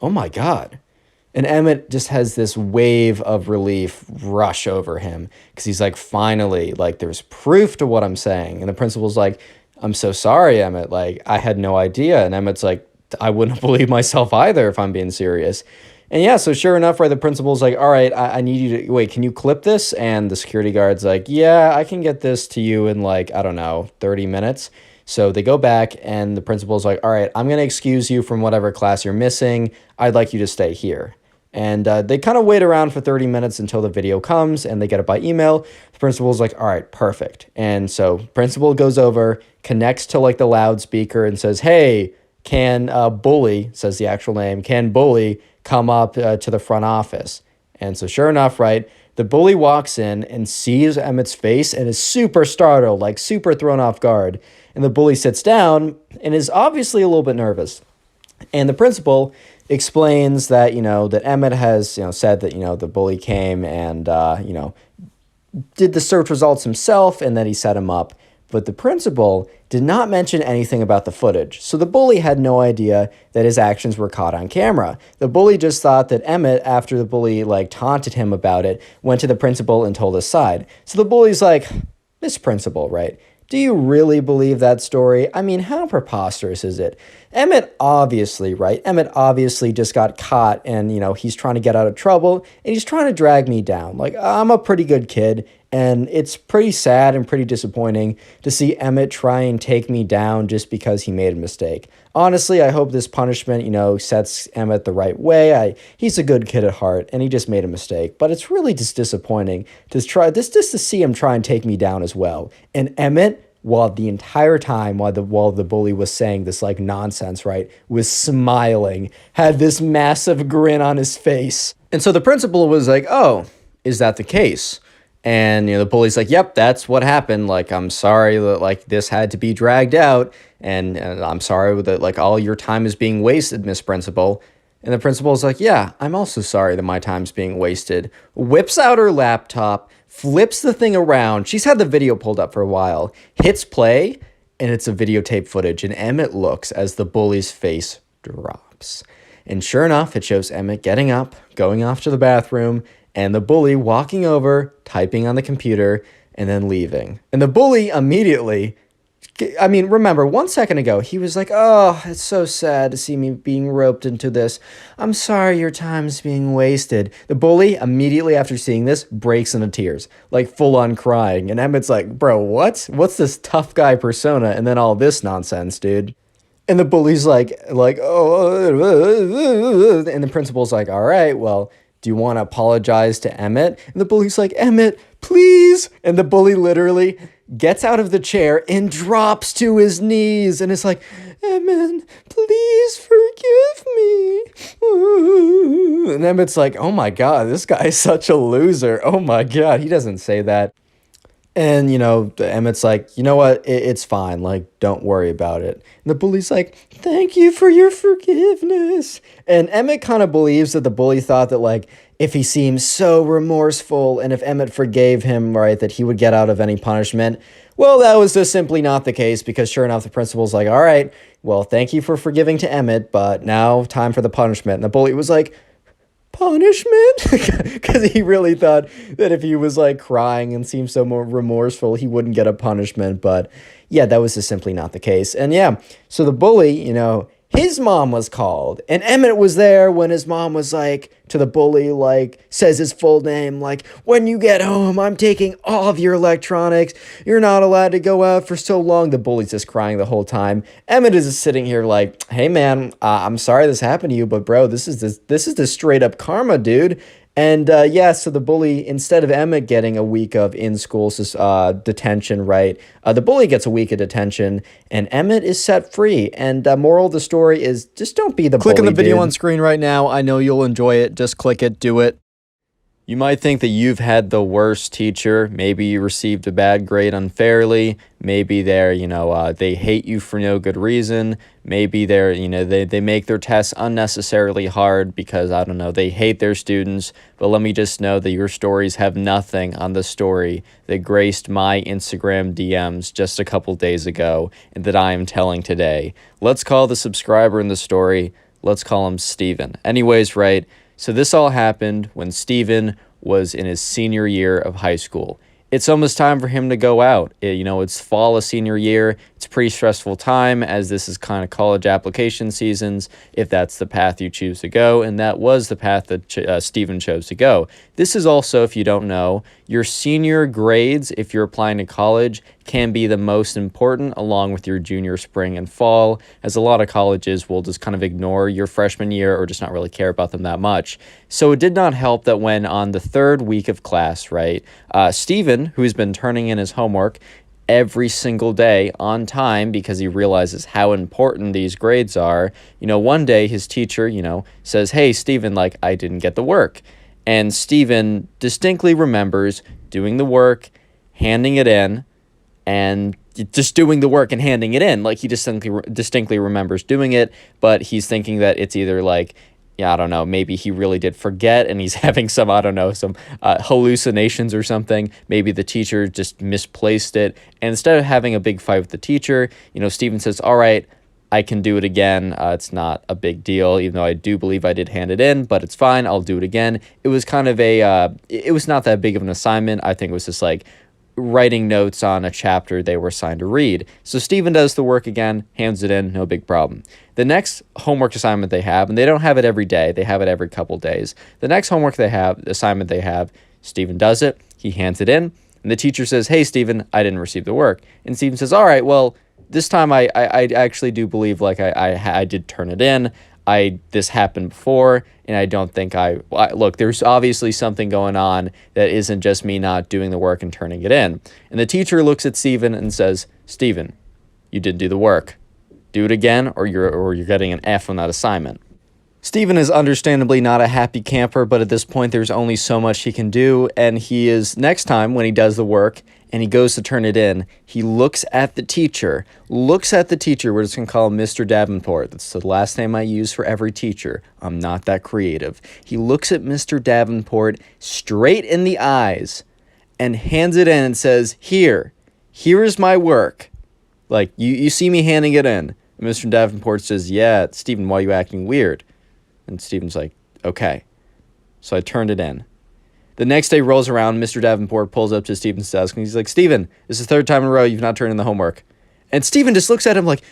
oh my God. And Emmett just has this wave of relief rush over him, because he's like, finally, like, there's proof to what I'm saying. And the principal's like, I'm so sorry, Emmett, like, I had no idea. And Emmett's like, I wouldn't believe myself either if I'm being serious. And yeah, so sure enough, right, the principal's like, all right, I need you to, wait, can you clip this? And the security guard's like, yeah, I can get this to you in like, I don't know, 30 minutes. So they go back, and the principal's like, all right, I'm going to excuse you from whatever class you're missing. I'd like you to stay here. And they kind of wait around for 30 minutes until the video comes, and they get it by email. The principal's like, all right, perfect. And so principal goes over, connects to like the loudspeaker and says, hey, can Bully, says the actual name, can Bully come up to the front office? And so sure enough, right, the bully walks in and sees Emmett's face and is super startled, like super thrown off guard. And the bully sits down and is obviously a little bit nervous. And the principal explains that, that Emmett has, said that, the bully came and, did the search results himself, and that he set him up. But the principal did not mention anything about the footage, so the bully had no idea that his actions were caught on camera. The bully just thought that Emmett, after the bully like taunted him about it, went to the principal and told his side. So the bully's like, Miss Principal, right? Do you really believe that story? I mean, how preposterous is it? Emmett obviously, right? Emmett obviously just got caught, and, he's trying to get out of trouble, and he's trying to drag me down. Like, I'm a pretty good kid, and it's pretty sad and pretty disappointing to see Emmett try and take me down just because he made a mistake. Honestly, I hope this punishment, sets Emmett the right way. He's a good kid at heart, and he just made a mistake. But it's really just disappointing to see him try and take me down as well. And Emmett, while the entire time, while the bully was saying this like nonsense, right, was smiling, had this massive grin on his face. And so the principal was like, oh, is that the case? And, the bully's like, yep, that's what happened. Like, I'm sorry that, like, this had to be dragged out. And I'm sorry that, like, all your time is being wasted, Miss Principal. And the principal's like, yeah, I'm also sorry that my time's being wasted. Whips out her laptop, flips the thing around. She's had the video pulled up for a while. Hits play, and it's a videotape footage. And Emmett looks as the bully's face drops. And sure enough, it shows Emmett getting up, going off to the bathroom, and the bully walking over, typing on the computer, and then leaving. And the bully immediately, remember, 1 second ago, he was like, oh, it's so sad to see me being roped into this. I'm sorry your time's being wasted. The bully, immediately after seeing this, breaks into tears, like full-on crying. And Emmett's like, bro, what? What's this tough guy persona and then all this nonsense, dude? And the bully's like, oh, and the principal's like, all right, well, do you want to apologize to Emmett? And the bully's like, Emmett, please. And the bully literally gets out of the chair and drops to his knees. And it's like, Emmett, please forgive me. And Emmett's like, oh my God, this guy's such a loser. Oh my God, he doesn't say that. And, Emmett's like, you know what? It's fine. Like, don't worry about it. And the bully's like, thank you for your forgiveness. And Emmett kind of believes that the bully thought that, like, if he seems so remorseful and if Emmett forgave him, right, that he would get out of any punishment. Well, that was just simply not the case, because sure enough, the principal's like, all right, well, thank you for forgiving to Emmett, but now time for the punishment. And the bully was like, punishment? Because he really thought that if he was like crying and seemed so more remorseful, he wouldn't get a punishment. But yeah, that was just simply not the case. And yeah, so the bully, his mom was called, and Emmett was there when his mom was like, to the bully, like, says his full name, like, when you get home, I'm taking all of your electronics. You're not allowed to go out for so long. The bully's just crying the whole time. Emmett is just sitting here like, hey, man, I'm sorry this happened to you, but bro, this is the straight up karma, dude. And yeah, so the bully, instead of Emmett getting a week of in-school detention, right, the bully gets a week of detention, and Emmett is set free. And moral of the story is just don't be the bully, Click on the video dude. on screen right now. I know you'll enjoy it. Just click it. Do it. You might think that you've had the worst teacher. Maybe you received a bad grade unfairly. Maybe they hate you for no good reason. Maybe they make their tests unnecessarily hard because, I don't know, they hate their students. But let me just know that your stories have nothing on the story that graced my Instagram DMs just a couple days ago and that I am telling today. Let's call the subscriber in the story. Let's call him Steven. Anyways, right? So this all happened when Steven was in his senior year of high school. It's almost time for him to go out. It's fall of senior year. It's a pretty stressful time as this is kind of college application seasons, if that's the path you choose to go, and that was the path that Steven chose to go. This is also, if you don't know, your senior grades, if you're applying to college, can be the most important along with your junior, spring, and fall, as a lot of colleges will just kind of ignore your freshman year or just not really care about them that much. So it did not help that when on the third week of class, right, Steven, who's been turning in his homework every single day on time because he realizes how important these grades are, one day his teacher, says, hey, Steven, like, I didn't get the work. And Steven distinctly remembers doing the work, handing it in, and just doing the work and handing it in. Like, he distinctly remembers doing it, but he's thinking that it's either like, I don't know, maybe he really did forget and he's having some hallucinations or something. Maybe the teacher just misplaced it. And instead of having a big fight with the teacher, Steven says, all right, I can do it again. It's not a big deal, even though I do believe I did hand it in, but it's fine. I'll do it again. It was kind of it was not that big of an assignment. I think it was just like writing notes on a chapter they were assigned to read. So Steven does the work again, hands it in, no big problem. The next homework assignment they have, and they don't have it every day, they have it every couple days. The next assignment they have, Steven does it, he hands it in, and the teacher says, hey, Steven, I didn't receive the work. And Steven says, all right, well, this time I actually do believe like I did turn it in. This happened before, and I don't think look, there's obviously something going on that isn't just me not doing the work and turning it in. And the teacher looks at Steven and says, Steven, you didn't do the work. Do it again, or you're getting an F on that assignment. Steven is understandably not a happy camper, but at this point there's only so much he can do, and next time when he does the work and he goes to turn it in, he looks at the teacher, we're just going to call him Mr. Davenport. That's the last name I use for every teacher. I'm not that creative. He looks at Mr. Davenport straight in the eyes and hands it in and says, here is my work. Like, you see me handing it in. And Mr. Davenport says, yeah, Steven, why are you acting weird? And Steven's like, okay. So I turned it in. The next day rolls around, Mr. Davenport pulls up to Steven's desk, and he's like, Steven, this is the third time in a row you've not turned in the homework. And Steven just looks at him like,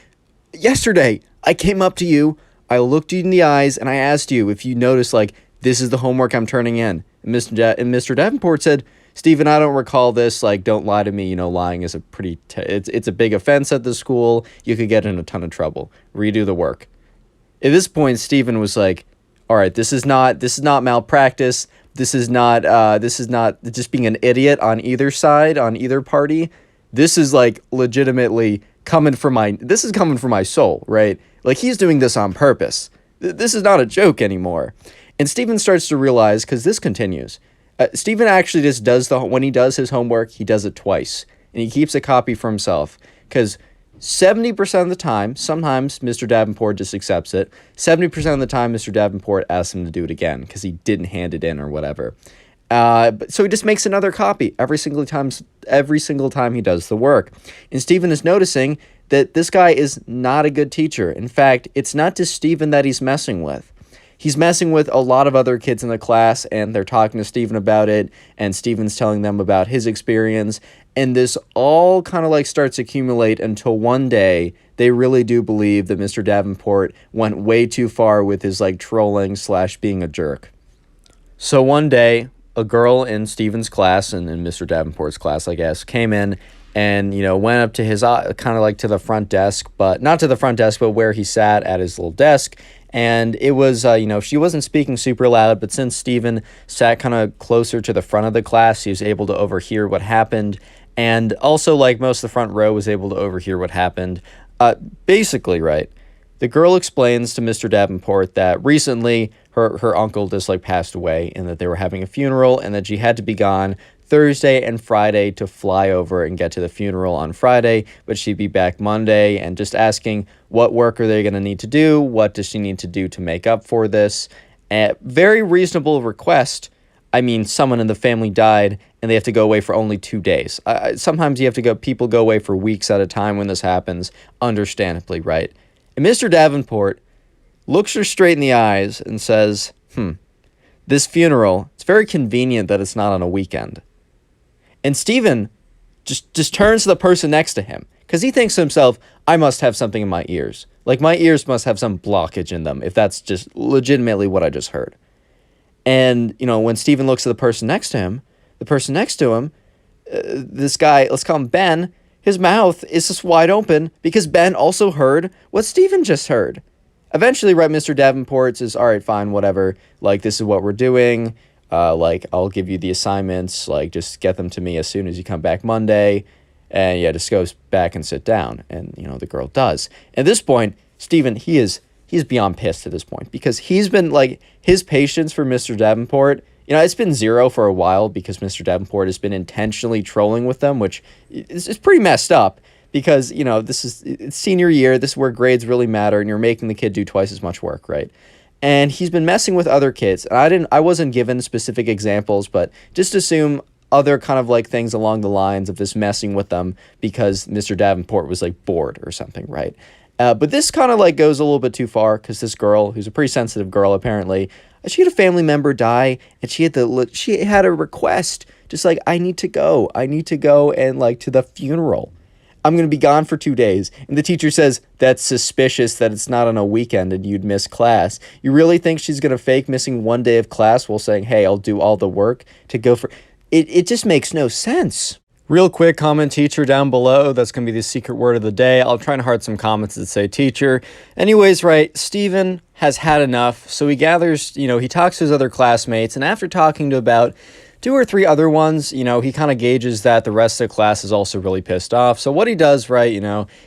yesterday, I came up to you, I looked you in the eyes, and I asked you if you noticed, like, this is the homework I'm turning in. And Mr. Davenport said, Steven, I don't recall this, like, don't lie to me, lying is it's a big offense at the school, you could get in a ton of trouble. Redo the work. At this point, Steven was like, all right, this is not malpractice. This is not just being an idiot on either side, on either party. This is like legitimately coming from my soul, right? Like, he's doing this on purpose. This is not a joke anymore. And Steven starts to realize, because this continues, Steven actually just when he does his homework, he does it twice. And he keeps a copy for himself. Because 70% of the time, sometimes Mr. Davenport just accepts it. 70% of the time, Mr. Davenport asks him to do it again because he didn't hand it in or whatever. So he just makes another copy every single time he does the work. And Steven is noticing that this guy is not a good teacher. In fact, it's not just Steven that he's messing with. He's messing with a lot of other kids in the class, and they're talking to Steven about it, and Steven's telling them about his experience. And this all kind of like starts to accumulate until one day they really do believe that Mr. Davenport went way too far with his like trolling / being a jerk. So one day, a girl in Stephen's class and in Mr. Davenport's class, I guess, came in and, went up to his kind of like to the front desk, but not to the front desk, but where he sat at his little desk. And it was, she wasn't speaking super loud, but since Stephen sat kind of closer to the front of the class, he was able to overhear what happened. And also, like, most of the front row was able to overhear what happened. Basically, right, the girl explains to Mr. Davenport that recently her uncle just, like, passed away and that they were having a funeral and that she had to be gone Thursday and Friday to fly over and get to the funeral on Friday, but she'd be back Monday, and just asking what work are they going to need to do, what does she need to do to make up for this. Very reasonable request. I mean, someone in the family died and they have to go away for only 2 days. Sometimes you have to go, people go away for weeks at a time when this happens, understandably, right? And Mr. Davenport looks her straight in the eyes and says, this funeral, it's very convenient that it's not on a weekend. And Stephen just turns to the person next to him because he thinks to himself, I must have something in my ears. Like, my ears must have some blockage in them if that's just legitimately what I just heard. And, when Stephen looks at the person next to him, this guy, let's call him Ben, his mouth is just wide open because Ben also heard what Stephen just heard. Eventually, right, Mr. Davenport says, all right, fine, whatever. Like, this is what we're doing. Like, I'll give you the assignments. Like, just get them to me as soon as you come back Monday. And, yeah, just goes back and sit down. And, the girl does. At this point, Stephen, he's beyond pissed at this point because he's been, like, his patience for Mr. Davenport, it's been zero for a while because Mr. Davenport has been intentionally trolling with them, which is pretty messed up. Because, it's senior year, this is where grades really matter, and you're making the kid do twice as much work, right? And he's been messing with other kids. And I wasn't given specific examples, but just assume other kind of like things along the lines of this messing with them because Mr. Davenport was like bored or something, right? But this kind of like goes a little bit too far because this girl, who's a pretty sensitive girl apparently, she had a family member die, and she had a request, just like, I need to go and like to the funeral. I'm going to be gone for 2 days. And the teacher says, that's suspicious that it's not on a weekend and you'd miss class. You really think she's going to fake missing 1 day of class while saying, hey, I'll do all the work to go for... It just makes no sense. Real quick, comment teacher down below. That's going to be the secret word of the day. I'll try and heart some comments that say teacher. Anyways, right, Stephen has had enough. So he gathers, he talks to his other classmates. And after talking to about 2 or 3 other ones, he kind of gauges that the rest of the class is also really pissed off. So what he does, right,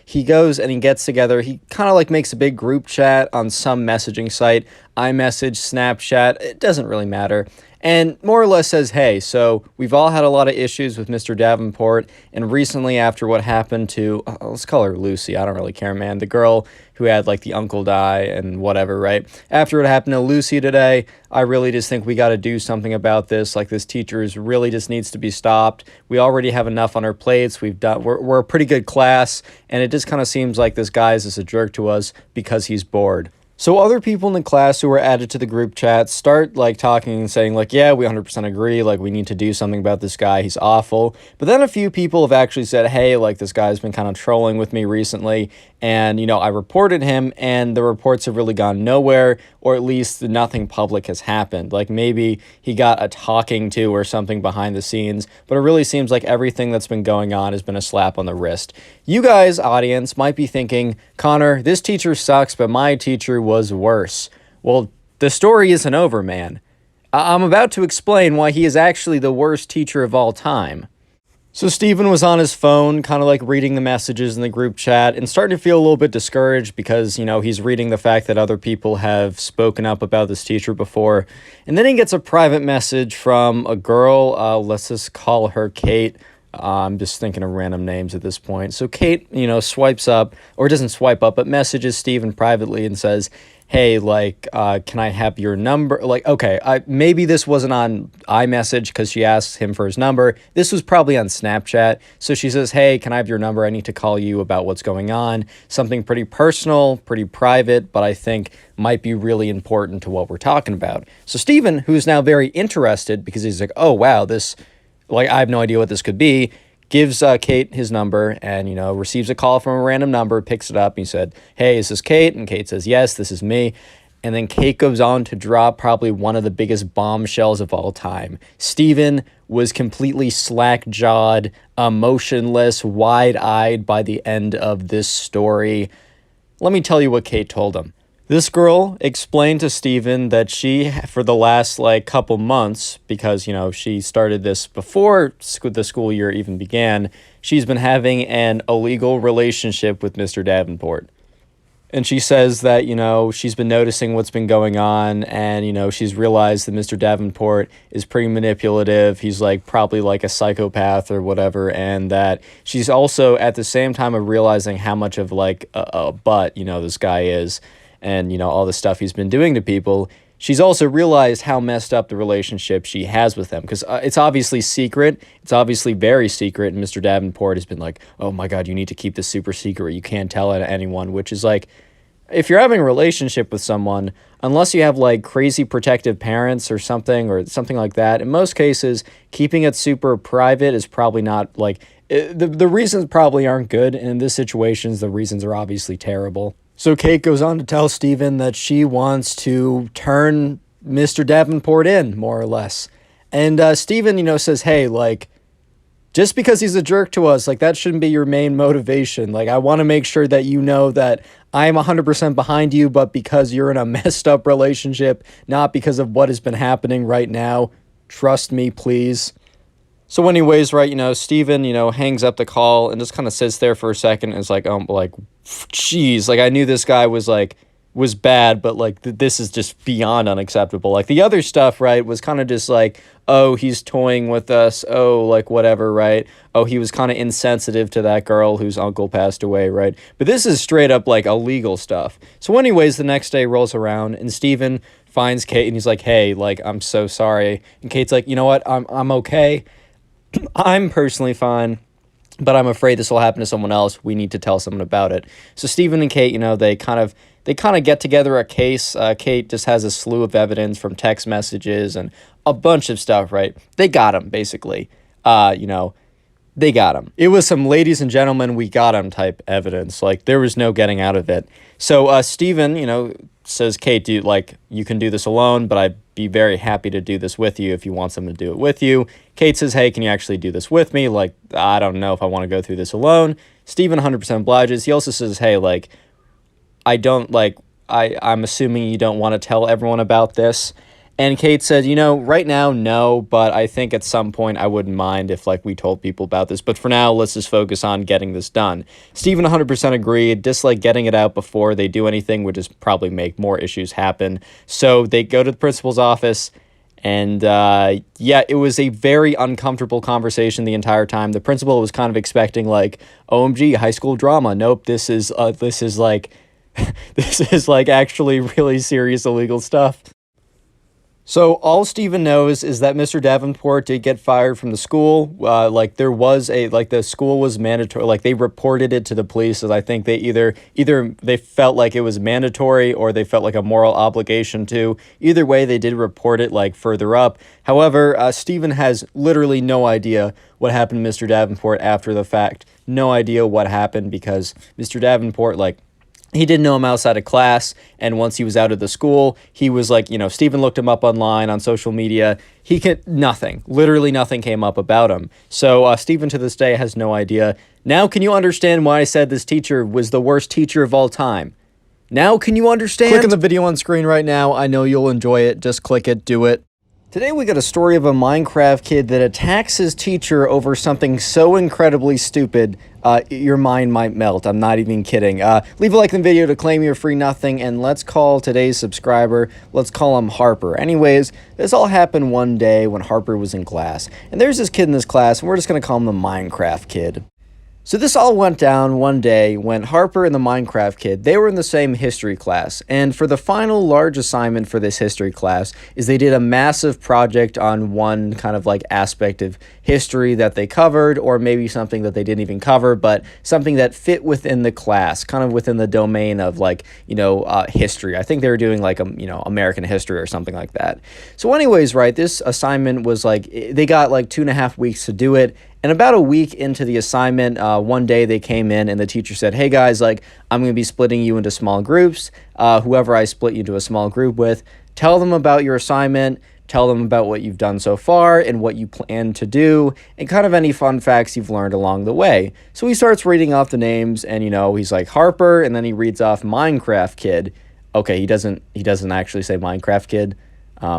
he goes and he gets together. He kind of like makes a big group chat on some messaging site, iMessage, Snapchat. It doesn't really matter. And more or less says, hey, so we've all had a lot of issues with Mr. Davenport, and recently after what happened to, let's call her Lucy, I don't really care, man, the girl who had, like, the uncle die and whatever, right? After what happened to Lucy today, I really just think we got to do something about this. Like, this teacher really just needs to be stopped. We already have enough on our plates. We're a pretty good class, and it just kind of seems like this guy is just a jerk to us because he's bored. So other people in the class who were added to the group chat start like talking and saying like, yeah, we 100% agree. Like, we need to do something about this guy. He's awful. But then a few people have actually said, hey, like, this guy's been kind of trolling with me recently. And, I reported him and the reports have really gone nowhere, or at least nothing public has happened. Like, maybe he got a talking to or something behind the scenes, but it really seems like everything that's been going on has been a slap on the wrist. You guys, audience, might be thinking, Connor, this teacher sucks, but my teacher was worse. Well, the story isn't over, man. I'm about to explain why he is actually the worst teacher of all time. So Stephen was on his phone, kind of like reading the messages in the group chat and starting to feel a little bit discouraged because, he's reading the fact that other people have spoken up about this teacher before. And then he gets a private message from a girl, let's just call her Kate. I'm just thinking of random names at this point. So Kate, swipes up, or doesn't swipe up, but messages Stephen privately and says, hey, like, can I have your number? Like, okay, maybe this wasn't on iMessage because she asked him for his number. This was probably on Snapchat. So she says, hey, can I have your number? I need to call you about what's going on. Something pretty personal, pretty private, but I think might be really important to what we're talking about. So Stephen, who's now very interested because he's like, oh, wow, this... like, I have no idea what this could be, gives Kate his number and, receives a call from a random number, picks it up. And he said, "Hey, is this Kate?" And Kate says, "Yes, this is me." And then Kate goes on to drop probably one of the biggest bombshells of all time. Steven was completely slack-jawed, emotionless, wide-eyed by the end of this story. Let me tell you what Kate told him. This girl explained to Steven that she, for the last couple months, because, she started this before the school year even began, she's been having an illegal relationship with Mr. Davenport. And she says that, she's been noticing what's been going on and, she's realized that Mr. Davenport is pretty manipulative. He's probably a psychopath or whatever. And that she's also at the same time of realizing how much of a butt, this guy is and, all the stuff he's been doing to people. She's also realized how messed up the relationship she has with him because it's obviously secret. It's obviously very secret. And Mr. Davenport has been "Oh my God, you need to keep this super secret. You can't tell it to anyone," which is if you're having a relationship with someone, unless you have crazy protective parents or something like that, in most cases, keeping it super private is probably not the reasons probably aren't good. And in this situation, the reasons are obviously terrible. So Kate goes on to tell Steven that she wants to turn Mr. Davenport in, more or less. And Steven, says, "Hey, just because he's a jerk to us, that shouldn't be your main motivation. I want to make sure that you know that I'm 100% behind you, but because you're in a messed up relationship, not because of what has been happening right now. Trust me, please." So anyways, right, Steven, hangs up the call and just kind of sits there for a second and is geez, I knew this guy was bad, but this is just beyond unacceptable. The other stuff, right, was kind of just oh, he's toying with us, oh, whatever, right? Oh, he was kind of insensitive to that girl whose uncle passed away, right? But this is straight up illegal stuff. So anyways, the next day rolls around and Steven finds Kate and he's "Hey, I'm so sorry." And Kate's "You know what? I'm okay. I'm personally fine, but I'm afraid this will happen to someone else. We need to tell someone about it." So Steven and Kate, they kind of get together a case. Kate just has a slew of evidence from text messages and a bunch of stuff, right? They got him, basically. They got him. It was some ladies and gentlemen, we got him type evidence. There was no getting out of it. So Steven, says, "Kate, you can do this alone, but I'd be very happy to do this with you if you want someone to do it with you." Kate says, "Hey, can you actually do this with me? I don't know if I want to go through this alone." Steven 100% obliges. He also says, "Hey, I don't, I'm assuming you don't want to tell everyone about this." And Kate said, "Right now, no, but I think at some point I wouldn't mind if, we told people about this. But for now, let's just focus on getting this done." Steven 100% agreed. Just, getting it out before they do anything would just probably make more issues happen. So they go to the principal's office, and, it was a very uncomfortable conversation the entire time. The principal was kind of expecting, OMG, high school drama. Nope, this is this is, actually really serious illegal stuff. So all Steven knows is that Mr. Davenport did get fired from the school. There was the school was mandatory. They reported it to the police. So I think they either they felt like it was mandatory or they felt a moral obligation to. Either way, they did report it further up. However, Steven has literally no idea what happened to Mr. Davenport after the fact. No idea what happened because Mr. Davenport he didn't know him outside of class, and once he was out of the school, he was Steven looked him up online on social media. Literally nothing came up about him. So Steven to this day has no idea. Now can you understand why I said this teacher was the worst teacher of all time? Now can you understand? Click on the video on screen right now. I know you'll enjoy it. Just click it, do it. Today we got a story of a Minecraft kid that attacks his teacher over something so incredibly stupid, your mind might melt. I'm not even kidding. Leave a like in the video to claim your free nothing, and let's call today's subscriber, let's call him Harper. Anyways, this all happened one day when Harper was in class, and there's this kid in this class, and we're just going to call him the Minecraft kid. So this all went down one day when Harper and the Minecraft kid, they were in the same history class. And for the final large assignment for this history class is they did a massive project on one kind of aspect of history that they covered, or maybe something that they didn't even cover, but something that fit within the class, kind of within the domain of history. I think they were doing American history or something like that. So anyways, right, this assignment was they got 2.5 weeks to do it. And about a week into the assignment, one day they came in and the teacher said, hey guys, like, I'm going to be splitting you into small groups. Whoever I split you into a small group with, tell them about your assignment, tell them about what you've done so far and what you plan to do, and kind of any fun facts you've learned along the way. So he starts reading off the names, and he's like Harper, and then he reads off Minecraft Kid. Okay, he doesn't actually say Minecraft Kid.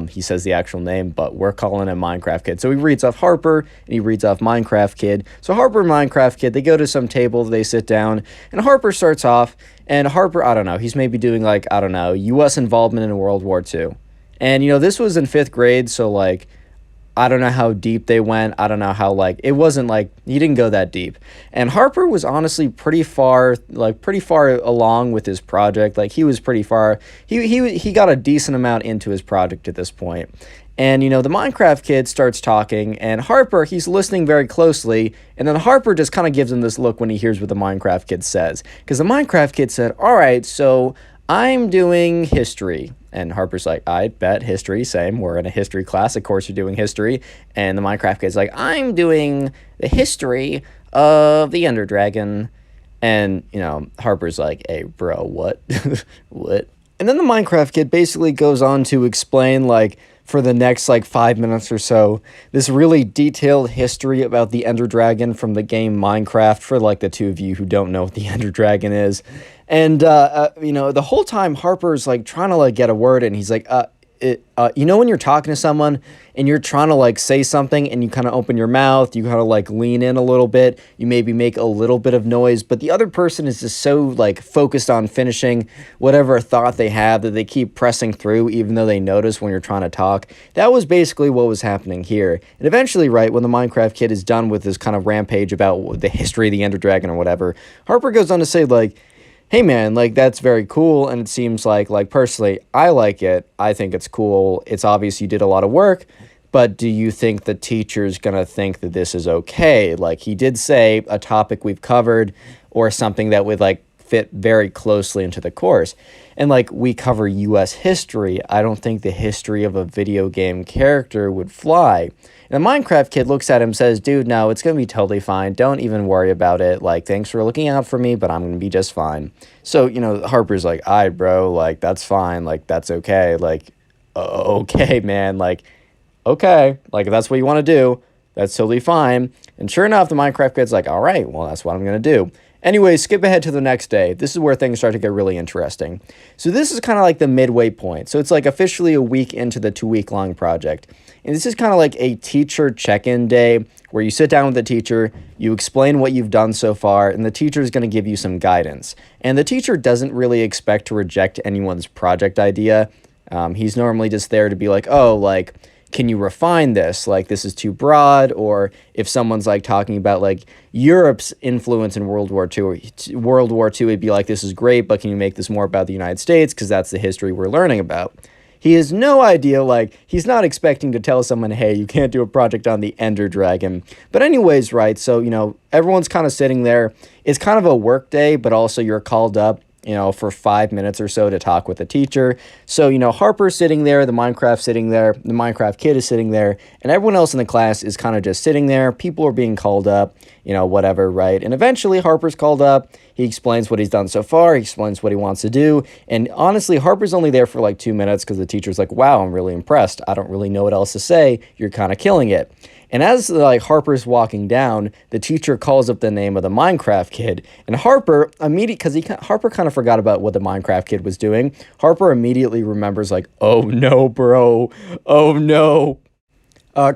He says the actual name, but we're calling him Minecraft Kid. So he reads off Harper, and he reads off Minecraft Kid. So Harper and Minecraft Kid, they go to some table, they sit down, and Harper starts off, and Harper, I don't know, he's maybe doing like, I don't know, U.S. involvement in World War II. And, this was in 5th grade, so, like, I don't know how deep they went. I don't know how, like, it wasn't, like, he didn't go that deep. And Harper was honestly pretty far along with his project. Like, he was pretty far. He got a decent amount into his project at this point. And, the Minecraft Kid starts talking, and Harper, he's listening very closely, and then Harper just kind of gives him this look when he hears what the Minecraft Kid says. Because the Minecraft Kid said, all right, so I'm doing history. And Harper's like, I bet history, same. We're in a history class. Of course you're doing history. And the Minecraft Kid's like, I'm doing the history of the Ender Dragon. And, Harper's like, hey, bro, what? What? And then the Minecraft Kid basically goes on to explain, like, for the next, 5 minutes or so, this really detailed history about the Ender Dragon from the game Minecraft, for, the two of you who don't know what the Ender Dragon is. And, the whole time Harper's, trying to, get a word in. He's like, when you're talking to someone and you're trying to, say something and you kind of open your mouth, you kind of, lean in a little bit, you maybe make a little bit of noise, but the other person is just so, focused on finishing whatever thought they have that they keep pressing through even though they notice when you're trying to talk. That was basically what was happening here. And eventually, right, when the Minecraft Kid is done with this kind of rampage about the history of the Ender Dragon or whatever, Harper goes on to say, hey man, that's very cool, and it seems like personally, I like it. I think it's cool. It's obvious you did a lot of work, but do you think the teacher's gonna think that this is okay? He did say a topic we've covered or something that would fit very closely into the course. And we cover U.S. history. I don't think the history of a video game character would fly. And the Minecraft Kid looks at him and says, dude, no, it's going to be totally fine. Don't even worry about it. Thanks for looking out for me, but I'm going to be just fine. So, Harper's like, all right, bro, that's fine. That's okay. Okay, man. Okay. If that's what you want to do, that's totally fine. And sure enough, the Minecraft Kid's like, all right, well, that's what I'm going to do. Anyway, skip ahead to the next day. This is where things start to get really interesting. So this is kind of the midway point. So it's officially a week into the 2-week-long project. And this is kind of a teacher check-in day where you sit down with the teacher, you explain what you've done so far, and the teacher is going to give you some guidance. And the teacher doesn't really expect to reject anyone's project idea. He's normally just there to be like, oh, can you refine this? This is too broad. Or if someone's talking about Europe's influence in World War II, it'd be like, this is great, but can you make this more about the United States? Because that's the history we're learning about. He has no idea, he's not expecting to tell someone, hey, you can't do a project on the Ender Dragon. But anyways, right, so, everyone's kind of sitting there. It's kind of a work day, but also you're called up, for 5 minutes or so to talk with the teacher. So, Harper's sitting there, the Minecraft Kid is sitting there, and everyone else in the class is kind of just sitting there. People are being called up, whatever, right? And eventually Harper's called up. He explains what he's done so far. He explains what he wants to do. And honestly, Harper's only there for 2 minutes because the teacher's like, wow, I'm really impressed. I don't really know what else to say. You're kind of killing it. And as Harper's walking down, the teacher calls up the name of the Minecraft Kid, and Harper Harper kind of forgot about what the Minecraft Kid was doing. Harper immediately remembers oh no, bro, oh no.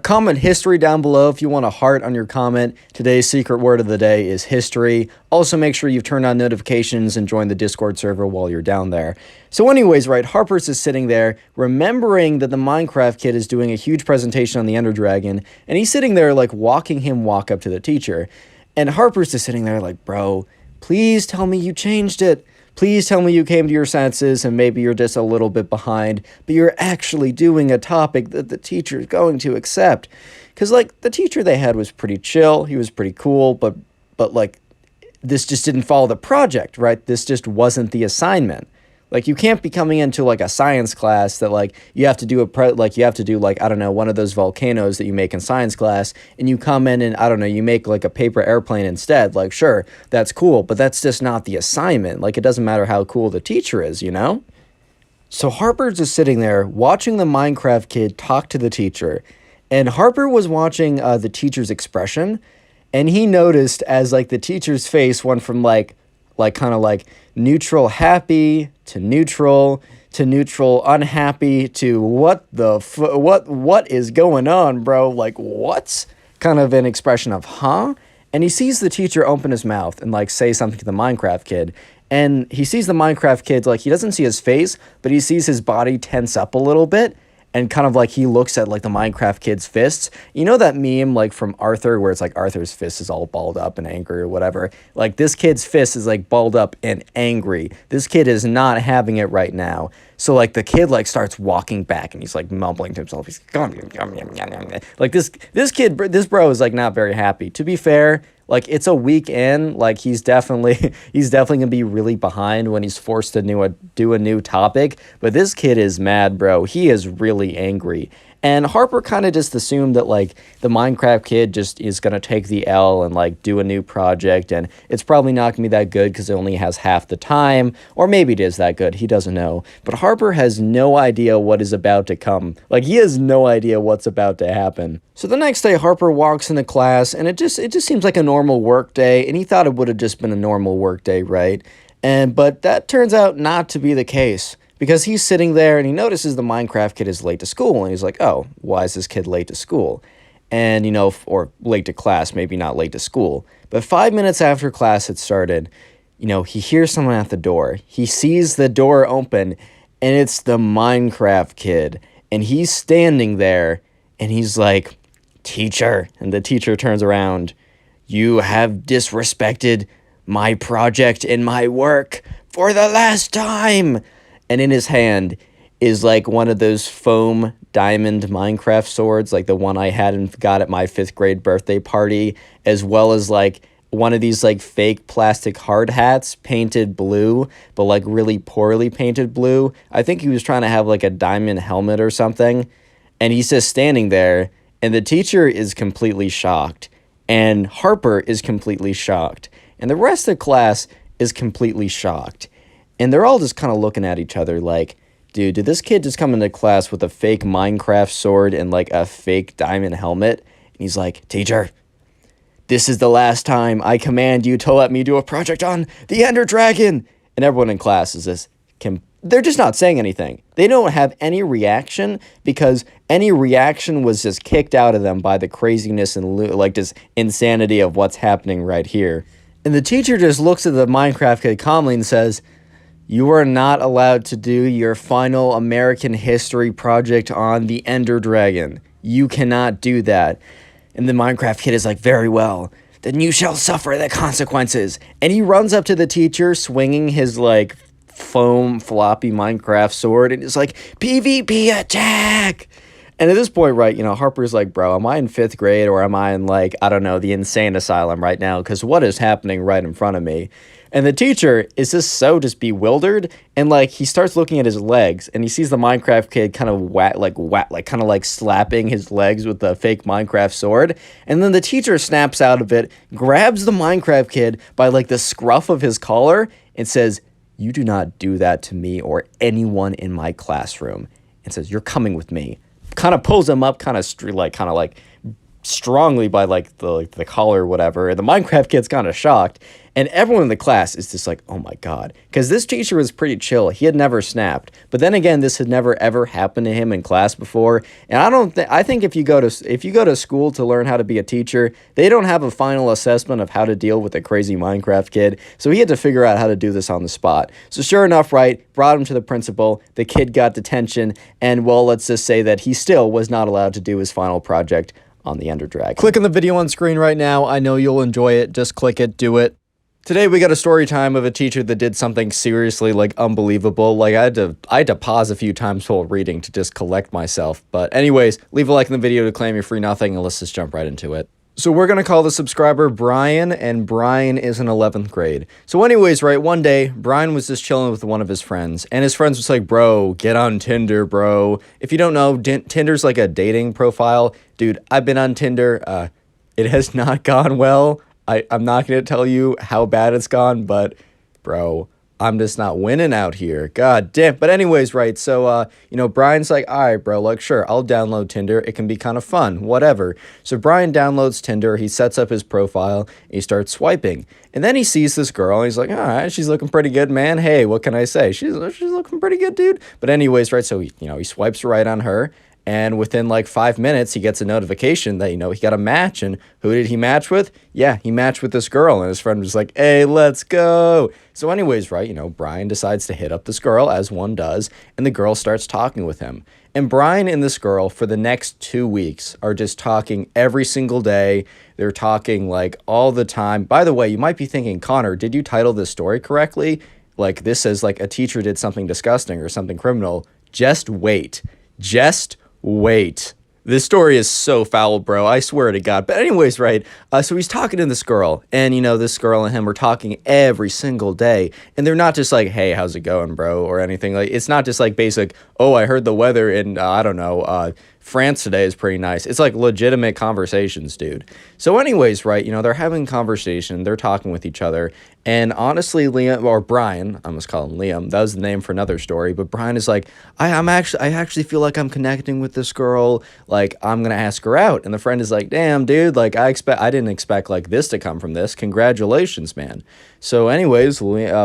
Comment history down below if you want a heart on your comment. Today's secret word of the day is history. Also, make sure you've turned on notifications and join the Discord server while you're down there. So anyways, right, Harper's is sitting there remembering that the Minecraft Kid is doing a huge presentation on the Ender Dragon, and he's sitting there walking him walk up to the teacher. And Harper's just sitting there bro, please tell me you changed it. Please tell me you came to your senses and maybe you're just a little bit behind, but you're actually doing a topic that the teacher is going to accept. Because, the teacher they had was pretty chill. He was pretty cool, but this just didn't follow the project, right? This just wasn't the assignment. Like, you can't be coming into like a science class that like you have to do like I don't know, one of those volcanoes that you make in science class, and you come in and I don't know, you make like a paper airplane instead. Like, sure, that's cool, but that's just not the assignment. Like, it doesn't matter how cool the teacher is, you know? So Harper's just sitting there watching the Minecraft kid talk to the teacher, and Harper was watching the teacher's expression, and he noticed as like the teacher's face went from like kind of like neutral happy to neutral unhappy to what is going on, bro? Like, what? Kind of an expression of huh? And he sees the teacher open his mouth and like say something to the Minecraft kid. And he sees the Minecraft kid, like, he doesn't see his face, but he sees his body tense up a little bit. And kind of like he looks at like the Minecraft kid's fists. You know that meme like from Arthur where it's like Arthur's fist is all balled up and angry or whatever? Like, this kid's fist is like balled up and angry. This kid is not having it right now. So like the kid like starts walking back and he's like mumbling to himself. He's like this bro is like not very happy. To be fair, like, it's a week in, like, he's definitely gonna be really behind when he's forced to do a new topic, but this kid is mad, bro. He is really angry. And Harper kind of just assumed that, like, the Minecraft kid just is going to take the L and, like, do a new project, and it's probably not going to be that good because it only has half the time, or maybe it is that good, he doesn't know. But Harper has no idea what is about to come. Like, he has no idea what's about to happen. So the next day, Harper walks into class, and it just seems like a normal work day, and he thought it would have just been a normal work day, right? But that turns out not to be the case. Because he's sitting there and he notices the Minecraft kid is late to school. And he's like, oh, why is this kid late to school? And, you know, or late to class, maybe not late to school. But 5 minutes after class had started, you know, he hears someone at the door. He sees the door open, and it's the Minecraft kid. And he's standing there, and he's like, teacher. And the teacher turns around. You have disrespected my project and my work for the last time. And in his hand is like one of those foam diamond Minecraft swords, like the one I had and got at my 5th grade birthday party, as well as like one of these like fake plastic hard hats painted blue, but like really poorly painted blue. I think he was trying to have like a diamond helmet or something. And he's just standing there, and the teacher is completely shocked, and Harper is completely shocked, and the rest of the class is completely shocked. And they're all just kind of looking at each other like, dude, did this kid just come into class with a fake Minecraft sword and like a fake diamond helmet? And he's like, teacher, this is the last time I command you to let me do a project on the Ender Dragon. And everyone in class is just, they're just not saying anything. They don't have any reaction because any reaction was just kicked out of them by the craziness and like just insanity of what's happening right here. And the teacher just looks at the Minecraft kid calmly and says, you are not allowed to do your final American history project on the Ender Dragon. You cannot do that. And the Minecraft kid is like, very well, then you shall suffer the consequences. And he runs up to the teacher swinging his like foam floppy Minecraft sword and is like, PvP attack! And at this point, right, you know, Harper's like, bro, am I in 5th grade or am I in like, I don't know, the insane asylum right now? Because what is happening right in front of me? And the teacher is just bewildered, and like he starts looking at his legs, and he sees the Minecraft kid kind of slapping his legs with the fake Minecraft sword, and then the teacher snaps out of it, grabs the Minecraft kid by like the scruff of his collar, and says, "You do not do that to me or anyone in my classroom," and says, "You're coming with me." Kind of pulls him up, kind of strongly by like the collar or whatever. And the Minecraft kid's kind of shocked, and everyone in the class is just like, oh my god, because this teacher was pretty chill. He had never snapped, but then again, this had never ever happened to him in class before. And I think if you go to school to learn how to be a teacher, they don't have a final assessment of how to deal with a crazy Minecraft kid, so he had to figure out how to do this on the spot. So sure enough, right, brought him to the principal, the kid got detention, and well, let's just say that he still was not allowed to do his final project on the Ender Dragon. Click on the video on screen right now. I know you'll enjoy it. Just click it, do it. Today we got a story time of a teacher that did something seriously like unbelievable. Like I had to pause a few times while reading to just collect myself. But anyways, leave a like in the video to claim your free nothing, and let's just jump right into it. So we're going to call the subscriber Brian, and Brian is in 11th grade. So anyways, right, one day, Brian was just chilling with one of his friends, and his friends was like, bro, get on Tinder, bro. If you don't know, Tinder's like a dating profile. Dude, I've been on Tinder. It has not gone well. I'm not going to tell you how bad it's gone, but bro, I'm just not winning out here. God damn. But anyways, right, so, Brian's like, all right, bro, like, sure, I'll download Tinder. It can be kind of fun, whatever. So Brian downloads Tinder. He sets up his profile. And he starts swiping. And then he sees this girl. And he's like, all right, she's looking pretty good, man. Hey, what can I say? She's looking pretty good, dude. But anyways, right, so he swipes right on her. And within like 5 minutes, he gets a notification that, he got a match. And who did he match with? Yeah, he matched with this girl. And his friend was like, hey, let's go. So anyways, right, Brian decides to hit up this girl, as one does. And the girl starts talking with him. And Brian and this girl, for the next 2 weeks, are just talking every single day. They're talking like all the time. By the way, you might be thinking, Connor, did you title this story correctly? Like, this says like a teacher did something disgusting or something criminal. Just wait. Just wait. This story is so foul, bro. I swear to God. But anyways, right, so he's talking to this girl, and, this girl and him are talking every single day, and they're not just like, hey, how's it going, bro, or anything. Like, it's not just like basic, oh, I heard the weather in, I don't know, France today is pretty nice. It's like legitimate conversations, dude. So anyways, right, they're having conversation, they're talking with each other, and honestly, Liam, or Brian, I must call him Liam, that was the name for another story, but Brian is like, I actually feel like I'm connecting with this girl, like, I'm gonna ask her out. And the friend is like, damn, dude, like, I didn't expect like this to come from this. Congratulations, man. So anyways,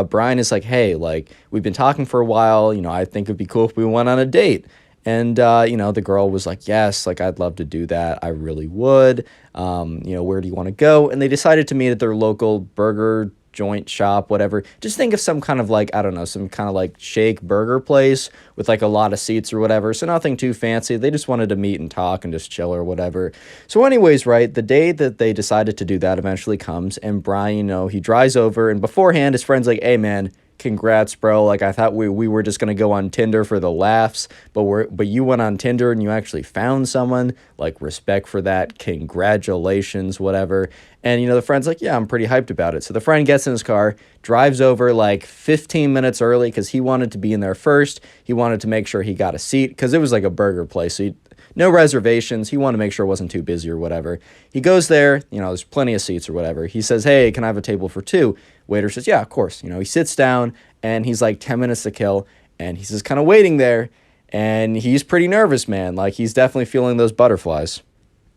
Brian is like, hey, like, we've been talking for a while, I think it'd be cool if we went on a date. And, the girl was like, yes, like, I'd love to do that. I really would. Where do you want to go? And they decided to meet at their local burger joint shop, whatever. Just think of some kind of like, I don't know, some kind of like shake burger place with like a lot of seats or whatever. So nothing too fancy. They just wanted to meet and talk and just chill or whatever. So anyways, right, the day that they decided to do that eventually comes, and Brian, he drives over, and beforehand his friend's like, hey, man, congrats, bro. Like, I thought we were just gonna go on Tinder for the laughs, but you went on Tinder and you actually found someone. Like, respect for that. Congratulations, whatever. And the friend's like, yeah, I'm pretty hyped about it. So the friend gets in his car, drives over like 15 minutes early because he wanted to be in there first. He wanted to make sure he got a seat because it was like a burger place. So no reservations. He wanted to make sure it wasn't too busy or whatever. He goes there, there's plenty of seats or whatever. He says, hey, can I have a table for two? Waiter says, yeah, of course. He sits down, and he's like 10 minutes to kill, and he's just kind of waiting there, and he's pretty nervous, man. Like, he's definitely feeling those butterflies.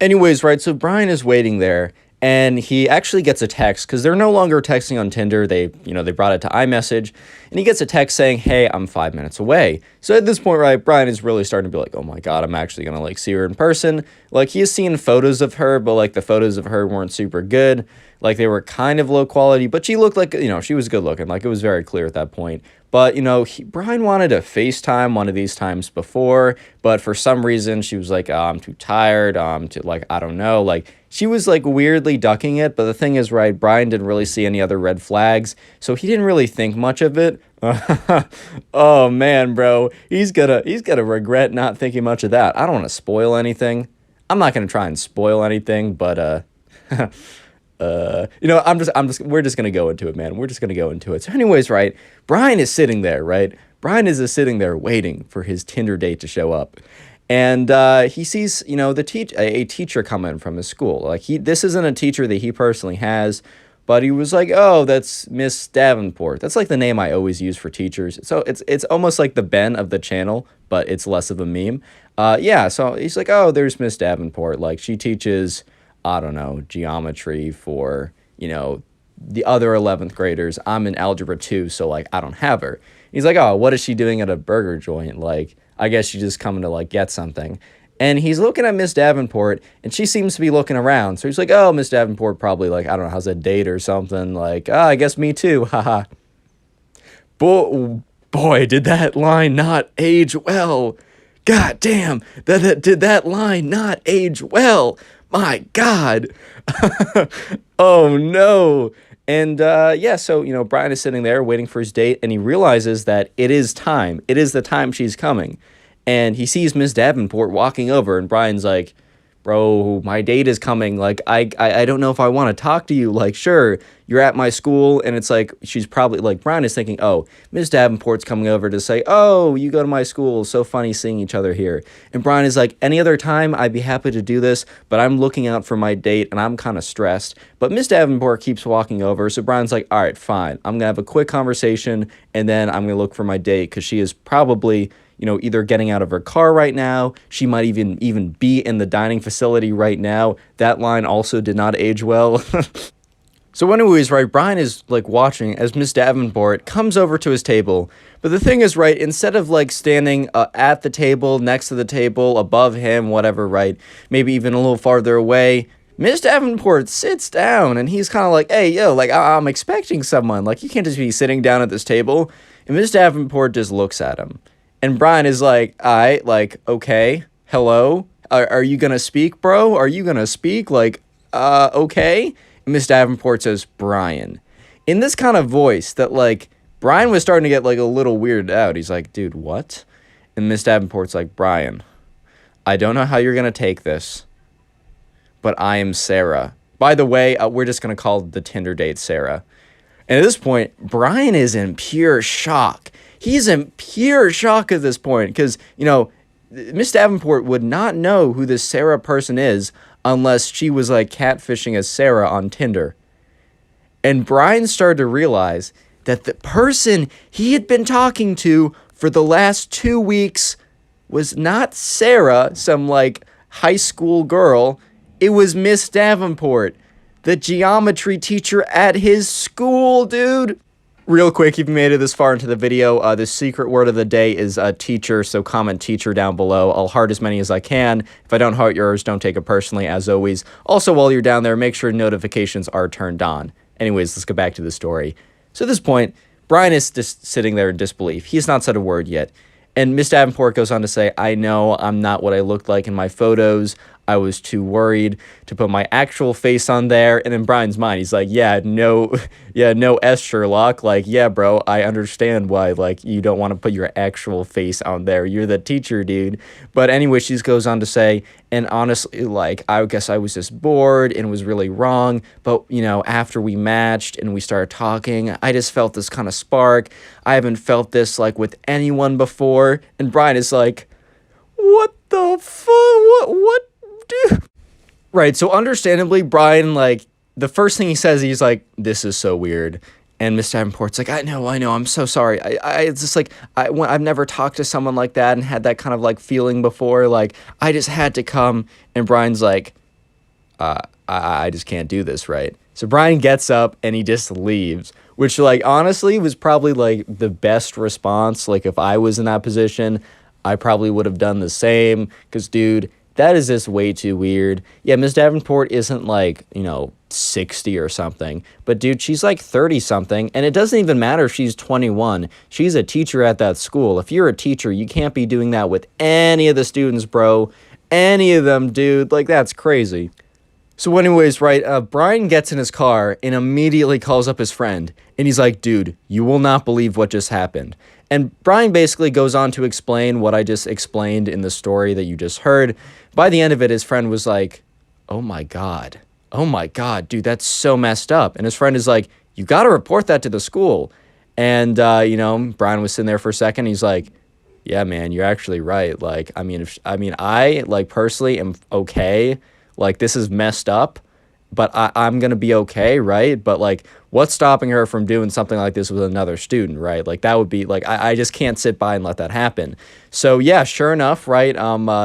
Anyways, right, so Brian is waiting there, and he actually gets a text, because they're no longer texting on Tinder. They brought it to iMessage, and he gets a text saying, hey, I'm 5 minutes away. So at this point, right, Brian is really starting to be like, oh my God, I'm actually going to like see her in person. Like, he has seen photos of her, but like the photos of her weren't super good. Like, they were kind of low quality, but she looked like, she was good looking. Like, it was very clear at that point. But, Brian wanted to FaceTime one of these times before, but for some reason she was like, oh, I'm too tired. I don't know. Like, she was like weirdly ducking it. But the thing is, right, Brian didn't really see any other red flags, so he didn't really think much of it. Oh man, bro, he's gonna regret not thinking much of that. I don't want to spoil anything. I'm not gonna try and spoil anything, but we're just gonna go into it, man. We're just gonna go into it. So anyways, right, Brian is sitting there, right? Brian is just sitting there waiting for his Tinder date to show up. And he sees, a teacher come in from his school. Like, this isn't a teacher that he personally has, but he was like, oh, that's Miss Davenport. That's like the name I always use for teachers. So it's almost like the Ben of the channel, but it's less of a meme. So he's like, oh, there's Miss Davenport. Like, she teaches, I don't know, geometry for, the other 11th graders. I'm in algebra 2, so like, I don't have her. He's like, oh, what is she doing at a burger joint? Like, I guess she's just coming to like get something. And he's looking at Miss Davenport, and she seems to be looking around. So he's like, oh, Miss Davenport probably, like, I don't know, has a date or something. Like, I guess me too, haha. Boy, did that line not age well. God damn, did that line not age well. My God. Oh, no. And, so, Brian is sitting there waiting for his date, and he realizes that it is time. It is the time she's coming. And he sees Miss Davenport walking over, and Brian's like, bro, my date is coming. Like, I don't know if I want to talk to you. Like, sure, you're at my school. And it's like, she's probably like, Brian is thinking, oh, Miss Davenport's coming over to say, oh, you go to my school. So funny seeing each other here. And Brian is like, any other time, I'd be happy to do this, but I'm looking out for my date and I'm kind of stressed. But Miss Davenport keeps walking over. So Brian's like, all right, fine. I'm going to have a quick conversation and then I'm going to look for my date because she is probably, you know, either getting out of her car right now. She might even be in the dining facility right now. That line also did not age well. So anyways, right, Brian is like watching as Miss Davenport comes over to his table. But the thing is, right, instead of like standing at the table, next to the table, above him, whatever, right, maybe even a little farther away, Miss Davenport sits down and he's kind of like, hey, yo, like, I'm expecting someone. Like, you can't just be sitting down at this table. And Miss Davenport just looks at him. And Brian is like, okay, hello? Are you gonna speak, bro? Are you gonna speak? Like, okay? Miss Davenport says, Brian. In this kind of voice that, like, Brian was starting to get, like, a little weirded out. He's like, dude, what? And Miss Davenport's like, Brian, I don't know how you're gonna take this, but I am Sarah. By the way, we're just gonna call the Tinder date Sarah. And at this point, Brian is in pure shock. He's in pure shock at this point because, you know, Miss Davenport would not know who this Sarah person is unless she was like catfishing as Sarah on Tinder. And Brian started to realize that the person he had been talking to for the last 2 weeks was not Sarah, some like high school girl. It was Miss Davenport, the geometry teacher at his school, dude. Real quick, if you made it this far into the video, the secret word of the day is teacher, so comment teacher down below. I'll heart as many as I can. If I don't heart yours, don't take it personally, as always. Also, while you're down there, make sure notifications are turned on. Anyways, let's go back to the story. So at this point, Brian is just sitting there in disbelief. He's not said a word yet. And Miss Davenport goes on to say, I know I'm not what I looked like in my photos. I was too worried to put my actual face on there. And in Brian's mind, he's like, no S, Sherlock. Like, yeah, bro, I understand why, like, you don't want to put your actual face on there. You're the teacher, dude. But anyway, she goes on to say, and honestly, like, I guess I was just bored and was really wrong. But, you know, after we matched and we started talking, I just felt this kind of spark. I haven't felt this, like, with anyone before. And Brian is like, what the fuck? What? Dude. Right, so understandably, Brian, like, the first thing he says, he's like, this is so weird. And Miss Davenport's like, I know, I'm so sorry. It's just like, I've never talked to someone like that and had that kind of, like, feeling before. Like, I just had to come. And Brian's like, I just can't do this, right? So Brian gets up and he just leaves, which, like, honestly was probably, like, the best response. Like, if I was in that position, I probably would have done the same. Because, dude, that is just way too weird. Yeah, Miss Davenport isn't like, 60 or something. But dude, she's like 30-something. And it doesn't even matter if she's 21. She's a teacher at that school. If you're a teacher, you can't be doing that with any of the students, bro. Any of them, dude. Like, that's crazy. So anyways, right, Brian gets in his car and immediately calls up his friend. And he's like, dude, you will not believe what just happened. And Brian basically goes on to explain what I just explained in the story that you just heard. By the end of it, his friend was like, oh my God, dude, that's so messed up. And his friend is like, you got to report that to the school. And, Brian was sitting there for a second. He's like, yeah, man, you're actually right. Like, I like personally am okay. Like, this is messed up, but I'm going to be okay, right? But, like, what's stopping her from doing something like this with another student, right? Like, that would be, like, I just can't sit by and let that happen. So, yeah, sure enough, right,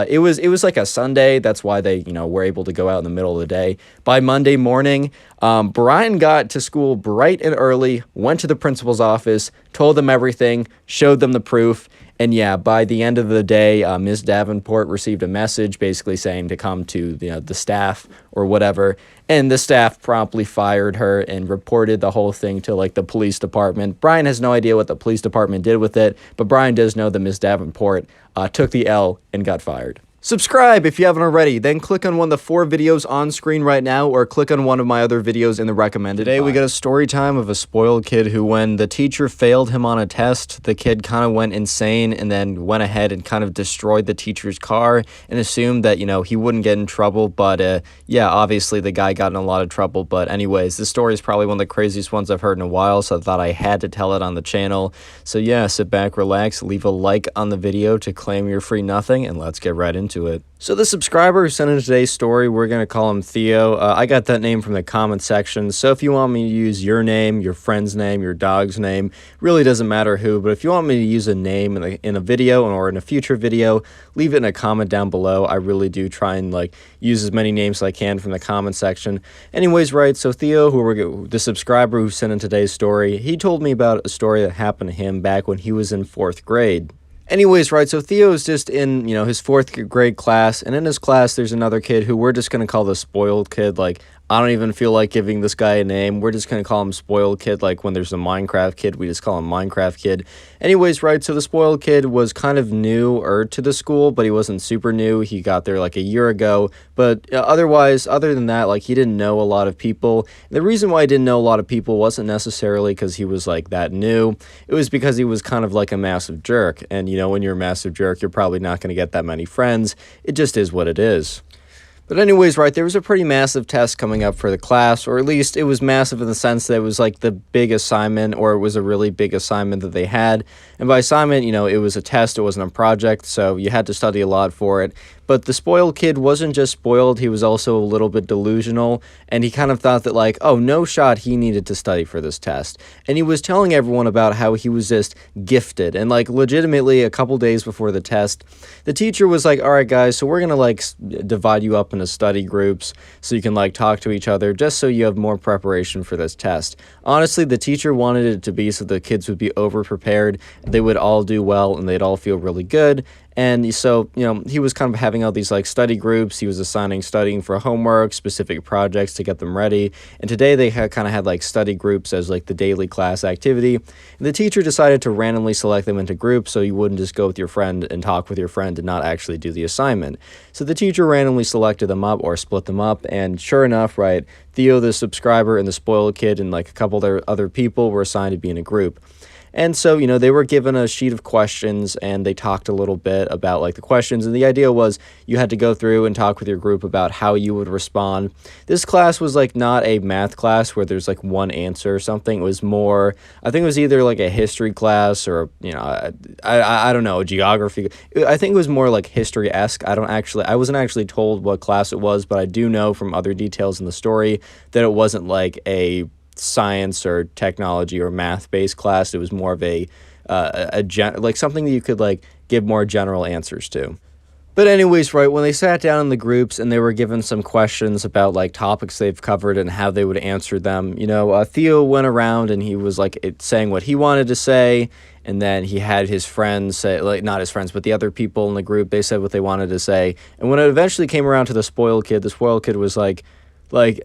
it was like a Sunday. That's why they, were able to go out in the middle of the day. By Monday morning, Brian got to school bright and early, went to the principal's office, told them everything, showed them the proof. And yeah, by the end of the day, Ms. Davenport received a message basically saying to come to the staff or whatever. And the staff promptly fired her and reported the whole thing to like the police department. Brian has no idea what the police department did with it, but Brian does know that Ms. Davenport took the L and got fired. Subscribe if you haven't already, then click on one of the 4 videos on screen right now, or click on one of my other videos in the recommended. Today we got a story time of a spoiled kid who, when the teacher failed him on a test, the kid kind of went insane and then went ahead and kind of destroyed the teacher's car and assumed that, you know, he wouldn't get in trouble, but yeah, obviously the guy got in a lot of trouble. But anyways, this story is probably one of the craziest ones I've heard in a while, so I thought I had to tell it on the channel. So yeah, sit back, relax, leave a like on the video to claim your free nothing, and let's get right into it. So the subscriber who sent in today's story, we're going to call him Theo. I got that name from the comment section, so if you want me to use your name, your friend's name, your dog's name, really doesn't matter who, but if you want me to use a name in a video or in a future video, leave it in a comment down below. I really do try and like use as many names as I can from the comment section. Anyways, right, so Theo, the subscriber who sent in today's story, he told me about a story that happened to him back when he was in 4th grade. Anyways, right, so Theo is just in, you know, his 4th grade class, and in his class there's another kid who we're just going to call the spoiled kid. Like, I don't even feel like giving this guy a name. We're just going to call him spoiled kid. Like, when there's a Minecraft kid, we just call him Minecraft kid. Anyways, right, so the spoiled kid was kind of newer to the school, but he wasn't super new. He got there like a year ago, but other than that, like, he didn't know a lot of people. The reason why he didn't know a lot of people wasn't necessarily because he was like that new. It was because he was kind of like a massive jerk, and you know, when you're a massive jerk, you're probably not going to get that many friends. It just is what it is. But anyways, right, there was a pretty massive test coming up for the class, or at least it was massive in the sense that it was like the big assignment, or it was a really big assignment that they had. And by assignment, you know, it was a test, it wasn't a project, so you had to study a lot for it. But the spoiled kid wasn't just spoiled, he was also a little bit delusional, and he kind of thought that like, oh, no shot he needed to study for this test. And he was telling everyone about how he was just gifted, and like legitimately a couple days before the test, the teacher was like, all right guys, so we're gonna like divide you up into study groups so you can like talk to each other just so you have more preparation for this test. Honestly, the teacher wanted it to be so the kids would be over prepared, they would all do well, and they'd all feel really good. And so, you know, he was kind of having all these like study groups. He was assigning studying for homework, specific projects to get them ready. And today they kind of had like study groups as like the daily class activity. And the teacher decided to randomly select them into groups so you wouldn't just go with your friend and talk with your friend and not actually do the assignment. So the teacher randomly selected them up or split them up. And sure enough, right, Theo, the subscriber, and the spoiled kid and like a couple of other people were assigned to be in a group. And so, you know, they were given a sheet of questions and they talked a little bit about like the questions. And the idea was you had to go through and talk with your group about how you would respond. This class was like not a math class where there's like one answer or something. It was more, I think it was either like a history class or, you know, I don't know, geography. I think it was more like history-esque. I wasn't actually told what class it was, but I do know from other details in the story that it wasn't like a science or technology or math-based class. It was more of like something that you could like give more general answers to. But anyways, right, when they sat down in the groups and they were given some questions about like topics they've covered and how they would answer them, you know, Theo went around and he was like saying what he wanted to say, and then he had his friends say, like, not his friends, but the other people in the group, they said what they wanted to say. And when it eventually came around to the spoiled kid was like,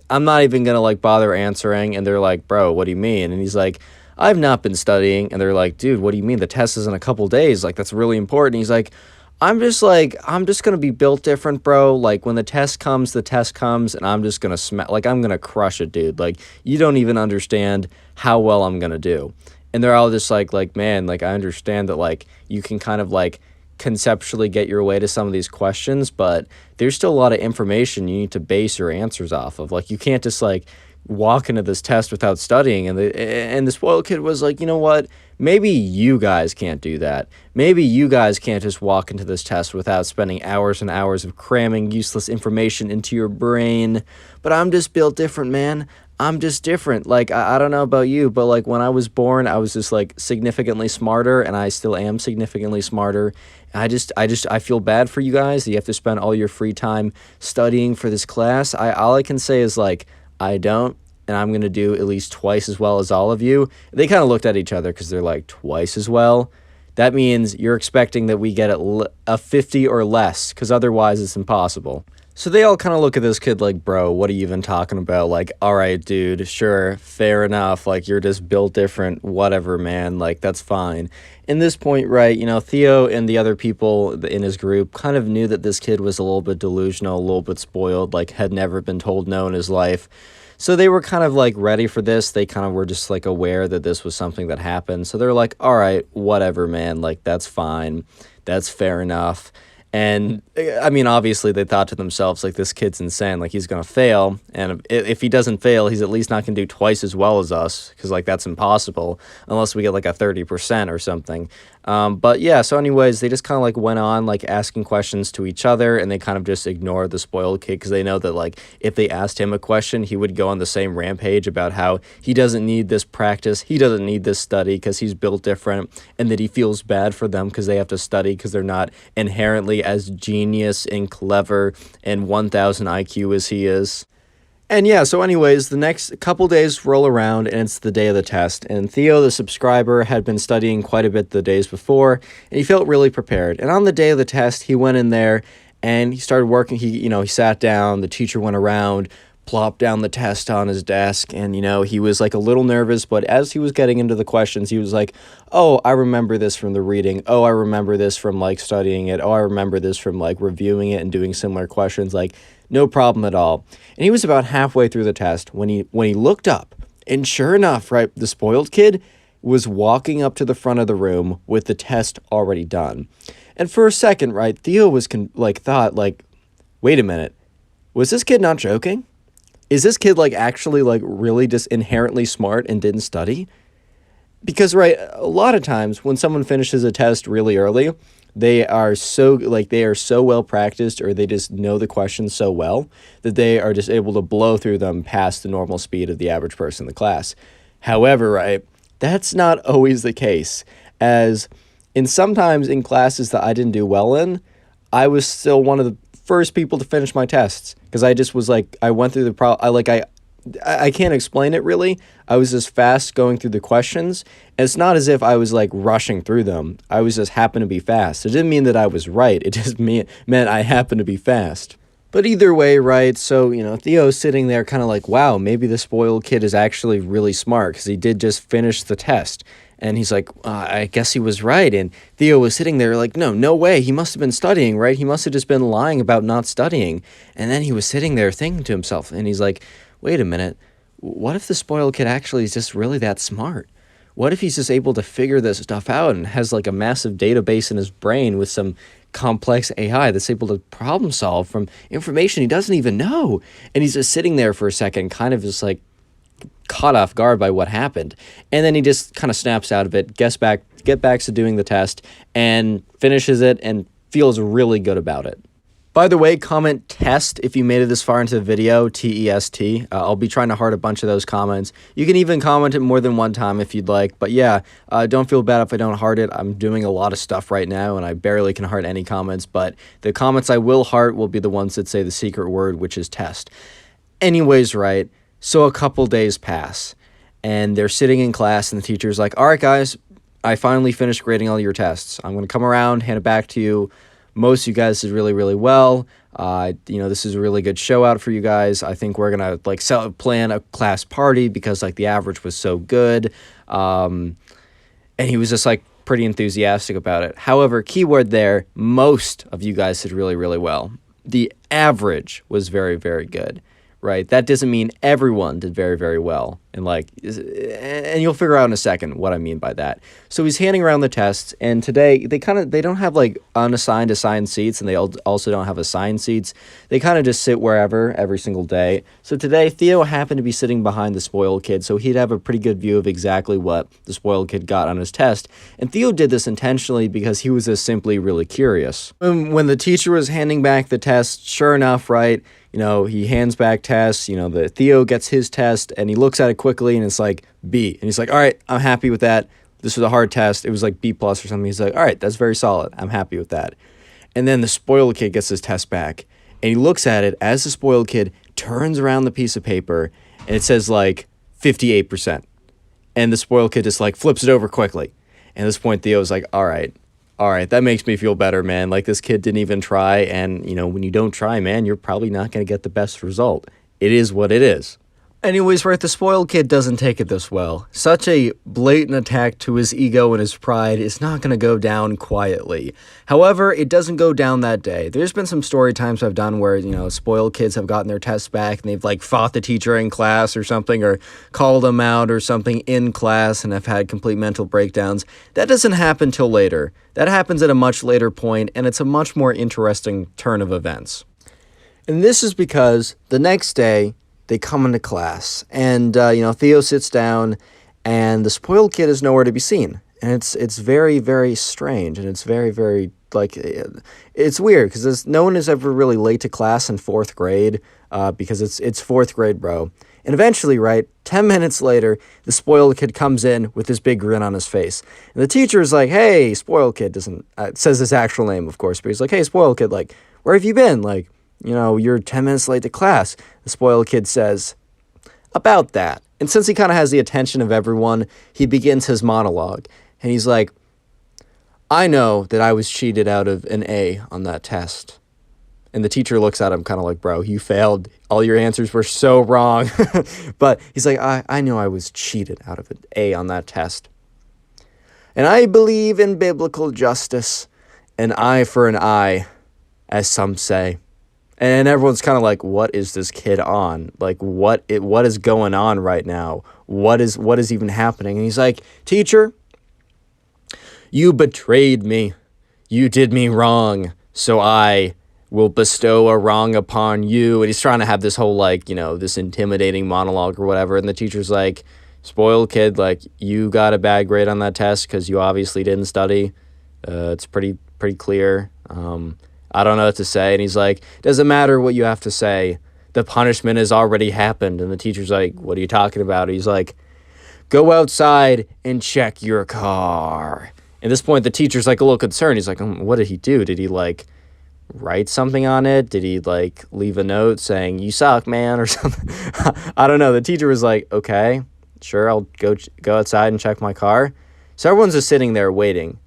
I'm not even going to, like, bother answering. And they're like, bro, what do you mean? And he's like, I've not been studying. And they're like, dude, what do you mean? The test is in a couple days. Like, that's really important. And he's like, I'm just going to be built different, bro. Like, when the test comes, and I'm just going to I'm going to crush it, dude. Like, you don't even understand how well I'm going to do. And they're all just like, man, like, I understand that, like, you can kind of, like, conceptually get your way to some of these questions, but there's still a lot of information you need to base your answers off of. Like, you can't just like walk into this test without studying. And the spoiled kid was like, you know what, maybe you guys can't do that. Maybe you guys can't just walk into this test without spending hours and hours of cramming useless information into your brain. But I'm just built different, man. I'm just different. Like, I don't know about you, but like when I was born, I was just like significantly smarter, and I still am significantly smarter. I feel bad for you guys that you have to spend all your free time studying for this class. All I can say is like, I don't, and I'm going to do at least twice as well as all of you. They kind of looked at each other because they're like, twice as well? That means you're expecting that we get a 50 or less, because otherwise it's impossible. So they all kind of look at this kid like, bro, what are you even talking about? Like, all right, dude, sure, fair enough. Like, you're just built different, whatever, man. Like, that's fine. In this point, right, Theo and the other people in his group kind of knew that this kid was a little bit delusional, a little bit spoiled, like, had never been told no in his life. So they were kind of like ready for this. They kind of were just like aware that this was something that happened. So they're like, all right, whatever, man. Like, that's fine. That's fair enough. And I mean, obviously, they thought to themselves, like, this kid's insane. Like, he's going to fail. And if he doesn't fail, he's at least not going to do twice as well as us. Because, like, that's impossible unless we get, like, a 30% or something. But, yeah, so anyways, they just kind of, like, went on, like, asking questions to each other. And they kind of just ignored the spoiled kid because they know that, like, if they asked him a question, he would go on the same rampage about how he doesn't need this practice. He doesn't need this study because he's built different. And that he feels bad for them because they have to study because they're not inherently as genius and clever and 1000 IQ as he is. And yeah, so anyways, the next couple days roll around and it's the day of the test. And Theo, the subscriber, had been studying quite a bit the days before and he felt really prepared. And on the day of the test, he went in there and he started working. He sat down, the teacher went around, plopped down the test on his desk, and he was like a little nervous, but as he was getting into the questions, he was like, oh, I remember this from the reading. Oh, I remember this from like studying it. Oh, I remember this from like reviewing it and doing similar questions. Like, no problem at all. And he was about halfway through the test when he looked up, and sure enough, right, the spoiled kid was walking up to the front of the room with the test already done. And for a second, right, Theo was thought like, wait a minute, was this kid not joking? Is this kid, like, actually, like, really just inherently smart and didn't study? Because, right, a lot of times when someone finishes a test really early, they are so well practiced or they just know the questions so well that they are just able to blow through them past the normal speed of the average person in the class. However, right, that's not always the case, as sometimes in classes that I didn't do well in, I was still one of the first people to finish my tests because I just was like, I went through the I can't explain it really. I was just fast going through the questions. And it's not as if I was like rushing through them. I was just happened to be fast. It didn't mean that I was right. It just meant I happened to be fast. But either way, right, so, Theo's sitting there kind of like, wow, maybe the spoiled kid is actually really smart because he did just finish the test. And he's like, I guess he was right. And Theo was sitting there like, no way. He must have been studying, right? He must have just been lying about not studying. And then he was sitting there thinking to himself, and he's like, wait a minute. What if the spoiled kid actually is just really that smart? What if he's just able to figure this stuff out and has like a massive database in his brain with some complex AI that's able to problem solve from information he doesn't even know? And he's just sitting there for a second, kind of just like caught off guard by what happened. And then he just kind of snaps out of it, gets back to doing the test and finishes it and feels really good about it. By the way, comment TEST if you made it this far into the video, T-E-S-T. I'll be trying to heart a bunch of those comments. You can even comment it more than one time if you'd like. But yeah, don't feel bad if I don't heart it. I'm doing a lot of stuff right now, and I barely can heart any comments. But the comments I will heart will be the ones that say the secret word, which is TEST. Anyways, right, so a couple days pass, and they're sitting in class, and the teacher's like, all right, guys, I finally finished grading all your tests. I'm going to come around, hand it back to you. Most of you guys did really, really well. This is a really good show out for you guys. I think we're going to plan a class party because like the average was so good. And he was just like pretty enthusiastic about it. However, keyword there, most of you guys did really, really well. The average was very, very good, right? That doesn't mean everyone did very, very well. And you'll figure out in a second what I mean by that. So he's handing around the tests, and today they don't have like unassigned assigned seats, and they also don't have assigned seats. They kind of just sit wherever every single day. So today Theo happened to be sitting behind the spoiled kid, so he'd have a pretty good view of exactly what the spoiled kid got on his test. And Theo did this intentionally because he was just simply really curious. When the teacher was handing back the test, sure enough, right, he hands back tests, the Theo gets his test and he looks at it quickly and it's like B. And he's like, all right, I'm happy with that. This was a hard test. It was like B+ or something. He's like, all right, that's very solid. I'm happy with that. And then the spoiled kid gets his test back and he looks at it as the spoiled kid turns around the piece of paper and it says like 58%. And the spoiled kid just like flips it over quickly. And at this point, Theo's like, all right, all right, that makes me feel better, man. Like, this kid didn't even try, and, you know, when you don't try, man, you're probably not going to get the best result. It is what it is. Anyways, right, the spoiled kid doesn't take it this well. Such a blatant attack to his ego and his pride is not going to go down quietly. However, it doesn't go down that day. There's been some story times I've done where, you know, spoiled kids have gotten their tests back and they've, like, fought the teacher in class or something, or called them out or something in class and have had complete mental breakdowns. That doesn't happen till later. That happens at a much later point, and it's a much more interesting turn of events. And this is because the next day, they come into class, and, Theo sits down, and the spoiled kid is nowhere to be seen. And it's very, very strange, and it's very, very, like, it's weird, because no one is ever really late to class in 4th grade, because it's 4th grade, bro. And eventually, right, 10 minutes later, the spoiled kid comes in with this big grin on his face. And the teacher is like, hey, spoiled kid, doesn't, says his actual name, of course, but he's like, hey, spoiled kid, like, where have you been? Like, you know, you're 10 minutes late to class. The spoiled kid says, about that. And since he kind of has the attention of everyone, he begins his monologue. And he's like, I know that I was cheated out of an A on that test. And the teacher looks at him kind of like, bro, you failed. All your answers were so wrong. But he's like, I know I was cheated out of an A on that test. And I believe in biblical justice, an eye for an eye, as some say. And everyone's kind of like, what is this kid on? Like, what is going on right now? What is even happening? And he's like, teacher, you betrayed me. You did me wrong. So I will bestow a wrong upon you. And he's trying to have this whole, like, you know, this intimidating monologue or whatever. And the teacher's like, spoiled kid, like, you got a bad grade on that test because you obviously didn't study. It's pretty clear. I don't know what to say. And he's like, doesn't matter what you have to say. The punishment has already happened. And the teacher's like, what are you talking about? He's like, go outside and check your car. At this point, the teacher's like a little concerned. He's like, what did he do? Did he, like, write something on it? Did he, like, leave a note saying, you suck, man, or something? I don't know. The teacher was like, okay, sure, I'll go outside and check my car. So everyone's just sitting there waiting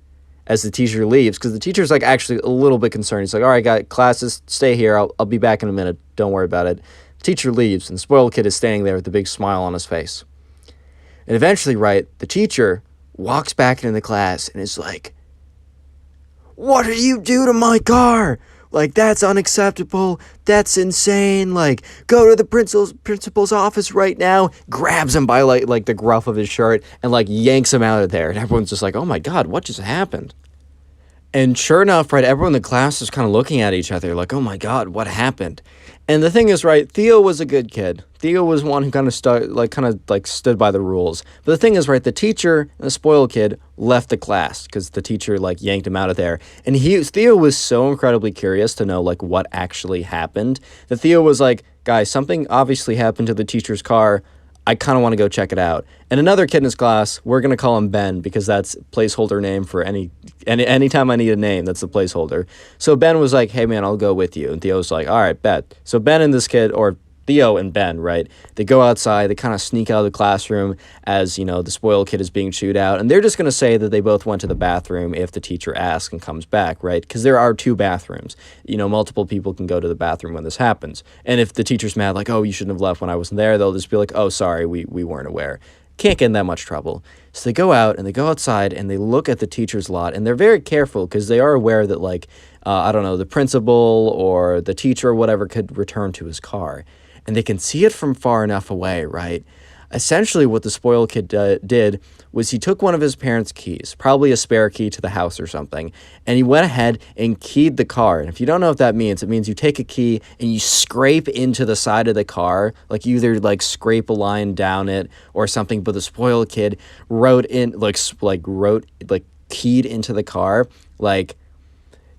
as the teacher leaves, because the teacher's, like, actually a little bit concerned. He's like, all right, got classes, stay here. I'll be back in a minute. Don't worry about it. The teacher leaves, and the spoiled kid is standing there with a big smile on his face. And eventually, right, the teacher walks back into the class and is like, what did you do to my car? Like, that's unacceptable. That's insane. Like, go to the principal's office right now. Grabs him by, like the gruff of his shirt and, like, yanks him out of there. And everyone's just like, oh, my God, what just happened? And sure enough, right, everyone in the class is kind of looking at each other like, oh, my God, what happened? And the thing is, right, Theo was a good kid. Theo was one who kind of stood by the rules. But the thing is, right, the teacher and the spoiled kid left the class because the teacher, like, yanked him out of there. And Theo was so incredibly curious to know, like, what actually happened that Theo was like, guys, something obviously happened to the teacher's car. I kind of want to go check it out. And another kid in his class, we're going to call him Ben because that's placeholder name for anytime I need a name, that's the placeholder. So Ben was like, hey, man, I'll go with you. And Theo's like, all right, bet. So Ben and this kid, or Theo and Ben, right, they go outside, they kind of sneak out of the classroom as, you know, the spoiled kid is being chewed out. And they're just going to say that they both went to the bathroom if the teacher asks and comes back, right? Because there are 2 bathrooms. You know, multiple people can go to the bathroom when this happens. And if the teacher's mad, like, oh, you shouldn't have left when I wasn't there, they'll just be like, oh, sorry, we weren't aware. Can't get in that much trouble. So they go out and they go outside and they look at the teacher's lot, and they're very careful because they are aware that, like, I don't know, the principal or the teacher or whatever could return to his car. And they can see it from far enough away, right? Essentially, what the spoiled kid did was he took one of his parents' keys, probably a spare key to the house or something, and he went ahead and keyed the car. And if you don't know what that means, it means you take a key and you scrape into the side of the car, like you either, like, scrape a line down it or something. But the spoiled kid keyed into the car, like,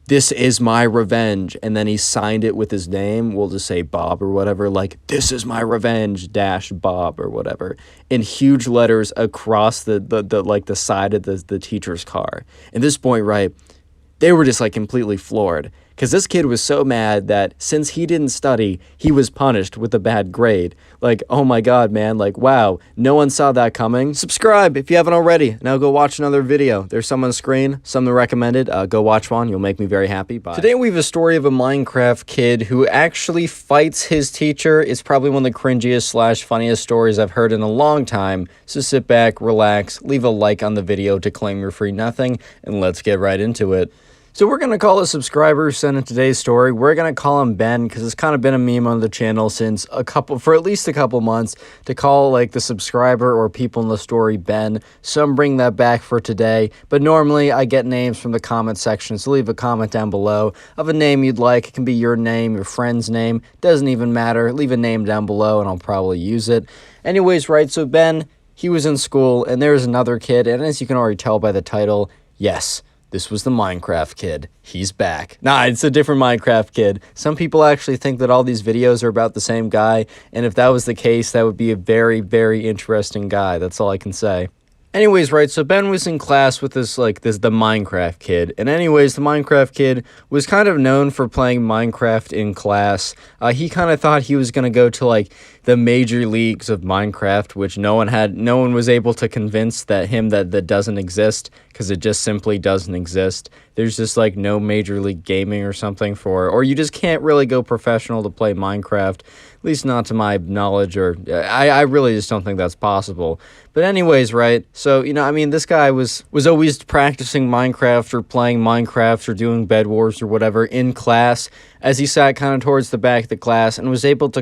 this is my revenge, and then he signed it with his name. We'll just say Bob or whatever, like, this is my revenge dash Bob or whatever, in huge letters across the side of the teacher's car. At this point, right, they were just, like, completely floored, because this kid was so mad that since he didn't study, he was punished with a bad grade. Like, oh my god, man, like, wow, no one saw that coming. Subscribe if you haven't already. Now go watch another video. There's some on the screen, some recommended. Go watch one. You'll make me very happy. Bye. Today we have a story of a Minecraft kid who actually fights his teacher. It's probably one of the cringiest / funniest stories I've heard in a long time. So sit back, relax, leave a like on the video to claim your free nothing, and let's get right into it. So we're going to call a subscriber who sent in today's story. We're going to call him Ben because it's kind of been a meme on the channel for at least a couple months to call like the subscriber or people in the story Ben. So I'm bringing that back for today. But normally I get names from the comment section. So leave a comment down below of a name you'd like. It can be your name, your friend's name. Doesn't even matter. Leave a name down below and I'll probably use it. Anyways, right, so Ben, he was in school and there's another kid. And as you can already tell by the title, yes, this was the Minecraft kid. He's back. Nah, it's a different Minecraft kid. Some people actually think that all these videos are about the same guy, and if that was the case, that would be a very, very interesting guy. That's all I can say. Anyways, right, so Ben was in class with the Minecraft kid. And anyways, the Minecraft kid was kind of known for playing Minecraft in class. He kind of thought he was going to go to, like, the major leagues of Minecraft, which no one was able to convince that doesn't exist, because it just simply doesn't exist. There's just, like, no major league gaming or something or you just can't really go professional to play Minecraft, at least not to my knowledge, or I really just don't think that's possible. But anyways, right, so, you know, I mean, this guy was always practicing Minecraft or playing Minecraft or doing Bed Wars or whatever in class, as he sat kind of towards the back of the class and was able to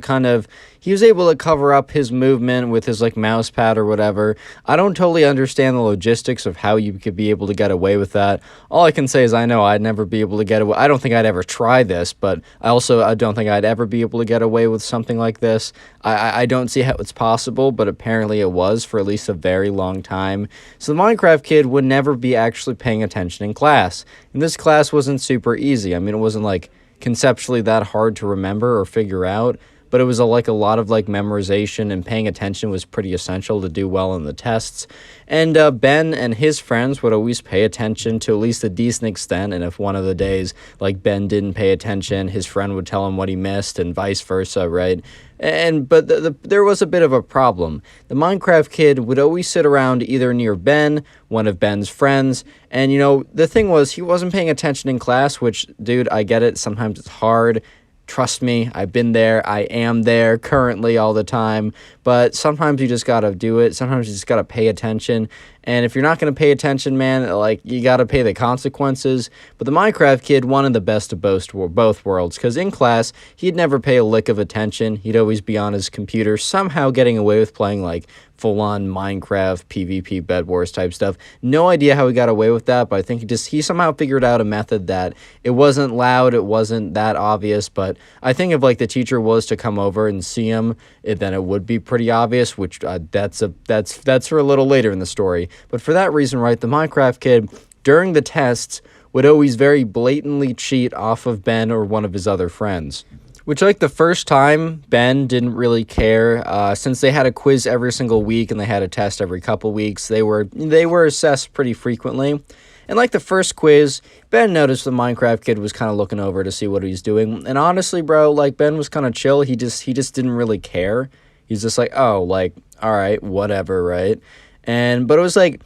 cover up his movement with his, like, mouse pad or whatever. I don't totally understand the logistics of how you could be able to get away with that. All I can say is I know I'd never be able to get away. I don't think I'd ever try this, but I don't think I'd ever be able to get away with something like this. I don't see how it's possible, but apparently it was for at least a very long time. So the Minecraft kid would never be actually paying attention in class. And this class wasn't super easy. I mean, it wasn't, like, conceptually that hard to remember or figure out, but it was a lot of memorization, and paying attention was pretty essential to do well in the tests. And Ben and his friends would always pay attention to at least a decent extent, and if one of the days like Ben didn't pay attention, his friend would tell him what he missed, and vice versa, right? But there was a bit of a problem. The Minecraft kid would always sit around either near Ben, one of Ben's friends, and, you know, the thing was, he wasn't paying attention in class, which, dude, I get it, sometimes it's hard. Trust me, I've been there, I am there currently all the time, but sometimes you just gotta do it, sometimes you just gotta pay attention, and if you're not gonna pay attention, man, like, you gotta pay the consequences. But the Minecraft kid wanted the best of both worlds, because in class, he'd never pay a lick of attention, he'd always be on his computer, somehow getting away with playing, like, full-on Minecraft, PvP, Bed Wars type stuff. No idea how he got away with that, but I think he somehow figured out a method that it wasn't loud, it wasn't that obvious, but I think if, like, the teacher was to come over and see him, then it would be pretty obvious, which that's for a little later in the story. But for that reason, right, the Minecraft kid, during the tests, would always very blatantly cheat off of Ben or one of his other friends. Which, like, the first time, Ben didn't really care. Since they had a quiz every single week and they had a test every couple weeks, they were assessed pretty frequently. And, like, the first quiz, Ben noticed the Minecraft kid was kind of looking over to see what he was doing. And honestly, bro, like, Ben was kind of chill. He just didn't really care. He's just like, oh, like, all right, whatever, right? But it was like,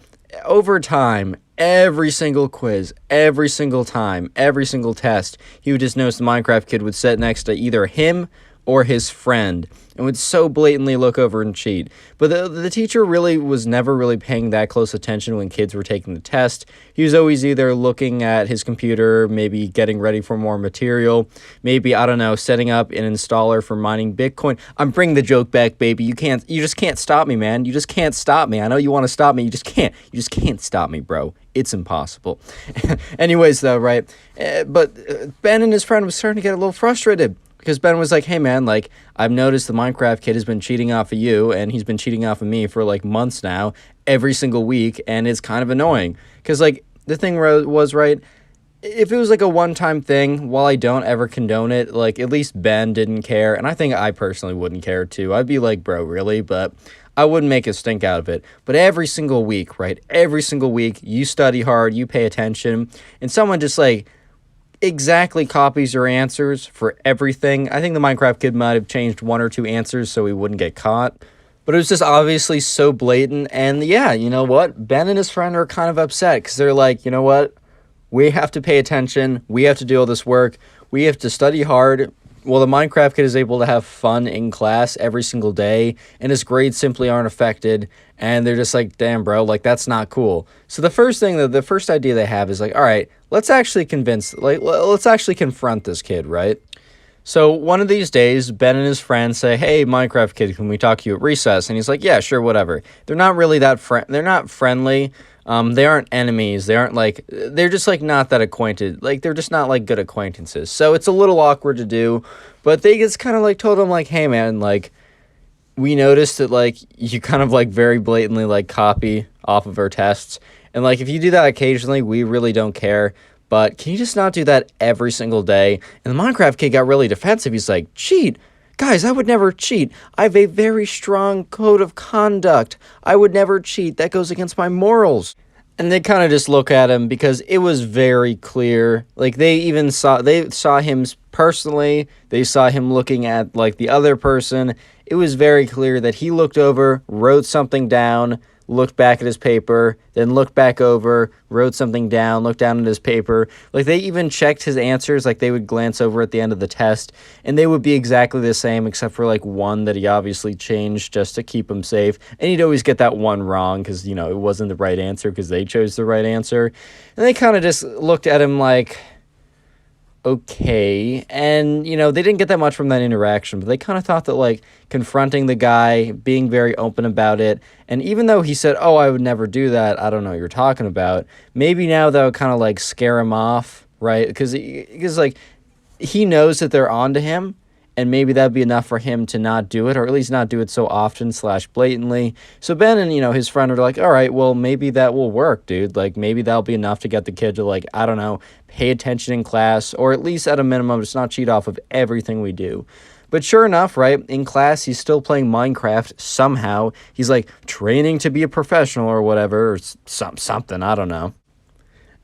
over time, every single quiz, every single time, every single test, he would just notice the Minecraft kid would sit next to either him or his friend and would so blatantly look over and cheat. But the teacher really was never really paying that close attention when kids were taking the test. He was always either looking at his computer, maybe getting ready for more material, maybe, I don't know, setting up an installer for mining Bitcoin. I'm bringing the joke back, baby. You just can't stop me, man. You just can't stop me. I know you want to stop me. You just can't stop me, bro. It's impossible. Anyways, though, right? But Ben and his friend was starting to get a little frustrated. Because Ben was like, hey, man, like, I've noticed the Minecraft kid has been cheating off of you, and he's been cheating off of me for, like, months now, every single week, and it's kind of annoying. Because, like, the thing was, right, if it was, like, a one-time thing, while I don't ever condone it, like, at least Ben didn't care, and I think I personally wouldn't care, too. I'd be like, bro, really? But I wouldn't make a stink out of it. But every single week, right, every single week, you study hard, you pay attention, and someone just, like, exactly copies your answers for everything. I think the Minecraft kid might have changed 1 or 2 answers so he wouldn't get caught. But it was just obviously so blatant. And yeah, you know what? Ben and his friend are kind of upset because they're like, you know what? We have to pay attention. We have to do all this work. We have to study hard. Well, the Minecraft kid is able to have fun in class every single day, and his grades simply aren't affected, and they're just like, damn, bro, like, that's not cool. So the first idea they have is like, all right, let's actually let's actually confront this kid, right? So one of these days, Ben and his friends say, hey, Minecraft kid, can we talk to you at recess? And he's like, yeah, sure, whatever. They're not really they're not friendly. They aren't enemies. They're just like not that acquainted. Like, they're just not like good acquaintances. So it's a little awkward to do, but they just kind of like told him like, hey man, like, we noticed that like you kind of like very blatantly like copy off of our tests. And like, if you do that occasionally, we really don't care. But can you just not do that every single day? And the Minecraft kid got really defensive. He's like, cheat? Guys, I would never cheat. I have a very strong code of conduct. I would never cheat. That goes against my morals. And they kind of just look at him because it was very clear. Like, they saw him personally. They saw him looking at, like, the other person. It was very clear that he looked over, wrote something down, looked back at his paper, then looked back over, wrote something down, looked down at his paper. Like, they even checked his answers. Like, they would glance over at the end of the test, and they would be exactly the same, except for, like, one that he obviously changed just to keep him safe. And he'd always get that one wrong because, you know, it wasn't the right answer because they chose the right answer. And they kind of just looked at him like, okay. And, you know, they didn't get that much from that interaction, but they kind of thought that, like, confronting the guy, being very open about it, and even though he said, oh, I would never do that, I don't know what you're talking about, maybe now that would kind of, like, scare him off, right? Because like, he knows that they're onto him, and maybe that'd be enough for him to not do it, or at least not do it so often / blatantly. So Ben and, you know, his friend are like, all right, well, maybe that will work, dude. Like, maybe that'll be enough to get the kid to, like, I don't know, pay attention in class, or at least at a minimum, just not cheat off of everything we do. But sure enough, right, in class, he's still playing Minecraft somehow. He's, like, training to be a professional or whatever, or something, I don't know.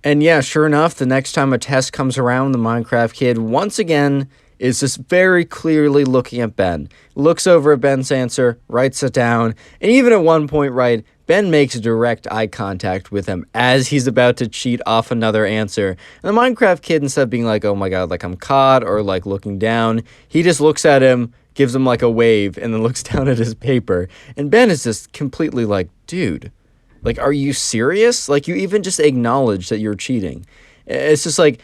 And yeah, sure enough, the next time a test comes around, the Minecraft kid, once again, is just very clearly looking at Ben. Looks over at Ben's answer, writes it down, and even at one point, right, Ben makes direct eye contact with him as he's about to cheat off another answer. And the Minecraft kid, instead of being like, oh my god, like I'm caught, or like looking down, he just looks at him, gives him like a wave, and then looks down at his paper. And Ben is just completely like, dude, like, are you serious? Like, you even just acknowledge that you're cheating. It's just like,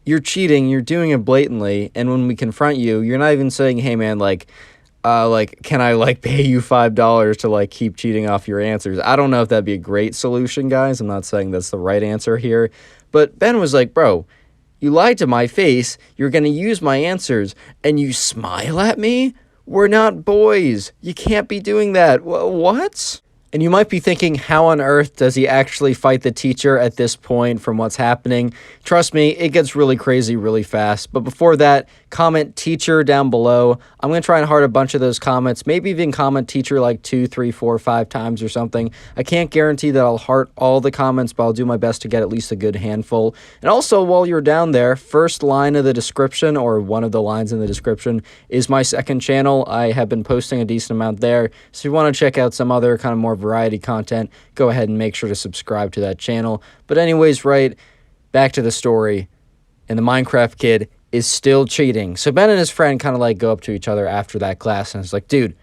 you're cheating, you're doing it blatantly, and when we confront you, you're not even saying, hey man, like, can I, like, pay you $5 to, like, keep cheating off your answers? I don't know if that'd be a great solution, guys. I'm not saying that's the right answer here. But Ben was like, bro, you lied to my face, you're gonna use my answers, and you smile at me? We're not boys. You can't be doing that. What? And you might be thinking, how on earth does he actually fight the teacher at this point from what's happening? Trust me, it gets really crazy really fast. But before that, comment teacher down below. I'm going to try and heart a bunch of those comments, maybe even comment teacher like 2, 3, 4, 5 times or something. I can't guarantee that I'll heart all the comments, but I'll do my best to get at least a good handful. And also, while you're down there, first line of the description, or one of the lines in the description, is my second channel. I have been posting a decent amount there. So if you want to check out some other kind of more variety content, go ahead and make sure to subscribe to that channel. But anyways, right, back to the story. And the Minecraft kid is still cheating. So Ben and his friend kind of like go up to each other after that class, and it's like, dude,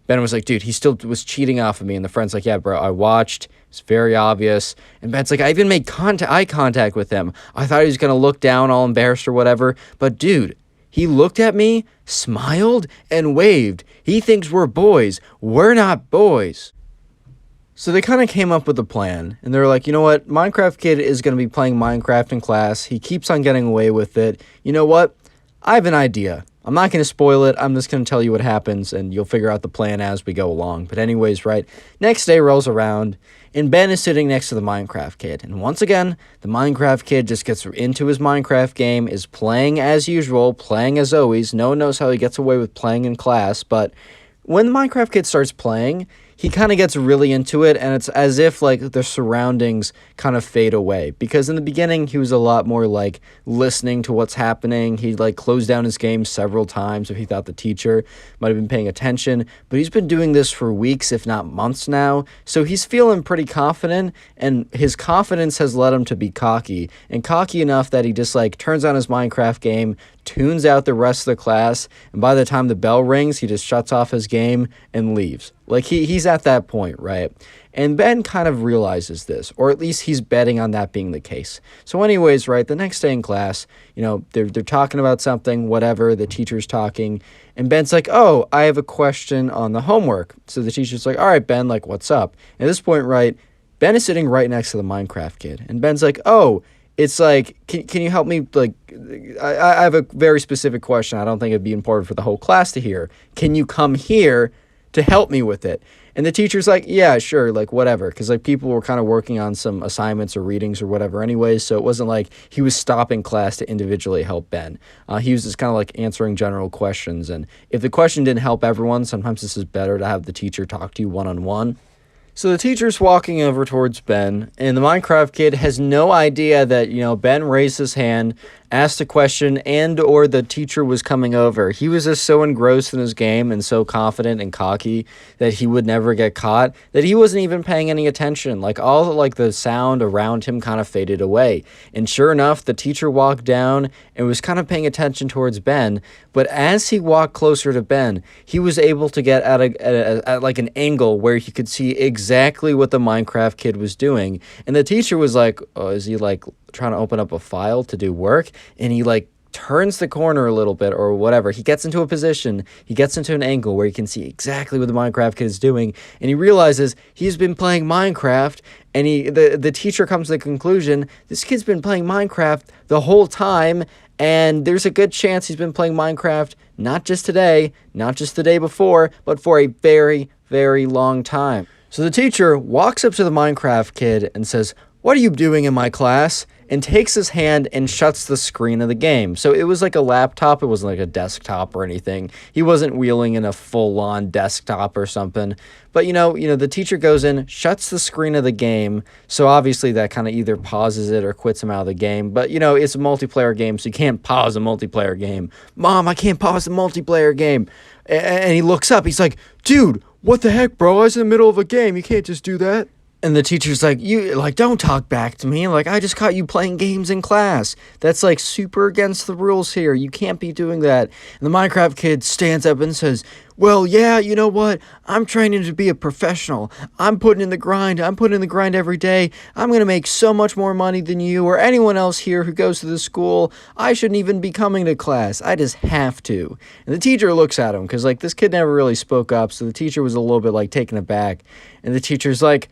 Ben was like, dude, he still was cheating off of me. And the friend's like, yeah, bro, I watched. It's very obvious. And Ben's like, I even made eye contact with him. I thought he was going to look down all embarrassed or whatever. But dude, he looked at me, smiled, and waved. He thinks we're boys. We're not boys. So they kind of came up with a plan, and they're like, you know what, Minecraft kid is going to be playing Minecraft in class. He keeps on getting away with it. You know what? I have an idea. I'm not going to spoil it. I'm just going to tell you what happens, and you'll figure out the plan as we go along. But anyways, right, next day rolls around, and Ben is sitting next to the Minecraft kid. And once again, the Minecraft kid just gets into his Minecraft game, is playing as usual, playing as always. No one knows how he gets away with playing in class, but when the Minecraft kid starts playing, he kind of gets really into it, and it's as if like the surroundings kind of fade away, because in the beginning he was a lot more like listening to what's happening. He like closed down his game several times if he thought the teacher might have been paying attention, but he's been doing this for weeks if not months now, so he's feeling pretty confident, and his confidence has led him to be cocky, and cocky enough that he just like turns on his Minecraft game, tunes out the rest of the class, and by the time the bell rings, he just shuts off his game and leaves. Like, he's at that point, right? And Ben kind of realizes this, or at least he's betting on that being the case. So anyways, right, the next day in class, you know, they're talking about something, whatever, the teacher's talking, and Ben's like, oh, I have a question on the homework. So the teacher's like, all right, Ben, like, what's up? At this point, right, Ben is sitting right next to the Minecraft kid, and Ben's like, oh, it's like, can you help me, like, I have a very specific question. I don't think it'd be important for the whole class to hear. Can you come here to help me with it? And the teacher's like, yeah, sure, like, whatever, because, like, people were kind of working on some assignments or readings or whatever anyways, so it wasn't like he was stopping class to individually help Ben. He was just kind of, like, answering general questions, and if the question didn't help everyone, sometimes this is better to have the teacher talk to you one-on-one. So the teacher's walking over towards Ben, and the Minecraft kid has no idea that, you know, Ben raised his hand, asked a question, and or the teacher was coming over. He was just so engrossed in his game and so confident and cocky that he would never get caught that he wasn't even paying any attention. Like, all like the sound around him kind of faded away. And sure enough, the teacher walked down and was kind of paying attention towards Ben, but as he walked closer to Ben, he was able to get at like an angle where he could see exactly what the Minecraft kid was doing. And the teacher was like, oh, is he like trying to open up a file to do work? And he like turns the corner a little bit or whatever. He gets into a position, he gets into an angle where he can see exactly what the Minecraft kid is doing, and he realizes he's been playing Minecraft, and the teacher comes to the conclusion, this kid's been playing Minecraft the whole time, and there's a good chance he's been playing Minecraft not just today, not just the day before, but for a very, very long time. So the teacher walks up to the Minecraft kid and says, what are you doing in my class? And takes his hand and shuts the screen of the game. So it was like a laptop. It wasn't like a desktop or anything. He wasn't wheeling in a full-on desktop or something. But, you know, the teacher goes in, shuts the screen of the game. So obviously that kind of either pauses it or quits him out of the game. But, you know, it's a multiplayer game, so you can't pause a multiplayer game. Mom, I can't pause the multiplayer game. And he looks up. He's like, dude, what the heck, bro? I was in the middle of a game. You can't just do that. And the teacher's like, you, like, don't talk back to me. Like, I just caught you playing games in class. That's, like, super against the rules here. You can't be doing that. And the Minecraft kid stands up and says, well, yeah, you know what? I'm training to be a professional. I'm putting in the grind. I'm putting in the grind every day. I'm going to make so much more money than you or anyone else here who goes to the school. I shouldn't even be coming to class. I just have to. And the teacher looks at him because, like, this kid never really spoke up. So the teacher was a little bit, like, taken aback. And the teacher's like,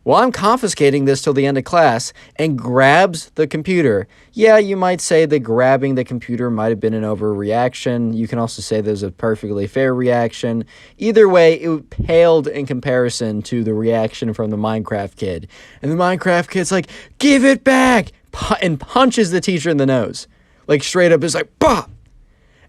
well, I'm confiscating this till the end of class, and grabs the computer. Yeah, you might say that grabbing the computer might have been an overreaction. You can also say there's a perfectly fair reaction. Either way, it paled in comparison to the reaction from the Minecraft kid. And the Minecraft kid's like, give it back! And punches the teacher in the nose. Like, straight up is like, bah!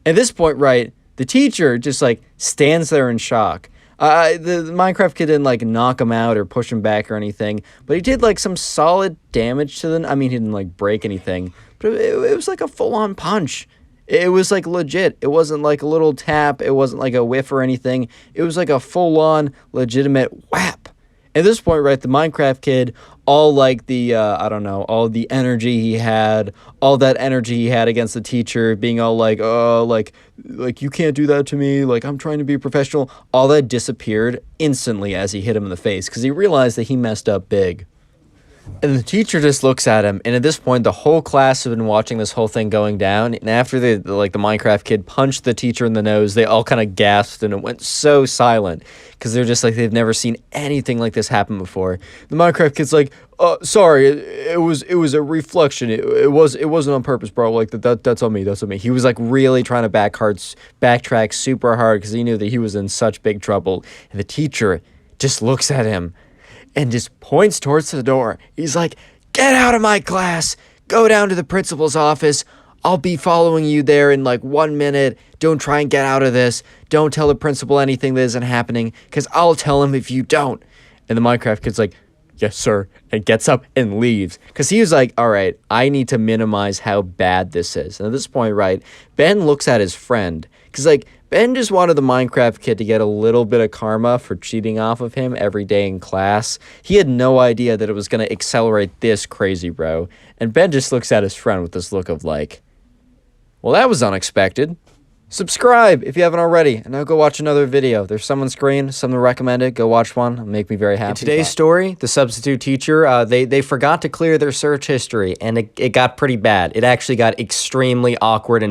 At this point, right, the teacher just, like, stands there in shock. The Minecraft kid didn't, like, knock him out or push him back or anything, but he did, like, some solid damage to them. I mean, he didn't, like, break anything, but it was, like, a full-on punch. It was, like, legit. It wasn't, like, a little tap. It wasn't, like, a whiff or anything. It was, like, a full-on, legitimate whap. At this point, right, the Minecraft kid, all, like, the, I don't know, all the energy he had, all that energy he had against the teacher, being all like, oh, like, you can't do that to me, like, I'm trying to be a professional, all that disappeared instantly as he hit him in the face, because he realized that he messed up big. And the teacher just looks at him, and at this point, the whole class have been watching this whole thing going down, and after the Minecraft kid punched the teacher in the nose, they all kind of gasped, and it went so silent, because they're just like, they've never seen anything like this happen before. The Minecraft kid's like, sorry, it was a reflection, it wasn't on purpose, bro, like, that's on me. He was, like, really trying to backtrack super hard, because he knew that he was in such big trouble, and the teacher just looks at him, and just points towards the door. He's like, get out of my class. Go down to the principal's office. I'll be following you there in like 1 minute. Don't try and get out of this. Don't tell the principal anything that isn't happening, because I'll tell him if you don't. And the Minecraft kid's like, yes, sir, and gets up and leaves. Because he was like, all right, I need to minimize how bad this is. And at this point, right, Ben looks at his friend. Because, like, Ben just wanted the Minecraft kid to get a little bit of karma for cheating off of him every day in class. He had no idea that it was going to accelerate this crazy, bro. And Ben just looks at his friend with this look of like, well, that was unexpected. Subscribe if you haven't already, and now go watch another video. There's some on screen, something recommended. Go watch one. It'll make me very happy. In today's story, the substitute teacher, they forgot to clear their search history, and it got pretty bad. It actually got extremely awkward.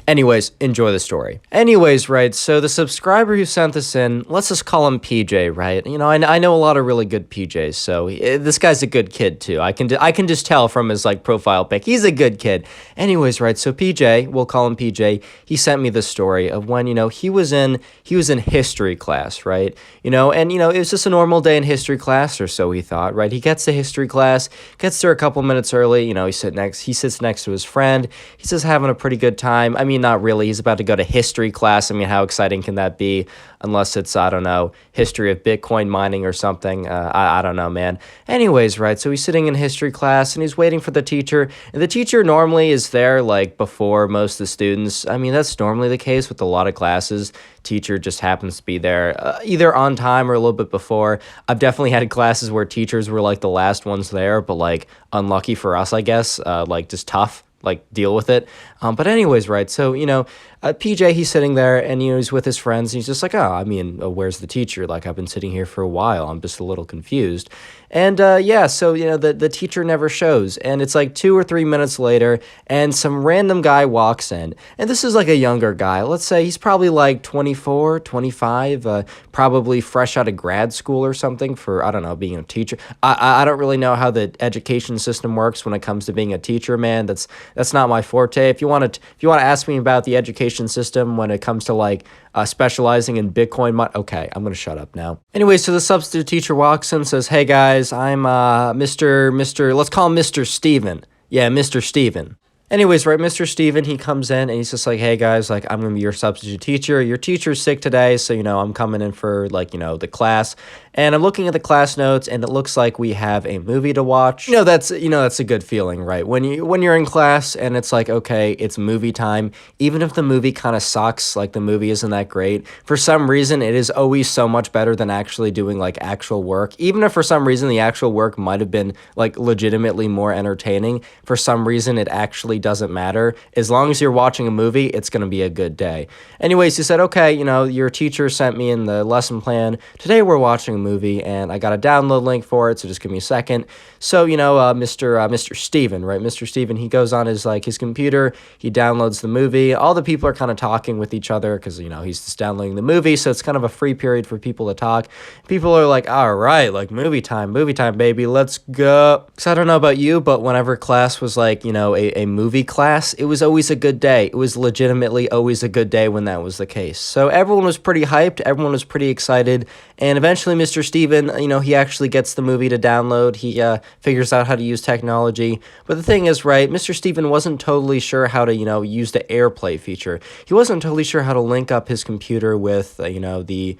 Anyways, enjoy the story. Anyways, right, so the subscriber who sent this in, let's just call him PJ, right? You know, I know a lot of really good PJs, so this guy's a good kid too. I can just tell from his like profile pic. He's a good kid. Anyways, right, so PJ, we'll call him PJ. He sent me this story of when, you know, he was in history class, right? You know, and, you know, it was just a normal day in history class, or so he thought, right? He gets to history class, gets there a couple minutes early, you know, he sits next to his friend. He's just having a pretty good time. I mean, not really. He's about to go to history class. I mean, how exciting can that be? Unless it's, I don't know, history of Bitcoin mining or something. I don't know, man. Anyways, right, so he's sitting in history class, and he's waiting for the teacher, and the teacher normally is there, like, before most of the students. I mean, that's normally the case with a lot of classes. Teacher just happens to be there either on time or a little bit before. I've definitely had classes where teachers were, like, the last ones there, but, like, unlucky for us, I guess, like, just tough. Like, deal with it. But anyways, right, so, you know, PJ, he's sitting there, and, you know, he's with his friends, and he's just like, oh, I mean, where's the teacher? Like, I've been sitting here for a while. I'm just a little confused. And, yeah, so, you know, the teacher never shows, and it's like 2 or 3 minutes later, and some random guy walks in, and this is like a younger guy. Let's say he's probably like 24, 25, probably fresh out of grad school or something for, I don't know, being a teacher. I don't really know how the education system works when it comes to being a teacher, man. That's not my forte. If you want to ask me about the education system when it comes to like specializing in Bitcoin, okay, I'm gonna shut up now. Anyway, so the substitute teacher walks in and says, "Hey guys, I'm Mr. Let's call him Mr. Steven. Yeah, Mr. Steven." Anyways, right, Mr. Steven, he comes in, and he's just like, hey, guys, like, I'm going to be your substitute teacher. Your teacher's sick today, so, you know, I'm coming in for, like, you know, the class. And I'm looking at the class notes, and it looks like we have a movie to watch. You know, that's a good feeling, right? When you're in class, and it's like, okay, it's movie time. Even if the movie kind of sucks, like, the movie isn't that great, for some reason, it is always so much better than actually doing, like, actual work. Even if for some reason the actual work might have been, like, legitimately more entertaining, for some reason it actually doesn't matter. As long as you're watching a movie, it's going to be a good day. Anyways, he said, okay, you know, your teacher sent me in the lesson plan. Today we're watching a movie, and I got a download link for it, so just give me a second. So, you know, Mr. Steven, right? Mr. Steven, he goes on his computer, he downloads the movie. All the people are kind of talking with each other because, you know, he's just downloading the movie, so it's kind of a free period for people to talk. People are like, all right, like, movie time, baby, let's go. Because I don't know about you, but whenever class was like, you know, a movie class, it was always a good day. It was legitimately always a good day when that was the case. So everyone was pretty hyped, everyone was pretty excited, and eventually Mr. Steven, you know, he actually gets the movie to download. He figures out how to use technology. But the thing is, right, Mr. Steven wasn't totally sure how to, you know, use the AirPlay feature. He wasn't totally sure how to link up his computer with, you know, the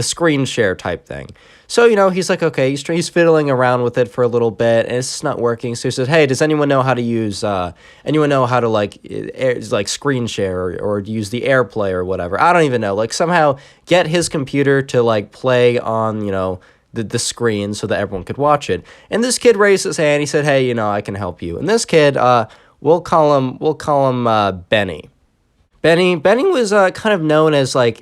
screen share type thing. So, you know, he's like, okay, he's fiddling around with it for a little bit, and it's just not working. So he says, hey, does anyone know how to use, like screen share or use the AirPlay or whatever? I don't even know. Like, somehow get his computer to, like, play on, you know, the screen so that everyone could watch it. And this kid raised his hand. He said, hey, you know, I can help you. And this kid, we'll call him Benny. Benny was kind of known as a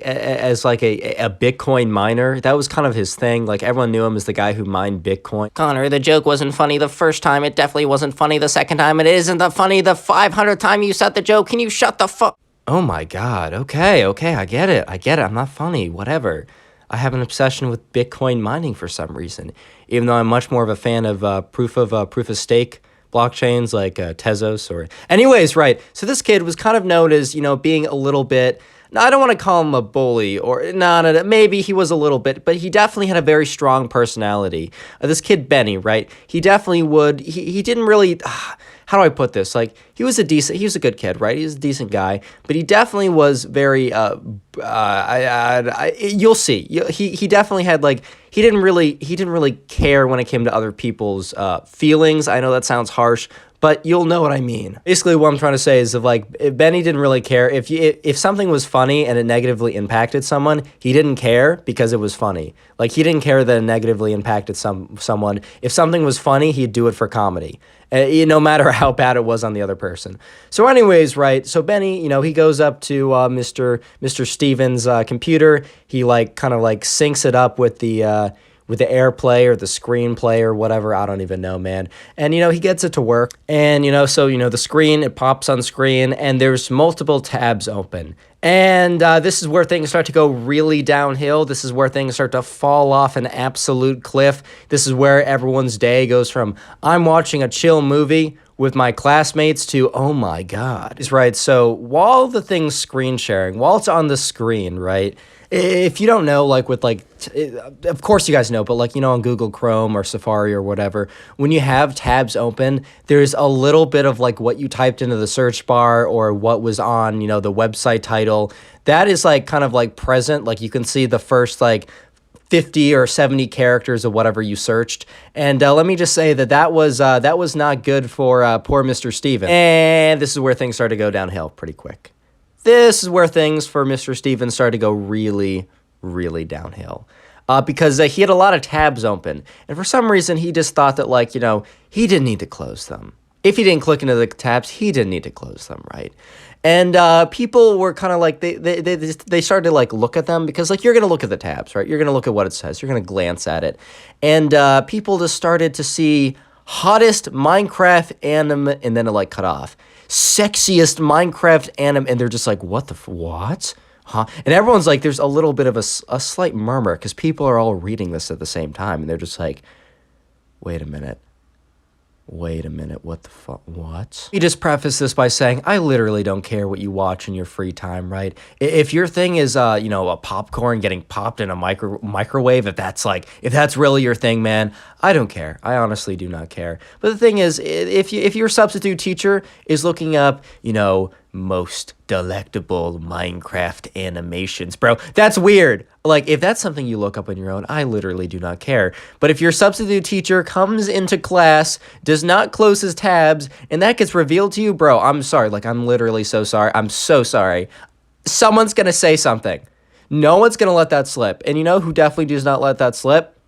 Bitcoin miner. That was kind of his thing. Like, everyone knew him as the guy who mined Bitcoin. Connor, the joke wasn't funny the first time. It definitely wasn't funny the second time. It isn't funny the 500th time you said the joke. Can you shut the fuck? Oh my God. Okay, I get it. I'm not funny. Whatever. I have an obsession with Bitcoin mining for some reason, even though I'm much more of a fan of proof of stake blockchains like Tezos or... Anyways, right, so this kid was kind of known as, you know, being a little bit Now, I don't want to call him a bully or no, maybe he was a little bit, but he definitely had a very strong personality. This kid, Benny, right? He definitely would, he didn't really, how do I put this? Like, he was a good kid, right? He was a decent guy, but he definitely was very, you'll see. He definitely had like, he didn't really care when it came to other people's feelings. I know that sounds harsh, but you'll know what I mean. Basically, what I'm trying to say is if Benny didn't really care. If something was funny and it negatively impacted someone, he didn't care because it was funny. Like, he didn't care that it negatively impacted someone. If something was funny, he'd do it for comedy. No matter how bad it was on the other person. So anyways, right, so Benny, he goes up to Mr. Stevens' computer. He kind of syncs it up with the AirPlay or the screenplay or whatever. I don't even know, man. And, he gets it to work. And, so, the screen, it pops on screen and there's multiple tabs open. And this is where things start to go really downhill. This is where things start to fall off an absolute cliff. This is where everyone's day goes from, I'm watching a chill movie with my classmates to, oh my God. Is right. So while the thing's screen sharing, while it's on the screen, right? If you don't know, of course you guys know, but on Google Chrome or Safari or whatever, when you have tabs open, there's a little bit of what you typed into the search bar or what was on, the website title. That is kind of present. You can see the first 50 or 70 characters of whatever you searched. And let me just say that was not good for poor Mr. Steven. And this is where things start to go downhill pretty quick. This is where things for Mr. Stevens started to go really, really downhill. Because he had a lot of tabs open. And for some reason, he just thought that, he didn't need to close them. If he didn't click into the tabs, he didn't need to close them, right? And people were kind of they started to look at them because you're going to look at the tabs, right? You're going to look at what it says. You're going to glance at it. And people just started to see hottest Minecraft anime, and then it cut off. Sexiest Minecraft anime, and they're just what? Huh? And everyone's there's a little bit of a slight murmur because people are all reading this at the same time, and they're just wait a minute, what the fuck, what? We just preface this by saying, I literally don't care what you watch in your free time, right? If your thing is, a popcorn getting popped in a microwave, if that's really your thing, man, I don't care. I honestly do not care. But the thing is, if your substitute teacher is looking up, most delectable Minecraft animations, bro, that's weird. If that's something you look up on your own, I literally do not care. But if your substitute teacher comes into class, does not close his tabs, and that gets revealed to you, bro, I'm sorry. I'm literally so sorry. I'm so sorry. Someone's going to say something. No one's going to let that slip. And you know who definitely does not let that slip?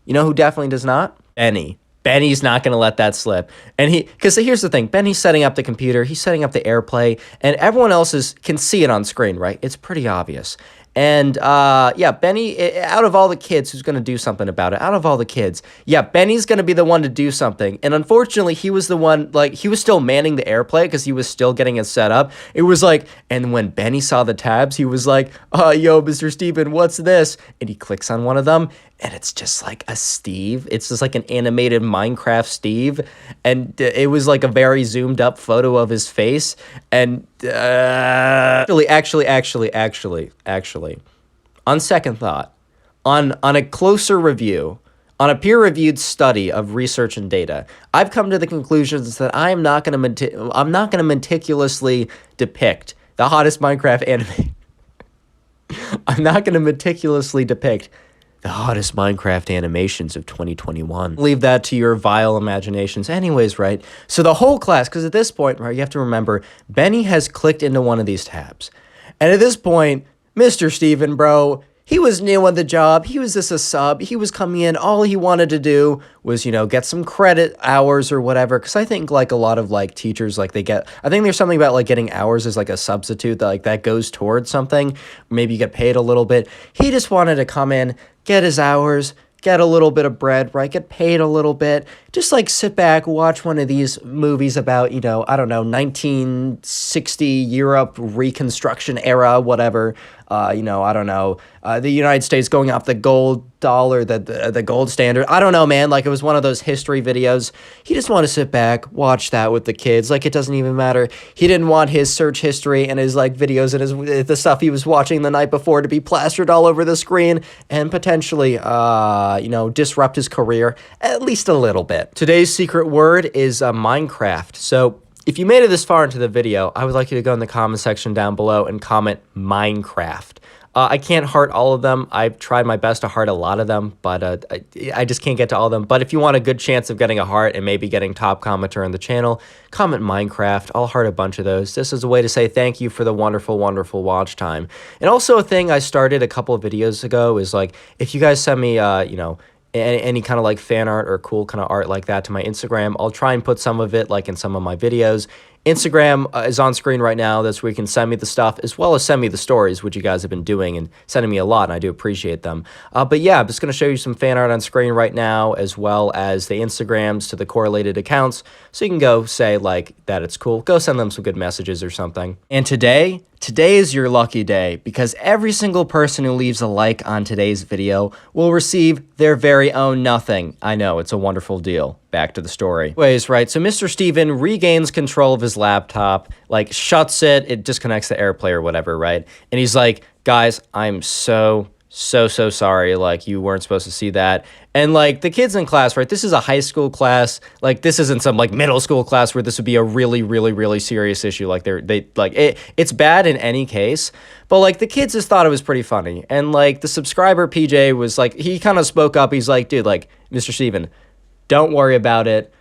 You know who definitely does not? Benny. Benny's not going to let that slip. And because here's the thing, Benny's setting up the computer, he's setting up the AirPlay, and everyone else can see it on screen, right? It's pretty obvious. And Benny, out of all the kids who's going to do something about it, out of all the kids, Benny's going to be the one to do something. And unfortunately, he was the one, he was still manning the AirPlay because he was still getting it set up. It was and when Benny saw the tabs, he was yo, Mr. Steven, what's this? And he clicks on one of them, and it's just a Steve. It's just an animated Minecraft Steve. And it was a very zoomed up photo of his face. And actually, on second thought, on a closer review, on a peer-reviewed study of research and data, I've come to the conclusions that I'm not going to meticulously depict the hottest Minecraft anime. I'm not going to meticulously depict the hottest Minecraft animations of 2021. Leave that to your vile imaginations. Anyways, right? So the whole class, because at this point, right, you have to remember, Benny has clicked into one of these tabs. And at this point, Mr. Steven, bro, he was new on the job. He was just a sub. He was coming in. All he wanted to do was, get some credit hours or whatever. Because I think, a lot of, teachers, I think there's something about, getting hours as, a substitute that, that goes towards something. Maybe you get paid a little bit. He just wanted to come in, get his hours, get a little bit of bread, right? Get paid a little bit. Just sit back, watch one of these movies about, I don't know, 1960 Europe Reconstruction era, whatever. I don't know, the United States going off the gold dollar, the gold standard. I don't know, man. Like, it was one of those history videos. He just wanted to sit back, watch that with the kids. Like, it doesn't even matter. He didn't want his search history and his, like, videos and the stuff he was watching the night before to be plastered all over the screen and potentially, disrupt his career at least a little bit. Today's secret word is Minecraft. So if you made it this far into the video, I would like you to go in the comment section down below and comment Minecraft. I can't heart all of them. I've tried my best to heart a lot of them, but I just can't get to all of them. But if you want a good chance of getting a heart and maybe getting top commenter on the channel, comment Minecraft. I'll heart a bunch of those. This is a way to say thank you for the wonderful, wonderful watch time. And also a thing I started a couple of videos ago is, like, if you guys send me, any kind of like fan art or cool kind of art like that to my Instagram, I'll try and put some of it like in some of my videos. Instagram is on screen right now. That's where you can send me the stuff as well as send me the stories, which you guys have been doing and sending me a lot, and I do appreciate them. But yeah, I'm just going to show you some fan art on screen right now, as well as the Instagrams to the correlated accounts, so you can go say like that it's cool. Go send them some good messages or something. And today is your lucky day, because every single person who leaves a like on today's video will receive their very own nothing. I know, it's a wonderful deal. Back to the story. Anyways, right, so Mr. Steven regains control of his laptop, like shuts it disconnects the AirPlay or whatever, right? And he's like, guys, I'm so sorry, like, you weren't supposed to see that. And like the kids in class, right, this is a high school class, like this isn't some like middle school class where this would be a really serious issue. Like it's bad in any case, but like the kids just thought it was pretty funny. And like the subscriber PJ was like, he kind of spoke up. He's like, dude, like, Mr. Steven, don't worry about it.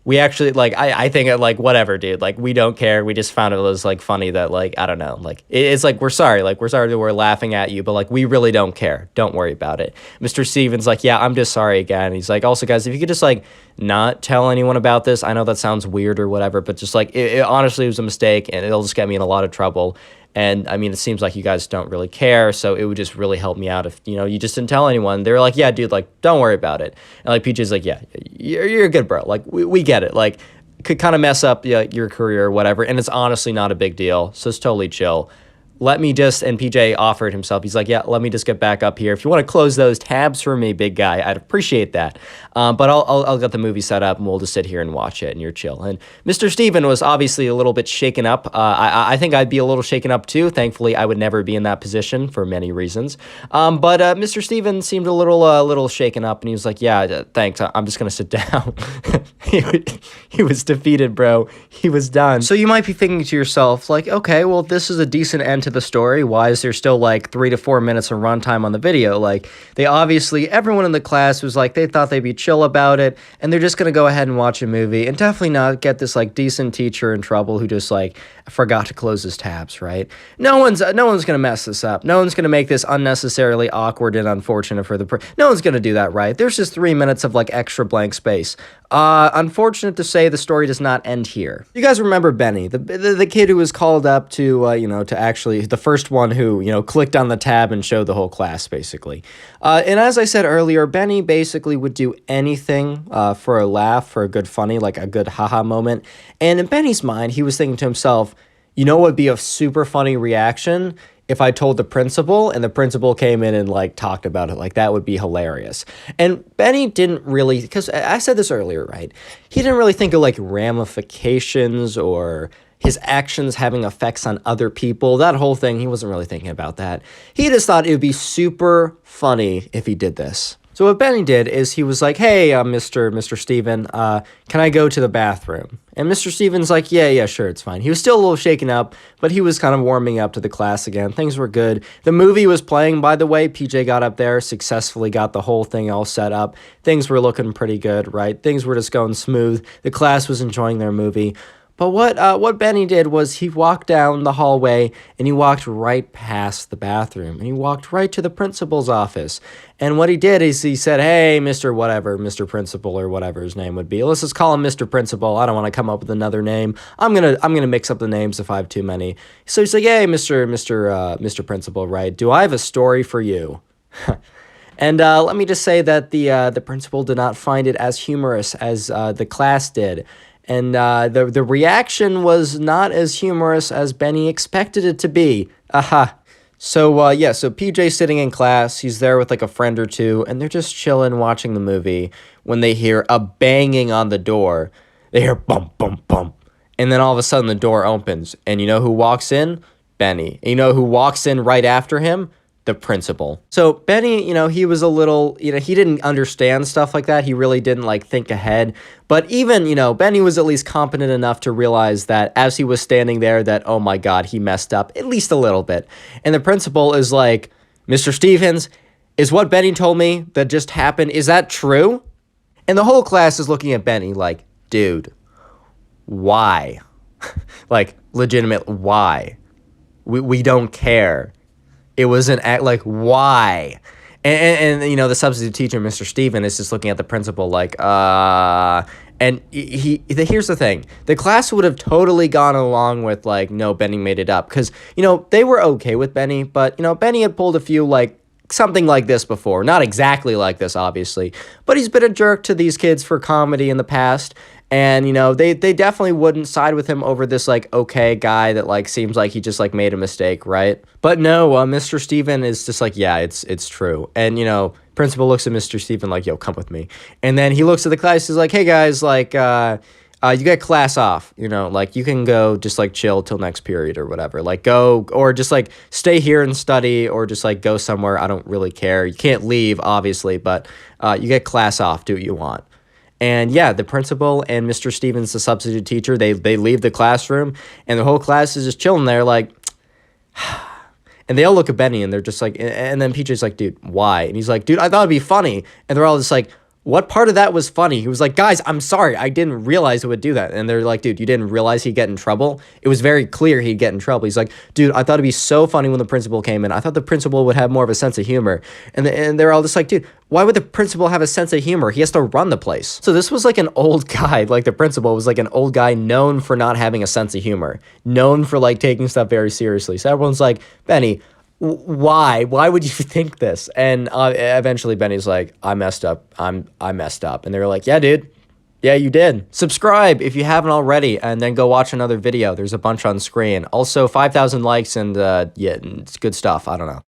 We actually, like, I think it, like, whatever, dude. Like, we don't care. We just found it was, like, funny that, like, I don't know. Like, it's like, we're sorry. Like, we're sorry that we're laughing at you, but, like, we really don't care. Don't worry about it. Mr. Steven's like, yeah, I'm just sorry again. He's like, also, guys, if you could just, like, not tell anyone about this. I know that sounds weird or whatever, but just, like, it honestly was a mistake, and it'll just get me in a lot of trouble. And I mean, it seems like you guys don't really care, so it would just really help me out if, you just didn't tell anyone. They were like, yeah, dude, like, don't worry about it. And like, PJ's like, yeah, you're good, bro. Like, we get it. Like, could kind of mess up your career or whatever, and it's honestly not a big deal, so it's totally chill. Let me just, and PJ offered himself, he's like, yeah, let me just get back up here. If you want to close those tabs for me, big guy, I'd appreciate that. But I'll get the movie set up and we'll just sit here and watch it and you're chill. And Mr. Steven was obviously a little bit shaken up. I think I'd be a little shaken up too. Thankfully, I would never be in that position for many reasons. But Mr. Steven seemed a little shaken up, and he was like, yeah, thanks, I'm just going to sit down. He was defeated, bro. He was done. So you might be thinking to yourself, like, okay, well, this is a decent end to the story. Why is there still like 3 to 4 minutes of runtime on the video? Like, they obviously, everyone in the class was like, they thought they'd be chill about it, and they're just gonna go ahead and watch a movie and definitely not get this like decent teacher in trouble who just like forgot to close his tabs, right? No one's gonna mess this up. No one's gonna make this unnecessarily awkward and unfortunate for no one's gonna do that, right? There's just 3 minutes of like extra blank space. Unfortunate to say, the story does not end here. You guys remember Benny, the kid who was called up to, to actually, the first one who, clicked on the tab and showed the whole class, basically. And as I said earlier, Benny basically would do anything for a laugh, for a good funny, like a good haha moment. And in Benny's mind, he was thinking to himself, what would be a super funny reaction if I told the principal and the principal came in and like talked about it? Like, that would be hilarious. And Benny didn't really, because I said this earlier, right? He didn't really think of like ramifications or his actions having effects on other people. That whole thing, he wasn't really thinking about that. He just thought it would be super funny if he did this. So what Benny did is he was like, hey, Mr. Steven, can I go to the bathroom? And Mr. Steven's like, yeah, sure, it's fine. He was still a little shaken up, but he was kind of warming up to the class again. Things were good. The movie was playing, by the way. PJ got up there, successfully got the whole thing all set up. Things were looking pretty good, right? Things were just going smooth. The class was enjoying their movie. But what Benny did was he walked down the hallway and he walked right past the bathroom and he walked right to the principal's office. And what he did is he said, hey, Mr. Principal, or whatever his name would be. Let's just call him Mr. Principal. I don't want to come up with another name. I'm gonna mix up the names if I have too many. So he's like, hey, Mr. Principal, right? Do I have a story for you? And let me just say that the principal did not find it as humorous as the class did. And the reaction was not as humorous as Benny expected it to be. Aha. So so PJ's sitting in class. He's there with like a friend or two, and they're just chilling watching the movie when they hear a banging on the door. They hear bump, bump, bump. And then all of a sudden the door opens. And you know who walks in? Benny. And you know who walks in right after him? The principal. So Benny, he was a little, he didn't understand stuff like that. He really didn't like think ahead. But even, Benny was at least competent enough to realize that as he was standing there that, oh my God, he messed up at least a little bit. And the principal is like, Mr. Stevens, is what Benny told me that just happened, is that true? And the whole class is looking at Benny like, dude, why? Like, legitimate, why? We don't care. It was an act, like, why? And the substitute teacher, Mr. Steven, is just looking at the principal like, and here's the thing. The class would have totally gone along with, like, no, Benny made it up. Because, they were okay with Benny, but, Benny had pulled a few, like, something like this before. Not exactly like this, obviously. But he's been a jerk to these kids for comedy in the past. And, they definitely wouldn't side with him over this, like, okay guy that, like, seems like he just, like, made a mistake, right? But no, Mr. Steven is just like, yeah, it's true. And, principal looks at Mr. Steven like, yo, come with me. And then he looks at the class, he's like, hey, guys, like, you get class off, like, you can go just, like, chill till next period or whatever. Like, go, or just, like, stay here and study, or just, like, go somewhere. I don't really care. You can't leave, obviously, but you get class off. Do what you want. And yeah, the principal and Mr. Stevens, the substitute teacher, they leave the classroom, and the whole class is just chilling there like, and they all look at Benny, and they're just like, and then PJ's like, dude, why? And he's like, dude, I thought it'd be funny. And they're all just like, what part of that was funny? He was like, guys, I'm sorry. I didn't realize it would do that. And they're like, dude, you didn't realize he'd get in trouble? It was very clear he'd get in trouble. He's like, dude, I thought it'd be so funny when the principal came in. I thought the principal would have more of a sense of humor. And they're all just like, dude, why would the principal have a sense of humor? He has to run the place. So this was like an old guy, like the principal was like an old guy known for not having a sense of humor, known for like taking stuff very seriously. So everyone's like, Benny, why would you think this? And eventually Benny's like, I messed up. I messed up. And they were like, yeah, dude. Yeah, you did. Subscribe if you haven't already, and then go watch another video. There's a bunch on screen. Also, 5,000 likes, and yeah, it's good stuff. I don't know.